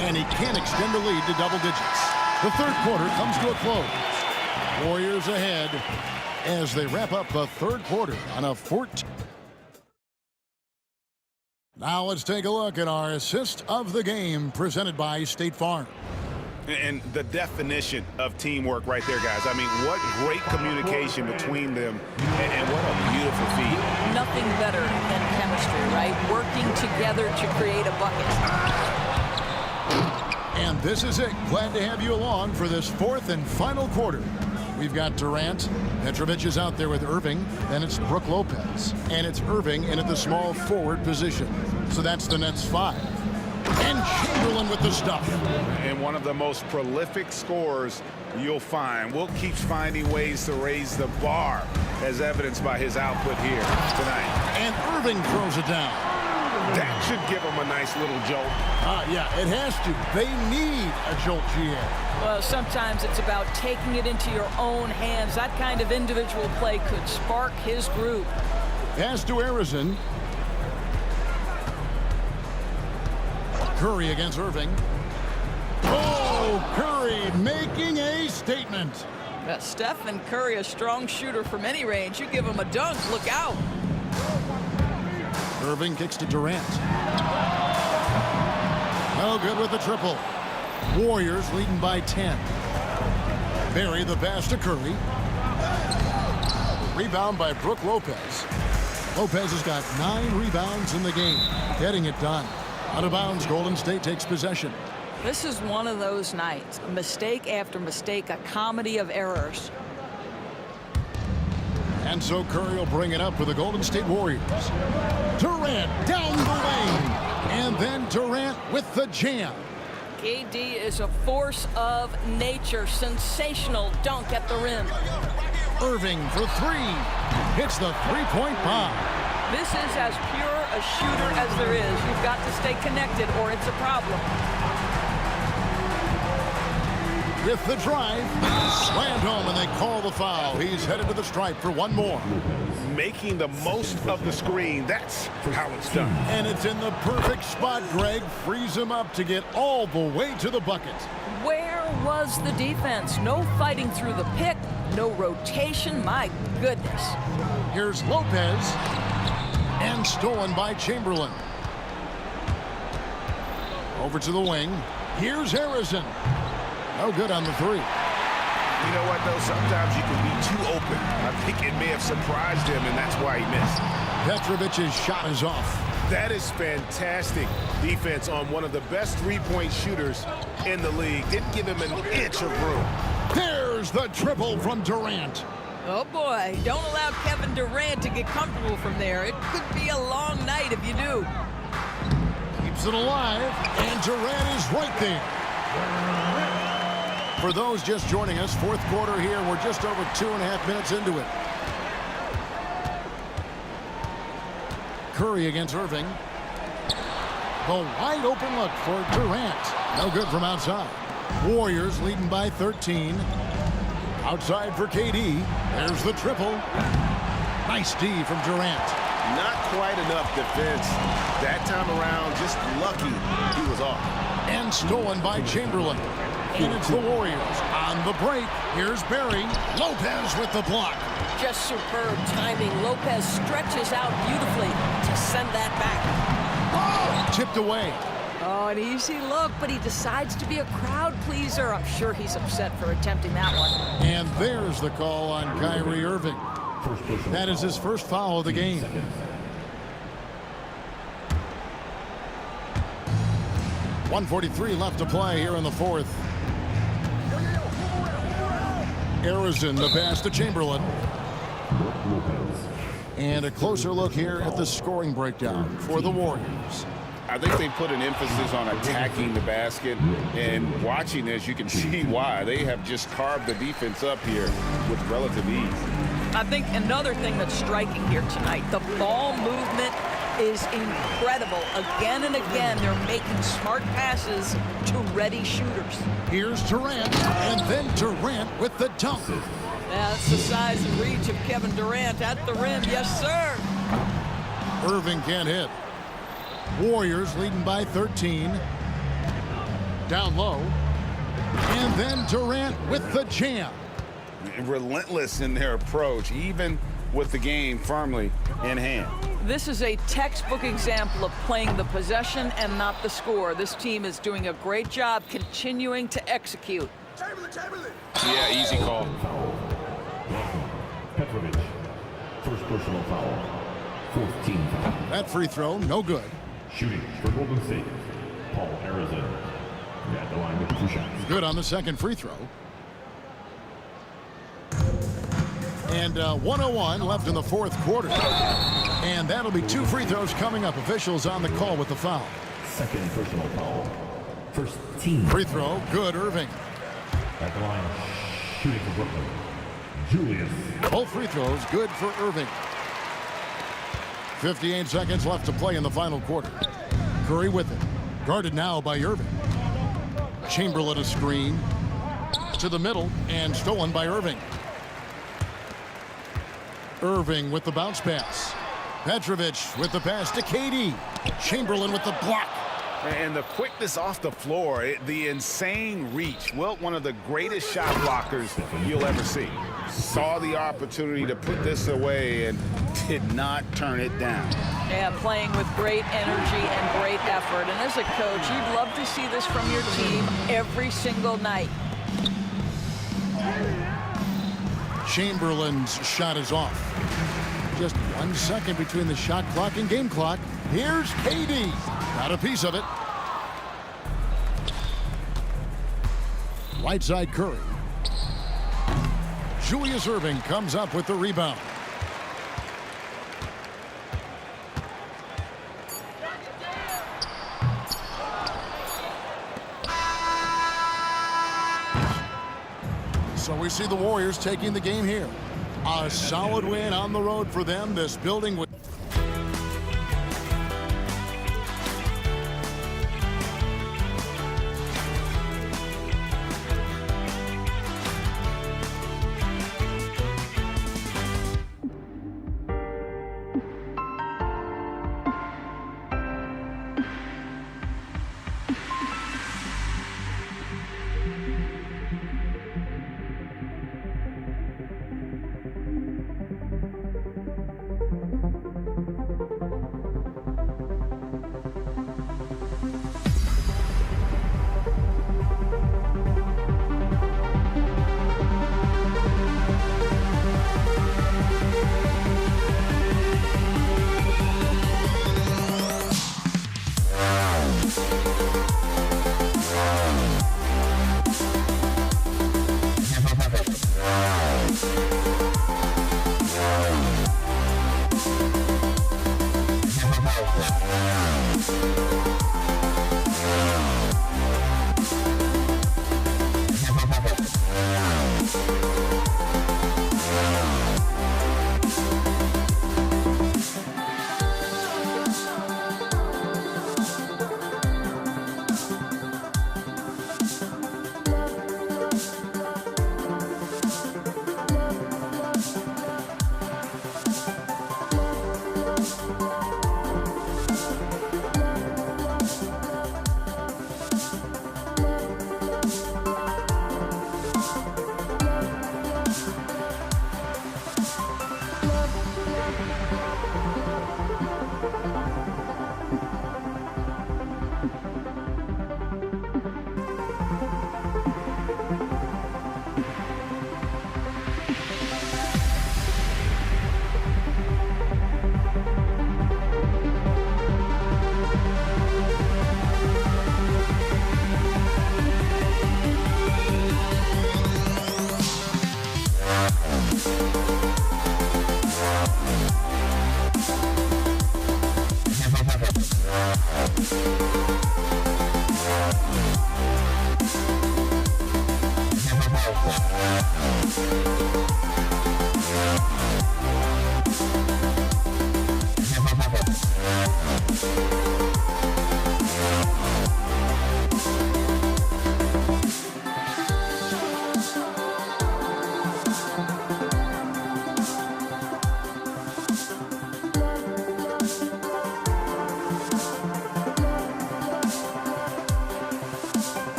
And he can't extend the lead to double digits. The third quarter comes to a close. Warriors ahead as they wrap up the third quarter on a 14. Now let's take a look at our assist of the game presented by State Farm. And the definition of teamwork right there, guys. I mean, what great communication between them, and what a beautiful feed. Nothing better than chemistry, right? Working together to create a bucket. And this is it. Glad to have you along for this fourth and final quarter. We've got Durant. Petrovic is out there with Irving. Then it's Brook Lopez. And it's Irving in at the small forward position. So that's the Nets 5. And Chamberlain with the stuff. And one of the most prolific scorers you'll find. Wilt keeps finding ways to raise the bar, as evidenced by his output here tonight. And Irving throws it down. That should give him a nice little jolt. Yeah, it has to. They need a jolt, GA. Well, sometimes it's about taking it into your own hands. That kind of individual play could spark his group. Pass to Arizon. Curry against Irving. Oh, Curry making a statement. Stephen Curry, a strong shooter from any range. You give him a dunk, look out. Irving kicks to Durant. No good with the triple. Warriors leading by 10. Barry the pass to Curry. Rebound by Brook Lopez. Lopez has got 9 rebounds in the game, getting it done. Out of bounds, Golden State takes possession. This is one of those nights. Mistake after mistake, a comedy of errors. And so Curry will bring it up for the Golden State Warriors. Durant down the lane. And then Durant with the jam. KD is a force of nature. Sensational dunk at the rim. Irving for 3. Hits the three-point bomb. This is as pure a shooter as there is. You've got to stay connected or it's a problem. With the drive, slammed home, and they call the foul. He's headed to the stripe for one more. Making the most of the screen. That's how it's done. And it's in the perfect spot, Greg. Frees him up to get all the way to the bucket. Where was the defense? No fighting through the pick, no rotation. My goodness. Here's Lopez, and stolen by Chamberlain. Over to the wing. Here's Harrison. No good on the 3. You know what, though? Sometimes you can be too open. I think it may have surprised him, and that's why he missed. Petrovic's shot is off. That is fantastic defense on one of the best three-point shooters in the league. Didn't give him an inch of room. There's the triple from Durant. Oh, boy. Don't allow Kevin Durant to get comfortable from there. It could be a long night if you do. Keeps it alive, and Durant is right there. For those just joining us, fourth quarter here. We're just over 2.5 minutes into it. Curry against Irving. The wide open look for Durant. No good from outside. Warriors leading by 13. Outside for KD. There's the triple. Nice D from Durant. Not quite enough defense that time around. Just lucky he was off. And stolen by Chamberlain. And it's the Warriors on the break. Here's Barry. Lopez with the block. Just superb timing. Lopez stretches out beautifully to send that back. Tipped away. Oh, an easy look, but he decides to be a crowd pleaser. I'm sure he's upset for attempting that one. And there's the call on Kyrie Irving. That is his first foul of the game. .143 left to play here in the fourth. Harrison, the pass to Chamberlain. And a closer look here at the scoring breakdown for the Warriors. I think they put an emphasis on attacking the basket, and watching this, you can see why. They have just carved the defense up here with relative ease. I think another thing that's striking here tonight, the ball movement is incredible. Again and again, they're making smart passes to ready shooters. Here's Durant, and then Durant with the dunk. That's the size and reach of Kevin Durant at the rim. Yes, sir. Irving can't hit. Warriors leading by 13. Down low. And then Durant with the jam. Relentless in their approach, even with the game firmly in hand. This is a textbook example of playing the possession and not the score. This team is doing a great job continuing to execute. Yeah, easy call. Petrovic, first personal foul. 14 foul. That free throw, no good. Shooting for Golden State, Paul Arizona. At the line with 2 shots. Good on the second free throw. And 1:01 left in the fourth quarter. And that'll be 2 free throws coming up. Officials on the call with the foul. Second personal foul. First team. Free throw, good, Irving. At the line, shooting for Brooklyn, Julius. Both free throws, good for Irving. 58 seconds left to play in the final quarter. Curry with it. Guarded now by Irving. Chamberlain a screen. To the middle and stolen by Irving. Irving with the bounce pass. Petrovic with the pass to KD. Chamberlain with the block. And the quickness off the floor, the insane reach. Wilt, one of the greatest shot blockers you'll ever see. Saw the opportunity to put this away and did not turn it down. Yeah, playing with great energy and great effort. And as a coach, you'd love to see this from your team every single night. Chamberlain's shot is off. Just 1 second between the shot clock and game clock. Here's KD. Got a piece of it. Right side Curry. Julius Erving comes up with the rebound. So we see the Warriors taking the game here. A solid win on the road for them. This building with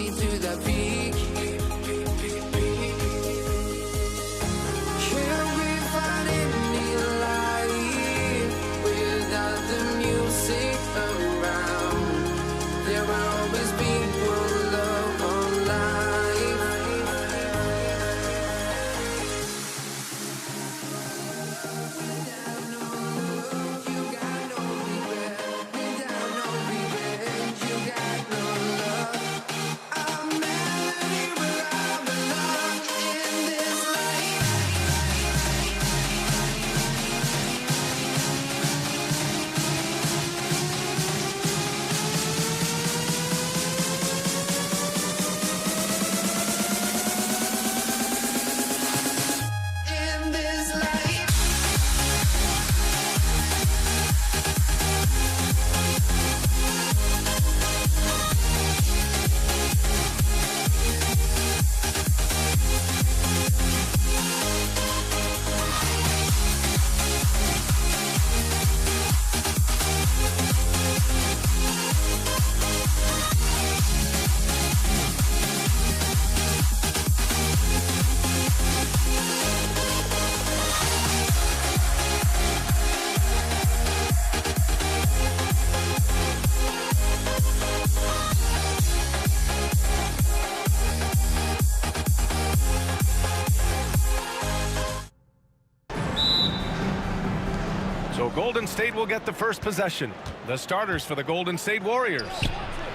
me to the peak. Can we find any light without the music around? There will always be one love, one life. Without no love, you got no regret. Without no revenge, you got no love. I'm melody where I belong in this life. In this life. So Golden State will get the first possession. The starters for the Golden State Warriors.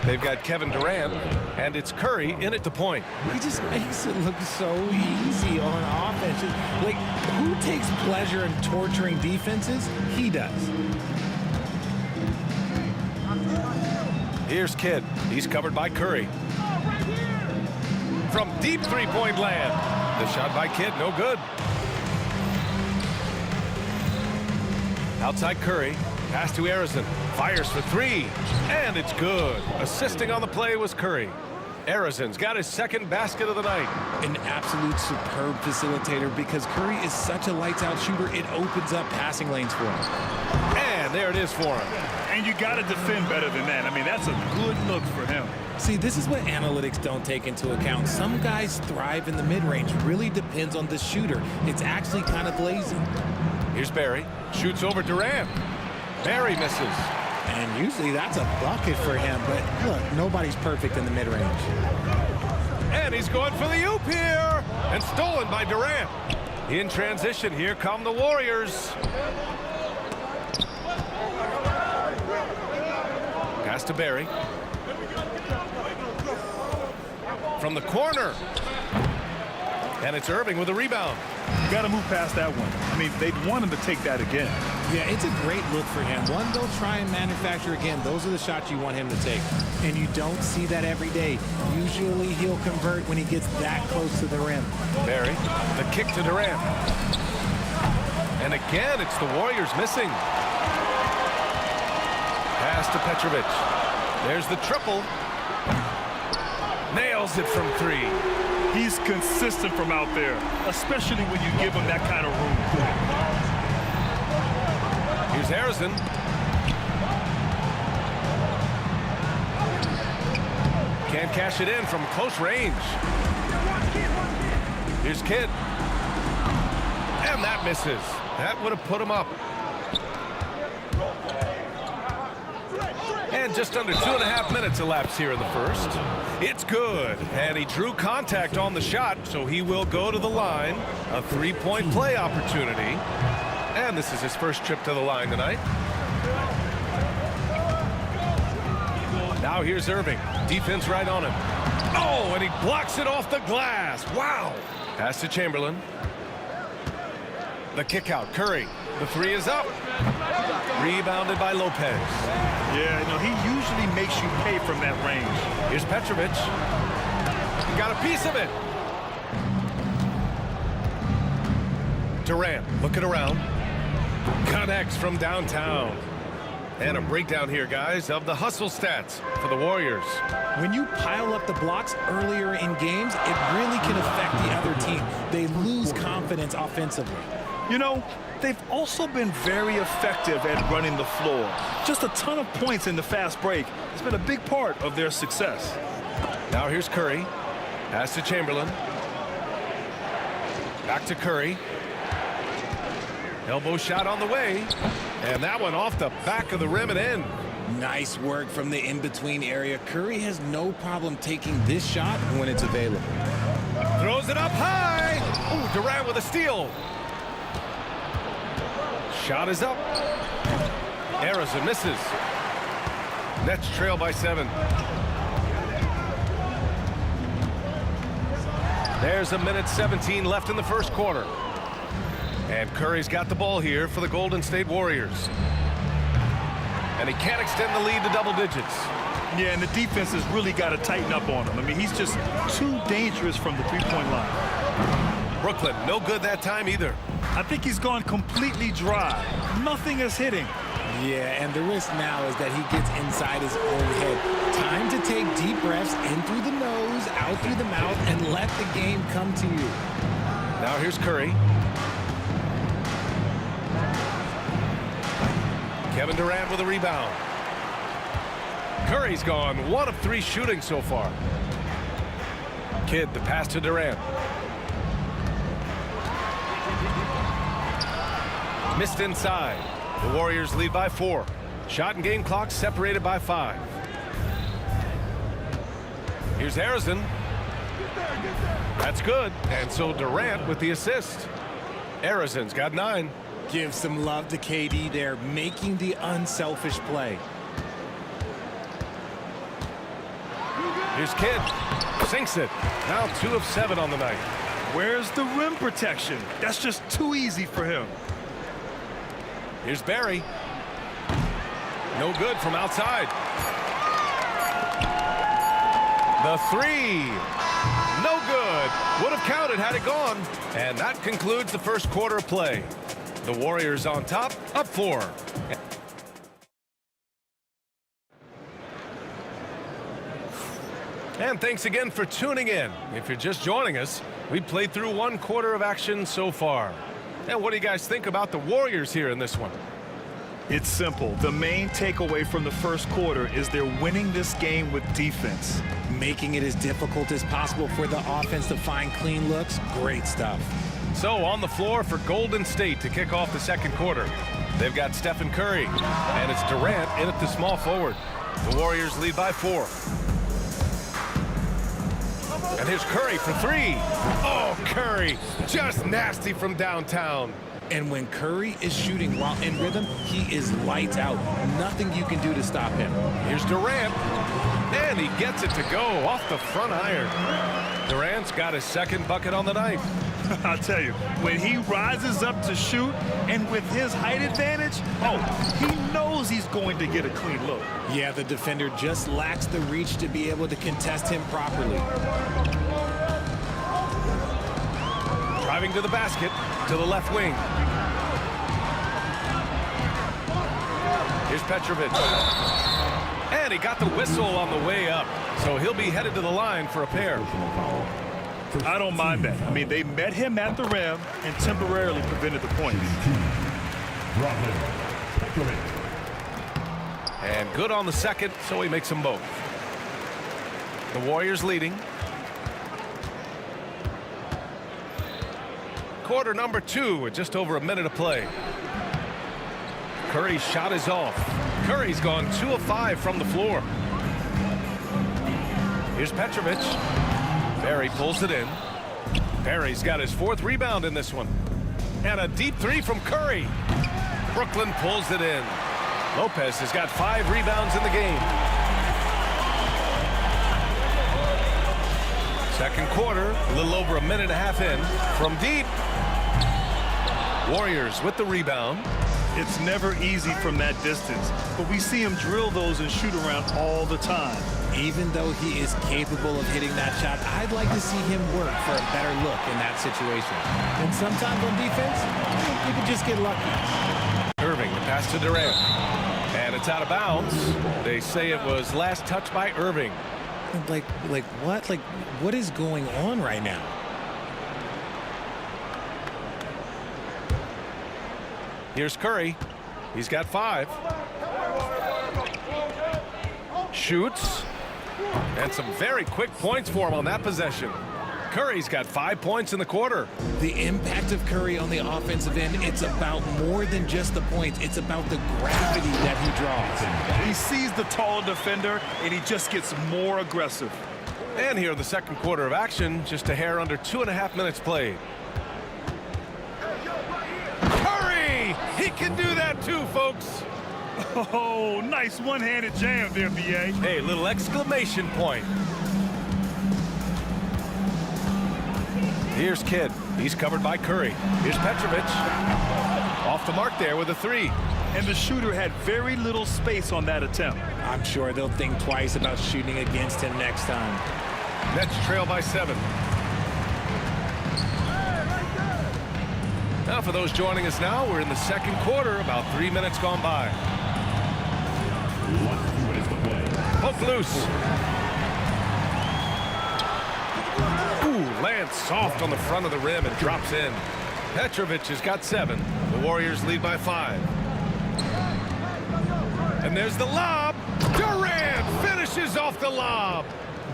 They've got Kevin Durant, and it's Curry in at the point. He just makes it look so easy on offense. Like, who takes pleasure in torturing defenses? He does. Here's Kidd. He's covered by Curry. From deep three-point land. The shot by Kidd, no good. Outside Curry. Pass to Arizon. Fires for three. And it's good. Assisting on the play was Curry. Arizon's got his second basket of the night. An absolute superb facilitator because Curry is such a lights-out shooter, it opens up passing lanes for him. And there it is for him. And you got to defend better than that. I mean, that's a good look for him. See, this is what analytics don't take into account. Some guys thrive in the mid-range. Really depends on the shooter. It's actually kind of lazy. Here's Barry. Shoots over Durant. Barry misses. And usually that's a bucket for him. But look, nobody's perfect in the mid-range. And he's going for the oop here. And stolen by Durant. In transition, here come the Warriors. Pass to Barry. From the corner. And it's Irving with a rebound. You got to move past that one. I mean, they'd want him to take that again. Yeah, it's a great look for him. One they'll try and manufacture again. Those are the shots you want him to take. And you don't see that every day. Usually he'll convert when he gets that close to the rim. Barry, the kick to Durant. And again, it's the Warriors missing. Pass to Petrovic. There's the triple. Nails it from three. He's consistent from out there, especially when you give him that kind of room. Here's Harrison. Can't cash it in from close range. Here's Kidd. And that misses. That would have put him up. And just under 2.5 minutes elapsed here in the first. It's good. And he drew contact on the shot, so he will go to the line. A three-point play opportunity. And this is his first trip to the line tonight. Now here's Irving. Defense right on him. Oh, and he blocks it off the glass. Wow. Pass to Chamberlain. The kick out. Curry. The three is up. Rebounded by Lopez. Yeah, no, he usually makes you pay from that range. Here's Petrovic. Got a piece of it. Durant looking around. Connects from downtown. And a breakdown here, guys, of the hustle stats for the Warriors. When you pile up the blocks earlier in games, it really can affect the other team. They lose confidence offensively. You know, they've also been very effective at running the floor. Just a ton of points in the fast break has been a big part of their success. Now here's Curry. Pass to Chamberlain. Back to Curry. Elbow shot on the way. And that one off the back of the rim and in. Nice work from the in-between area. Curry has no problem taking this shot when it's available. Throws it up high. Ooh, Durant with a steal. Shot is up. Harrison misses. Nets trail by 7. There's a minute 17 left in the first quarter. And Curry's got the ball here for the Golden State Warriors. And he can't extend the lead to double digits. Yeah, and the defense has really got to tighten up on him. I mean, he's just too dangerous from the three-point line. Brooklyn, no good that time either. I think he's gone completely dry. Nothing is hitting. Yeah, and the risk now is that he gets inside his own head. Time to take deep breaths in through the nose, out through the mouth, and let the game come to you. Now here's Curry. Kevin Durant with a rebound. Curry's gone 1 of 3 shooting so far. Kidd, the pass to Durant. Missed inside. The Warriors lead by 4. Shot and game clock separated by 5. Here's Harrison. That's good. And so Durant with the assist. Harrison's got 9. Give some love to KD there, making the unselfish play. Here's Kidd. Sinks it. Now 2 of 7 on the night. Where's the rim protection? That's just too easy for him. Here's Barry. No good from outside. The 3. No good. Would have counted had it gone. And that concludes the first quarter of play. The Warriors on top, up 4. And thanks again for tuning in. If you're just joining us, we played through 1 quarter of action so far. And what do you guys think about the Warriors here in this one? It's simple. The main takeaway from the first quarter is they're winning this game with defense. Making it as difficult as possible for the offense to find clean looks. Great stuff. So on the floor for Golden State to kick off the second quarter. They've got Stephen Curry, and it's Durant in at the small forward. The Warriors lead by 4. And here's Curry for 3. Oh, Curry, just nasty from downtown. And when Curry is shooting while in rhythm, he is lights out. Nothing you can do to stop him. Here's Durant, and he gets it to go off the front iron. Durant's got his second bucket on the night. I'll tell you, when he rises up to shoot, and with his height advantage, he knows he's going to get a clean look. Yeah, the defender just lacks the reach to be able to contest him properly. Driving to the basket, to the left wing. Here's Petrovic. And he got the whistle on the way up. So he'll be headed to the line for a pair. I don't mind that. I mean, they met him at the rim and temporarily prevented the points. And good on the second, so he makes them both. The Warriors leading. Quarter number 2 with just over a minute to play. Curry's shot is off. Curry's gone 2 of 5 from the floor. Here's Petrovic. Barry pulls it in. Barry's got his 4th rebound in this one. And a deep 3 from Curry. Brooklyn pulls it in. Lopez has got 5 rebounds in the game. Second quarter, a little over a minute and a half in. From deep. Warriors with the rebound. It's never easy from that distance, but we see him drill those and shoot around all the time. Even though he is capable of hitting that shot, I'd like to see him work for a better look in that situation. And sometimes on defense, you can just get lucky. Irving, the pass to Durant. And it's out of bounds. They say it was last touched by Irving. Like what? Like, what is going on right now? Here's Curry. He's got 5. Shoots. And some very quick points for him on that possession. Curry's got 5 points in the quarter. The impact of Curry on the offensive end, it's about more than just the points. It's about the gravity that he draws. He sees the taller defender, and he just gets more aggressive. And here in the second quarter of action, just a hair under 2.5 minutes played. Curry! He can do that too, folks. Oh, nice one-handed jam there, B.A. Hey, little exclamation point. Here's Kidd. He's covered by Curry. Here's Petrovic. Off the mark there with a 3. And the shooter had very little space on that attempt. I'm sure they'll think twice about shooting against him next time. Nets trail by 7. Now for those joining us now, we're in the second quarter, about 3 minutes gone by. Poke loose. Ooh, lands soft on the front of the rim and drops in. Petrovic has got 7. The Warriors lead by 5. And there's the lob. Durant finishes off the lob.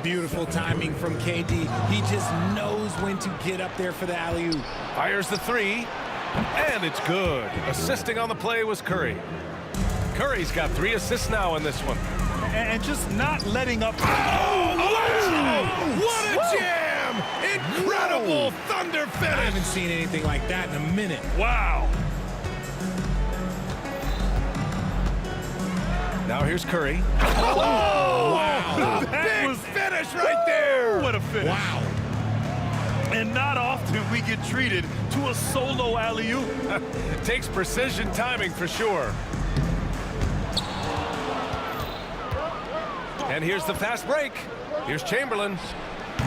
Beautiful timing from KD. He just knows when to get up there for the alley-oop. Fires the 3. And it's good. Assisting on the play was Curry. Curry's got 3 assists now in this one. And just not letting up. Oh, wow! What a jam! Incredible thunder finish. I haven't seen anything like that in a minute. Wow. Now here's Curry. Oh, wow. A big finish right there. What a finish. Wow. And not often we get treated to a solo alley-oop. It takes precision timing for sure. And here's the fast break. Here's Chamberlain.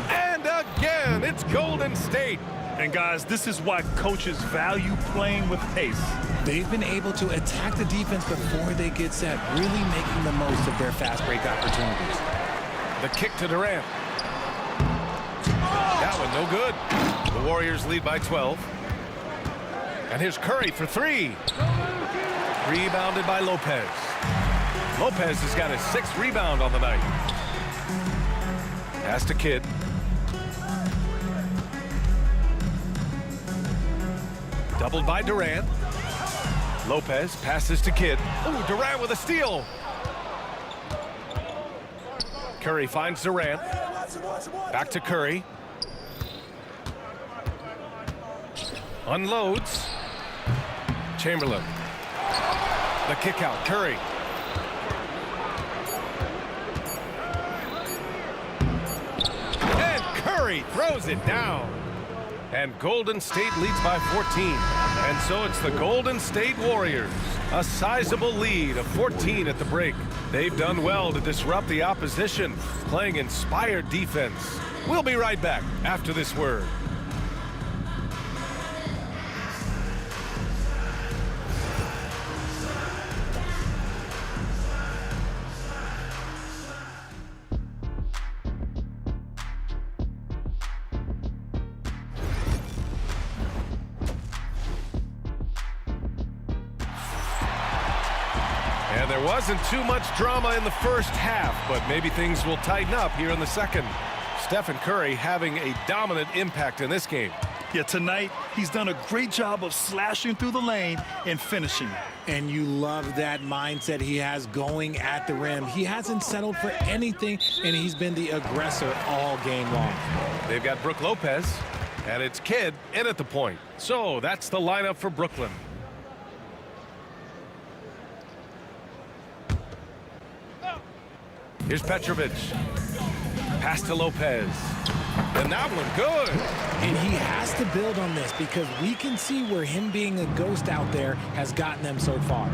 And again, it's Golden State. And guys, this is why coaches value playing with pace. They've been able to attack the defense before they get set, really making the most of their fast break opportunities. The kick to Durant. That one no good. The Warriors lead by 12. And here's Curry for 3. Rebounded by Lopez. Lopez has got his 6th rebound on the night. Pass to Kidd. Doubled by Durant. Lopez passes to Kidd. Ooh, Durant with a steal. Curry finds Durant. Back to Curry. Unloads. Chamberlain. The kick out. Curry. And Curry throws it down. And Golden State leads by 14. And so it's the Golden State Warriors. A sizable lead of 14 at the break. They've done well to disrupt the opposition, playing inspired defense. We'll be right back after this word. And there wasn't too much drama in the first half, but maybe things will tighten up here in the second. Stephen Curry having a dominant impact in this game. Yeah, tonight he's done a great job of slashing through the lane and finishing. And you love that mindset he has going at the rim. He hasn't settled for anything, and he's been the aggressor all game long. They've got Brook Lopez, and it's Kidd in at the point. So that's the lineup for Brooklyn. Here's Petrovic. Pass to Lopez. And that one good. And he has to build on this because we can see where him being a ghost out there has gotten them so far.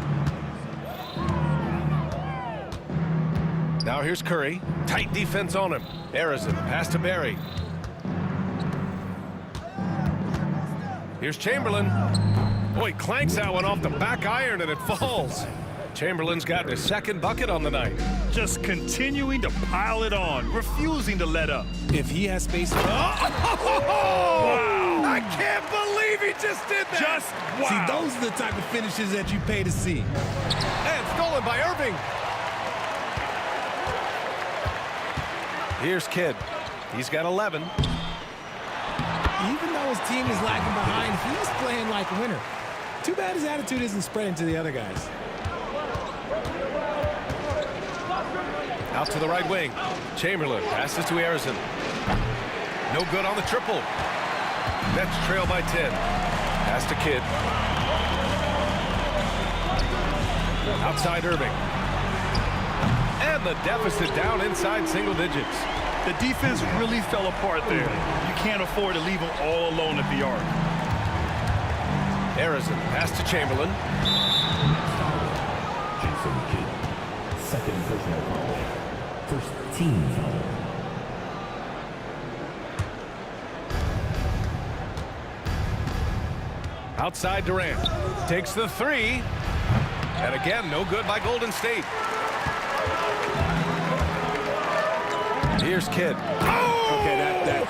Now here's Curry. Tight defense on him. Arizon. Pass to Barry. Here's Chamberlain. Boy, clanks that one off the back iron and it falls. Chamberlain's gotten his 2nd bucket on the night. Just continuing to pile it on, refusing to let up. If he has space. Wow. I can't believe he just did that. Just wow. See, those are the type of finishes that you pay to see. And stolen by Irving. Here's Kidd. He's got 11. Even though his team is lagging behind, he's playing like a winner. Too bad his attitude isn't spreading to the other guys. Out to the right wing. Chamberlain passes to Harrison. No good on the triple. Nets trail by 10. Pass to Kidd. Outside Irving. And the deficit down inside single digits. The defense really fell apart there. You can't afford to leave them all alone at the arc. Harrison pass to Chamberlain. Jason Kidd, second personal foul. First team foul. Outside Durant. Takes the three. And again, no good by Golden State. Here's Kidd. Oh! Okay,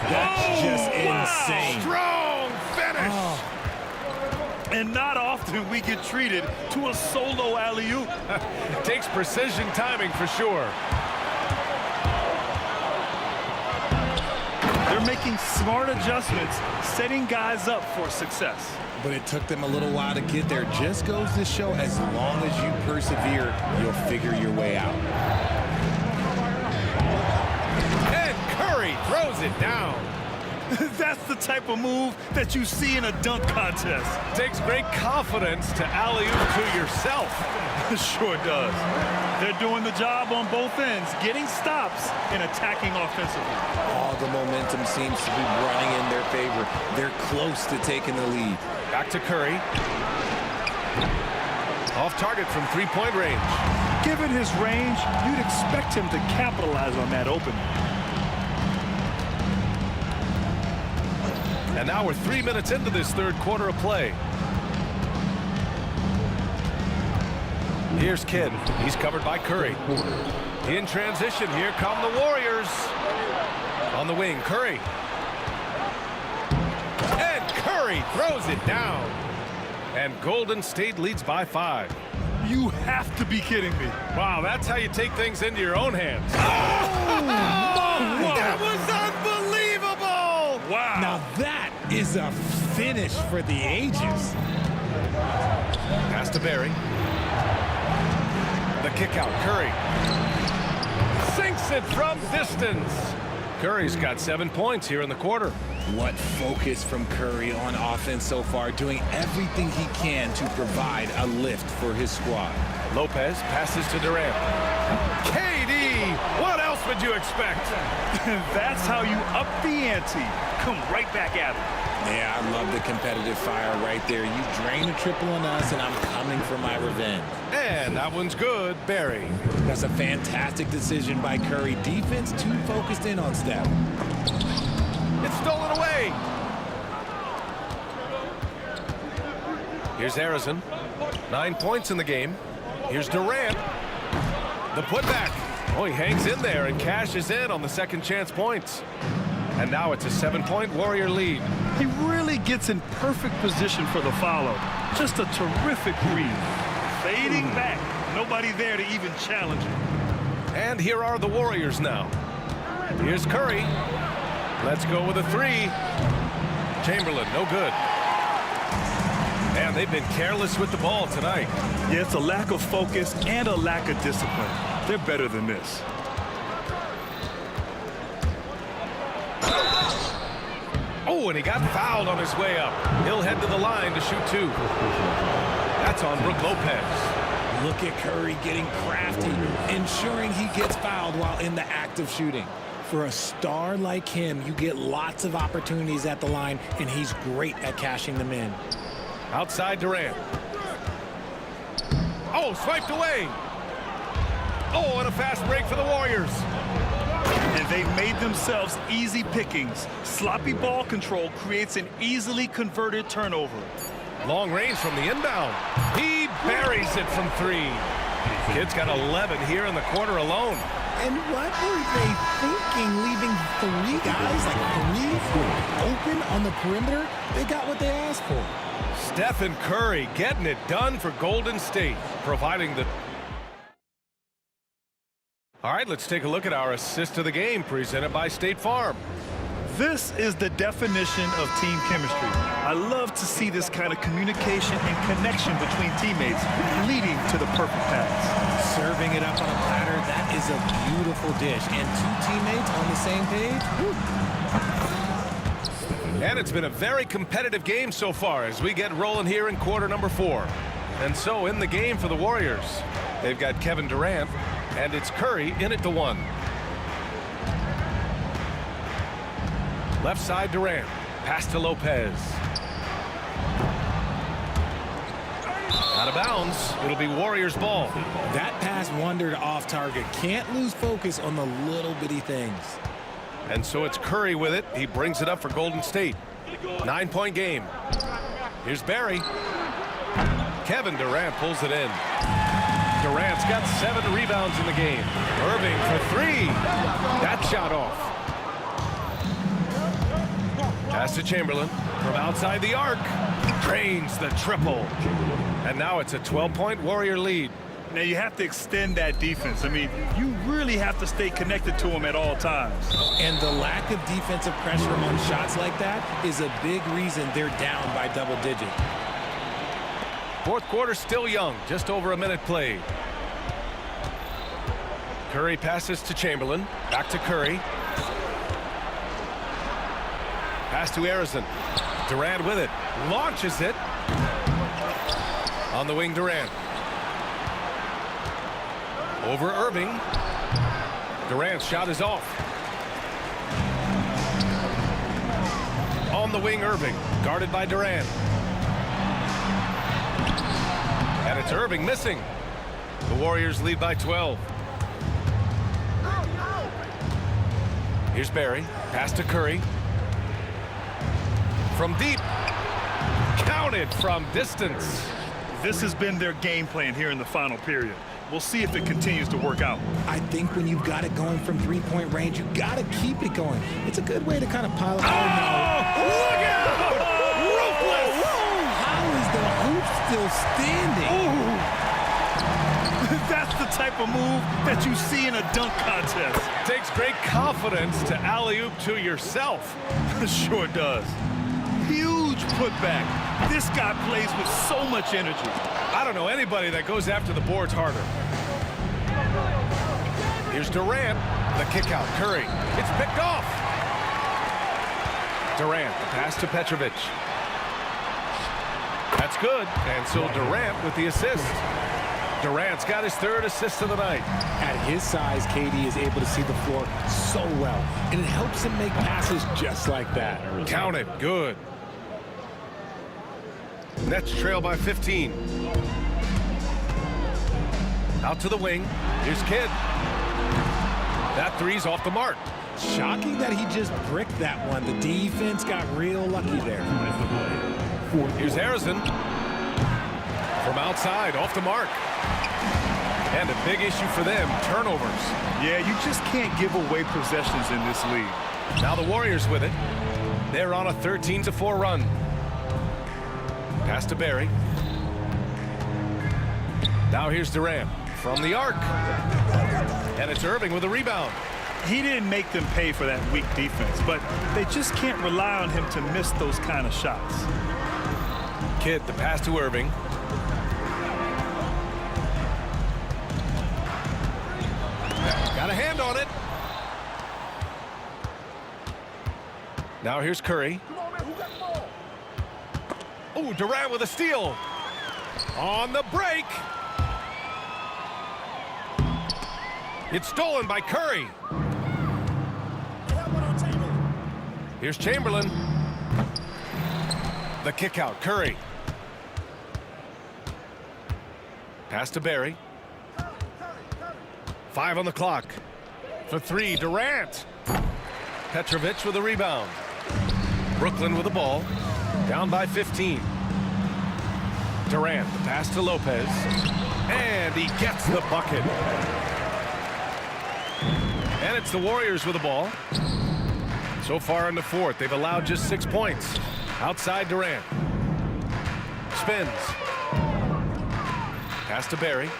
that's just insane. Strong finish. Oh. And not often we get treated to a solo alley-oop. Takes precision timing for sure. They're making smart adjustments, setting guys up for success. But it took them a little while to get there. Just goes to show, as long as you persevere, you'll figure your way out. And Curry throws it down. That's the type of move that you see in a dunk contest. Takes great confidence to alley-oop to yourself. Sure does. They're doing the job on both ends, getting stops and attacking offensively. All the momentum seems to be running in their favor. They're close to taking the lead. Back to Curry. Off target from three-point range. Given his range, you'd expect him to capitalize on that opening. And now we're 3 minutes into this third quarter of play. Here's Kidd. He's covered by Curry. In transition, here come the Warriors. On the wing, Curry. And Curry throws it down. And Golden State leads by 5. You have to be kidding me. Wow, that's how you take things into your own hands. That was unbelievable! Wow. Now that is a finish for the ages. Pass to Barry. The kick out, Curry. Sinks it from distance. Curry's got 7 points here in the quarter. What focus from Curry on offense so far, doing everything he can to provide a lift for his squad. Lopez passes to Durant. KD, what else would you expect? That's how you up the ante. Come right back at him. Yeah, I love the competitive fire right there. You drain a triple on us, and I'm coming for my revenge. And that one's good, Barry. That's a fantastic decision by Curry. Defense too focused in on Steph. It's stolen away. Here's Harrison. 9 points in the game. Here's Durant. The putback. Oh, he hangs in there and cashes in on the second chance points. And now it's a 7-point Warrior lead. He really gets in perfect position for the follow. Just a terrific read. Fading back. Nobody there to even challenge him. And here are the Warriors now. Here's Curry. Let's go with a three. Chamberlain, no good. Man, they've been careless with the ball tonight. Yeah, it's a lack of focus and a lack of discipline. They're better than this. Oh, and he got fouled on his way up. He'll head to the line to shoot 2. That's on Brook Lopez. Look at Curry getting crafty, ensuring he gets fouled while in the act of shooting. For a star like him, you get lots of opportunities at the line, and he's great at cashing them in. Outside Durant. Oh, swiped away. Oh, and a fast break for the Warriors. And they've made themselves easy pickings. Sloppy ball control creates an easily converted turnover. Long range from the inbound. He buries it from 3. Kid's got 11 here in the quarter alone. And what were they thinking, leaving 3 guys, like 3 open on the perimeter? They got what they asked for. Stephen Curry getting it done for Golden State, providing the All right, let's take a look at our assist of the game presented by State Farm. This is the definition of team chemistry. I love to see this kind of communication and connection between teammates leading to the perfect pass. Serving it up on a platter, that is a beautiful dish. And two teammates on the same page. Woo. And it's been a very competitive game so far as we get rolling here in quarter number 4. And so in the game for the Warriors, they've got Kevin Durant, and it's Curry in at the 1. Left side Durant, pass to Lopez. Out of bounds, it'll be Warriors ball. That pass wandered off target. Can't lose focus on the little bitty things. And so it's Curry with it. He brings it up for Golden State. 9-point game. Here's Barry. Kevin Durant pulls it in. Durant's got 7 rebounds in the game. Irving for 3. That shot off. Pass to Chamberlain from outside the arc. Drains the triple. And now it's a 12-point Warrior lead. Now you have to extend that defense. I mean, you really have to stay connected to them at all times. And the lack of defensive pressure on shots like that is a big reason they're down by double digit. Fourth quarter still young, just over a minute played. Curry passes to Chamberlain. Back to Curry. Pass to Arizon. Durant with it. Launches it. On the wing, Durant. Over Irving. Durant's shot is off. On the wing, Irving. Guarded by Durant. And it's Irving missing. The Warriors lead by 12. Here's Barry. Pass to Curry. From deep. Counted from distance. This has been their game plan here in the final period. We'll see if it continues to work out. I think when you've got it going from 3-point range, you got to keep it going. It's a good way to kind of pile up. Oh, no. Look out! Ruthless! How is the hoop still standing? That's the type of move that you see in a dunk contest. Takes great confidence to alley-oop to yourself. Sure does. Huge putback. This guy plays with so much energy. I don't know anybody that goes after the boards harder. Here's Durant. The kick out. Curry. It's picked off. Durant. The pass to Petrovic. That's good. And so Durant with the assist. Durant's got his 3rd assist of the night. At his size, KD is able to see the floor so well, and it helps him make passes just like that. Count it. Good. Nets trail by 15. Out to the wing. Here's Kidd. That 3's off the mark. Shocking that he just bricked that one. The defense got real lucky there. Here's Harrison. From outside, off the mark. And a big issue for them, turnovers. Yeah, you just can't give away possessions in this league. Now the Warriors with it. They're on a 13-4 run. Pass to Barry. Now here's Durant from the arc. And it's Irving with a rebound. He didn't make them pay for that weak defense, but they just can't rely on him to miss those kind of shots. Kidd, the pass to Irving. Got a hand on it. Now here's Curry. Oh, Durant with a steal. On the break. It's stolen by Curry. Here's Chamberlain. The kick out, Curry. Pass to Barry. 5 on the clock. For 3, Durant. Petrovic with a rebound. Brooklyn with the ball. Down by 15. Durant, the pass to Lopez. And he gets the bucket. And it's the Warriors with the ball. So far in the fourth, they've allowed just 6 points. Outside Durant. Spins. Pass to Barry.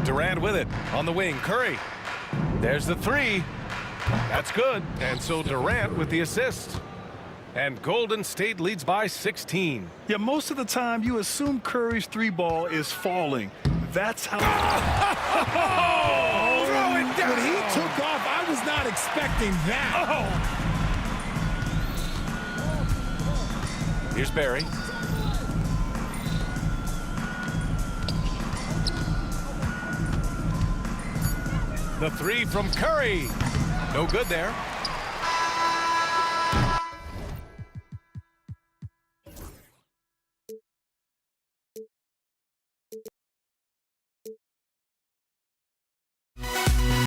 Durant with it on the wing. Curry. There's the three. That's good. And so Durant with the assist. And Golden State leads by 16. Yeah, most of the time you assume Curry's three ball is falling. That's how... Throw it down. When he took off, I was not expecting that. Here's Barry. The three from Curry. No good there.